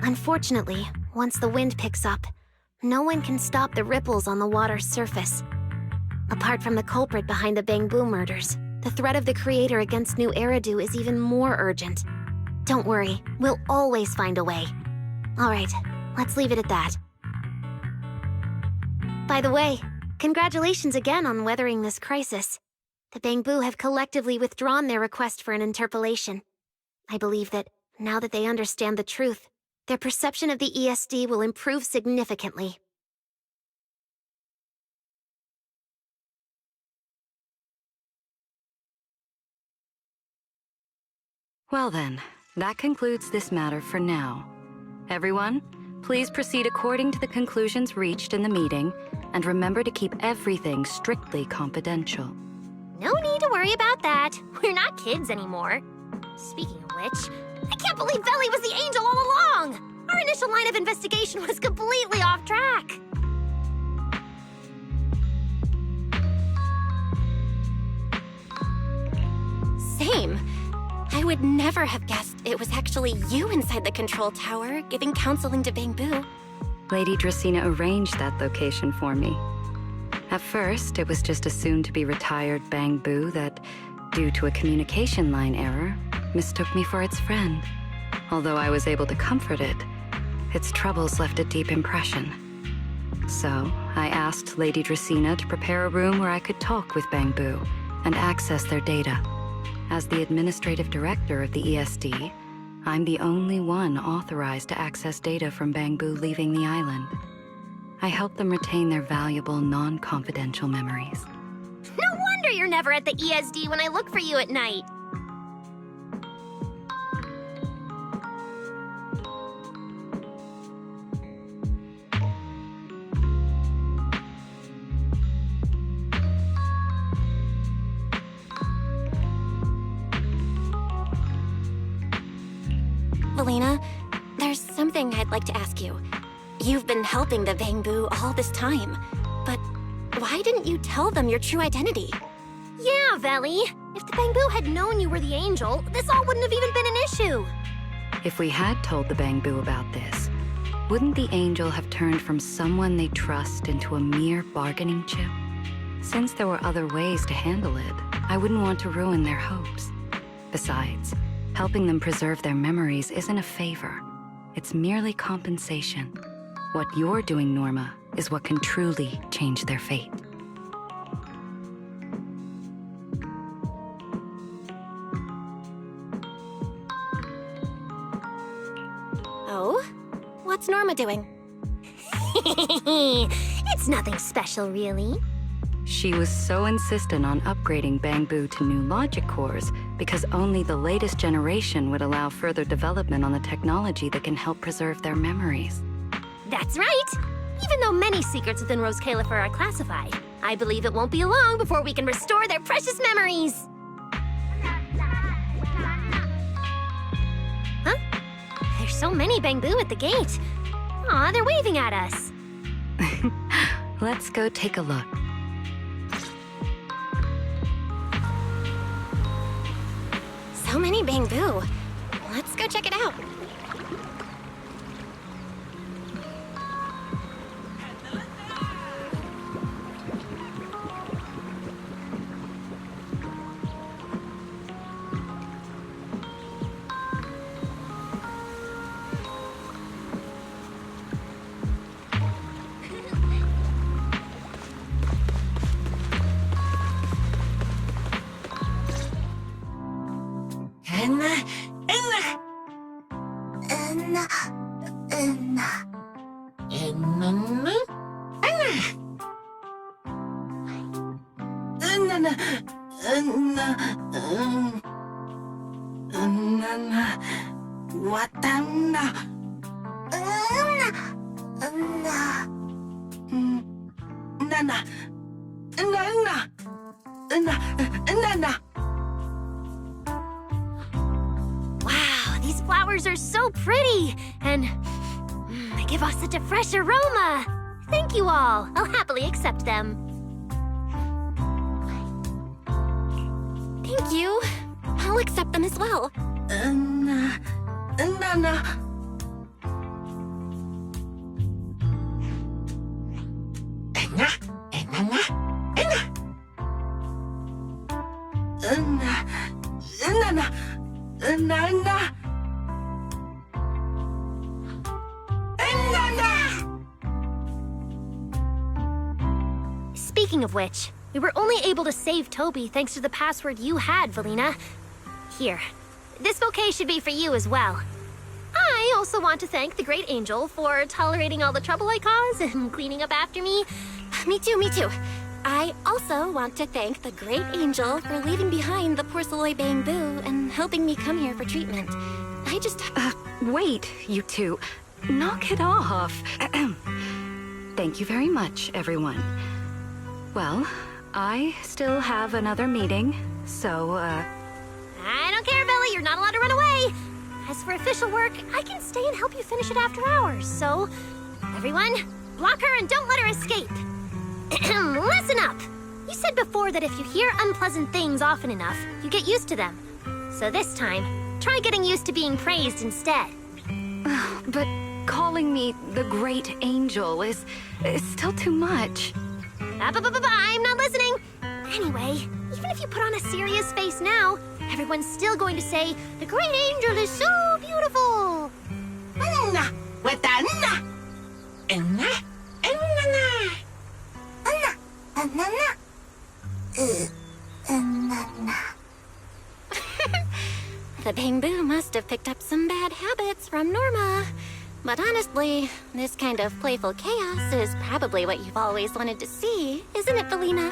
Unfortunately, once the wind picks up, no one can stop the ripples on the water's surface. Apart from the culprit behind the Bangbu murders, the threat of the Creator against New Eridu is even more urgent. Don't worry, we'll always find a way. Alright, let's leave it at that. By the way, congratulations again on weathering this crisis. The Bangbu have collectively withdrawn their request for an interpolation. I believe that, now that they understand the truth, their perception of the ESD will improve significantly. Well then, that concludes this matter for now. Everyone, Please proceed according to the conclusions reached in the meeting, and remember to keep everything strictly confidential. No need to worry about that. We're not kids anymore. Speaking of which, I can't believe Belly was the angel all along! Our initial line of investigation was completely off track. Same. I would never have guessed it was actually you inside the control tower giving counseling to Bangbu. Lady Dracaena arranged that location for me. At first, it was just a soon-to-be-retired Bangbu that, due to a communication line error, mistook me for its friend. Although I was able to comfort it, its troubles left a deep impression. So, I asked Lady Dracaena to prepare a room where I could talk with Bangbu and access their data. As the administrative director of the ESD, I'm the only one authorized to access data from Bangbu leaving the island. I help them retain their valuable, non-confidential memories. No wonder you're never at the ESD when I look for you at night. Valina, there's something I'd like to ask you. You've been helping the Bangbu all this time, but why didn't you tell them your true identity? Yeah, Veli. If the Bangbu had known you were the angel, this all wouldn't have even been an issue. If we had told the Bangbu about this, wouldn't the angel have turned from someone they trust into a mere bargaining chip? Since there were other ways to handle it, I wouldn't want to ruin their hopes. Besides, helping them preserve their memories isn't a favor. It's merely compensation. What you're doing, Norma, is what can truly change their fate. Oh? What's Norma doing? It's nothing special, really. She was so insistent on upgrading Bangbu to new logic cores because only the latest generation would allow further development on the technology that can help preserve their memories. That's right! Even though many secrets within Rose Califer are classified, I believe it won't be long before we can restore their precious memories! Huh? There's so many Bangbu at the gate. Aw, they're waving at us. Let's go take a look. So many Bangbu. Let's go check it out. Wow, these flowers are so pretty, and they give off such a fresh aroma. Thank you all. I'll happily accept them. Thank you. I'll accept them as well. Speaking of which, we were only able to save Toby thanks to the password you had, Valina. Here, this bouquet should be for you as well. I also want to thank the Great Angel for tolerating all the trouble I caused and cleaning up after me. Me too, me too. I also want to thank the Great Angel for leaving behind the Porceloy Bangbu and helping me come here for treatment. I just... Wait, you two. knock it off. Thank you very much, everyone. Well, I still have another meeting, so, I don't care, Billy. You're not allowed to run away. As for official work, I can stay and help you finish it after hours, so... Everyone, block her and don't let her escape. Listen up! You said before that if you hear unpleasant things often enough, you get used to them. So this time, try getting used to being praised instead. But calling me the Great Angel is still too much. I'm not listening. Anyway, even if you put on a serious face now, everyone's still going to say, the Great Angel is so beautiful. With the The Bamboo must have picked up some bad habits from Norma. But honestly, this kind of playful chaos is probably what you've always wanted to see, isn't it, Felina?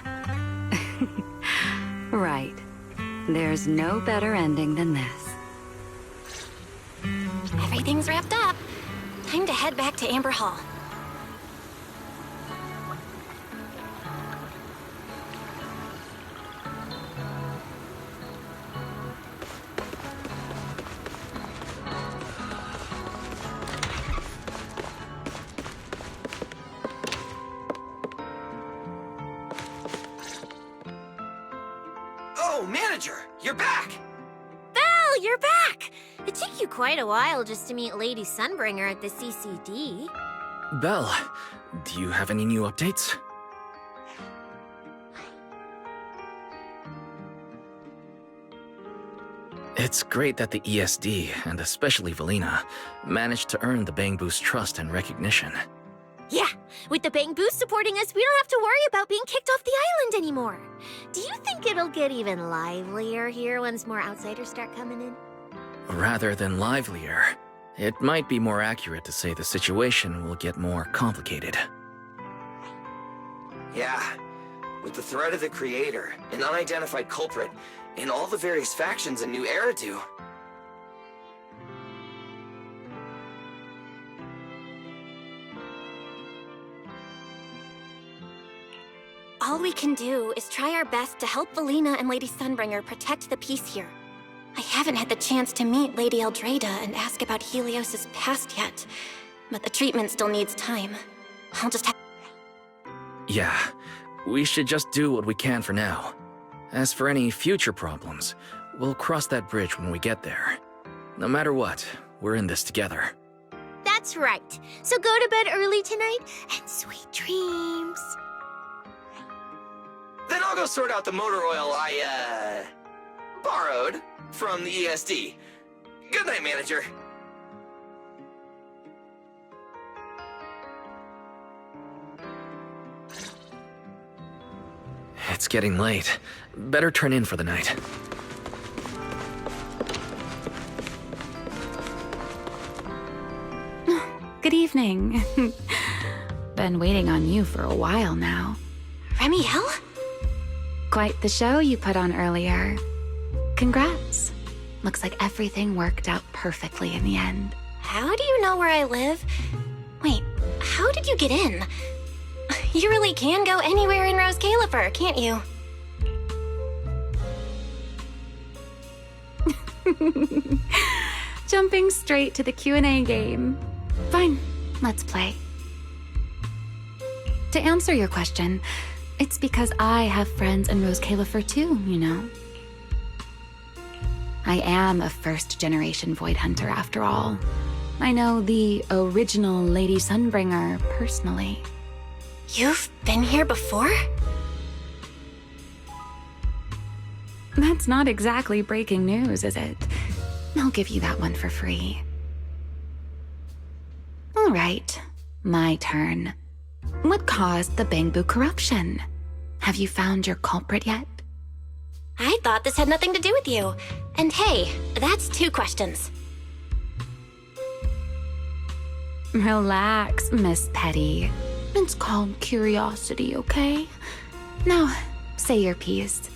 Right. There's no better ending than this. Everything's wrapped up. Time to head back to Amber Hall. Oh, Manager, you're back! Belle, you're back! It took you quite a while just to meet Lady Sunbringer at the CCD. Belle, do you have any new updates? It's great that the ESD, and especially Felina, managed to earn the Bamboo's trust and recognition. Yeah, with the Bamboo supporting us, we don't have to worry about being kicked off the island anymore. Do you think it'll get even livelier here once more outsiders start coming in? Rather than livelier, it might be more accurate to say the situation will get more complicated. Yeah, with the threat of the Creator, an unidentified culprit, and all the various factions in New Eridu. All we can do is try our best to help Felina and Lady Sunbringer protect the peace here. I haven't had the chance to meet Lady Eldrada and ask about Helios's past yet, but the treatment still needs time. I'll just have... Yeah, we should just do what we can for now. As for any future problems, we'll cross that bridge when we get there. No matter what, we're in this together. That's right. So go to bed early tonight and sweet dreams. Then I'll go sort out the motor oil I, borrowed from the ESD. Good night, Manager. It's getting late. Better turn in for the night. Good evening. Been waiting on you for a while now. Remiel? Quite the show you put on earlier. Congrats. Looks like everything worked out perfectly in the end. How do you know where I live? Wait, how did you get in? You really can go anywhere in Rose Califer, can't you? Jumping straight to the Q&A game. Fine, let's play. To answer your question, it's because I have friends in Rose Califer too, you know. I am a first-generation Void Hunter after all. I know the original Lady Sunbringer personally. You've been here before? That's not exactly breaking news, is it? I'll give you that one for free. All right, my turn. What caused the Bamboo corruption? Have you found your culprit yet? I thought this had nothing to do with you. And hey, that's 2 questions. Relax, Miss Petty. It's called curiosity, okay? Now, say your piece.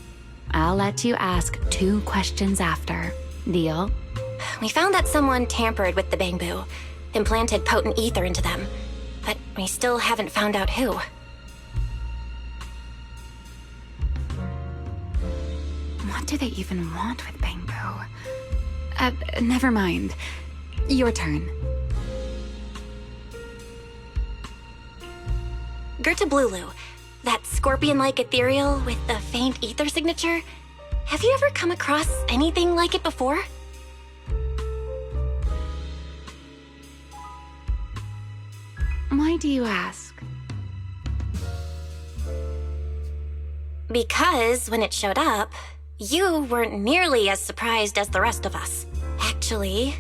I'll let you ask 2 questions after. Deal? We found that someone tampered with the Bamboo. implanted potent ether into them, but we still haven't found out who. What do they even want with Bangbu? Never mind. Your turn. Gertablulu, that scorpion-like ethereal with the faint ether signature. Have you ever come across anything like it before? Why do you ask? Because when it showed up, you weren't nearly as surprised as the rest of us. Actually,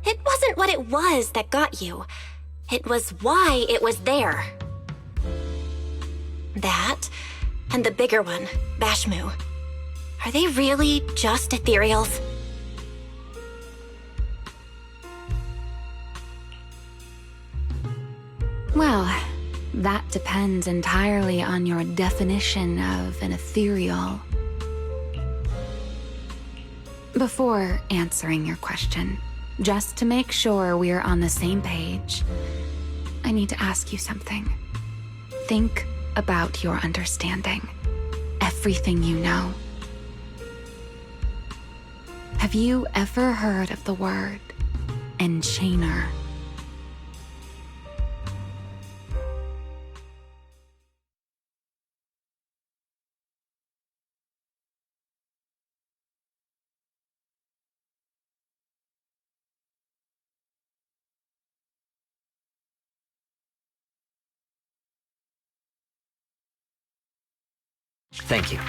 it wasn't what it was that got you. It was why it was there. That, and the bigger one, Bashmu. Are they really just ethereals? Well, that depends entirely on your definition of an ethereal. Before answering your question, just to make sure we're on the same page, I need to ask you something. Think about your understanding. Everything you know. Have you ever heard of the word enchainer? Thank you.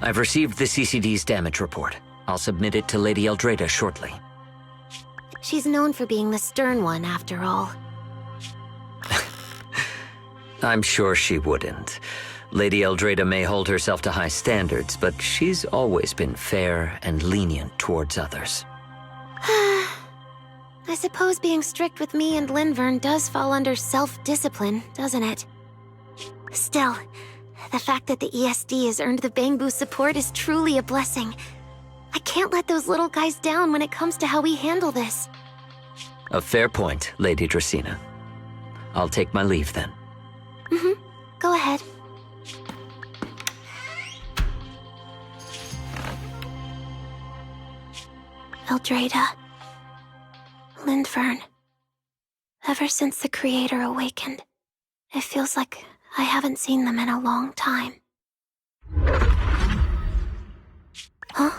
I've received the CCD's damage report. I'll submit it to Lady Eldrada shortly. She's known for being the stern one, after all. I'm sure she wouldn't. Lady Eldrada may hold herself to high standards, but she's always been fair and lenient towards others. I suppose being strict with me and Linvern does fall under self-discipline, doesn't it? Still, the fact that the ESD has earned the Bangbu support is truly a blessing. I can't let those little guys down when it comes to how we handle this. A fair point, Lady Dracena. I'll take my leave then. Go ahead. Eldrada. Linvern. Ever since the Creator awakened, it feels like I haven't seen them in a long time. Huh?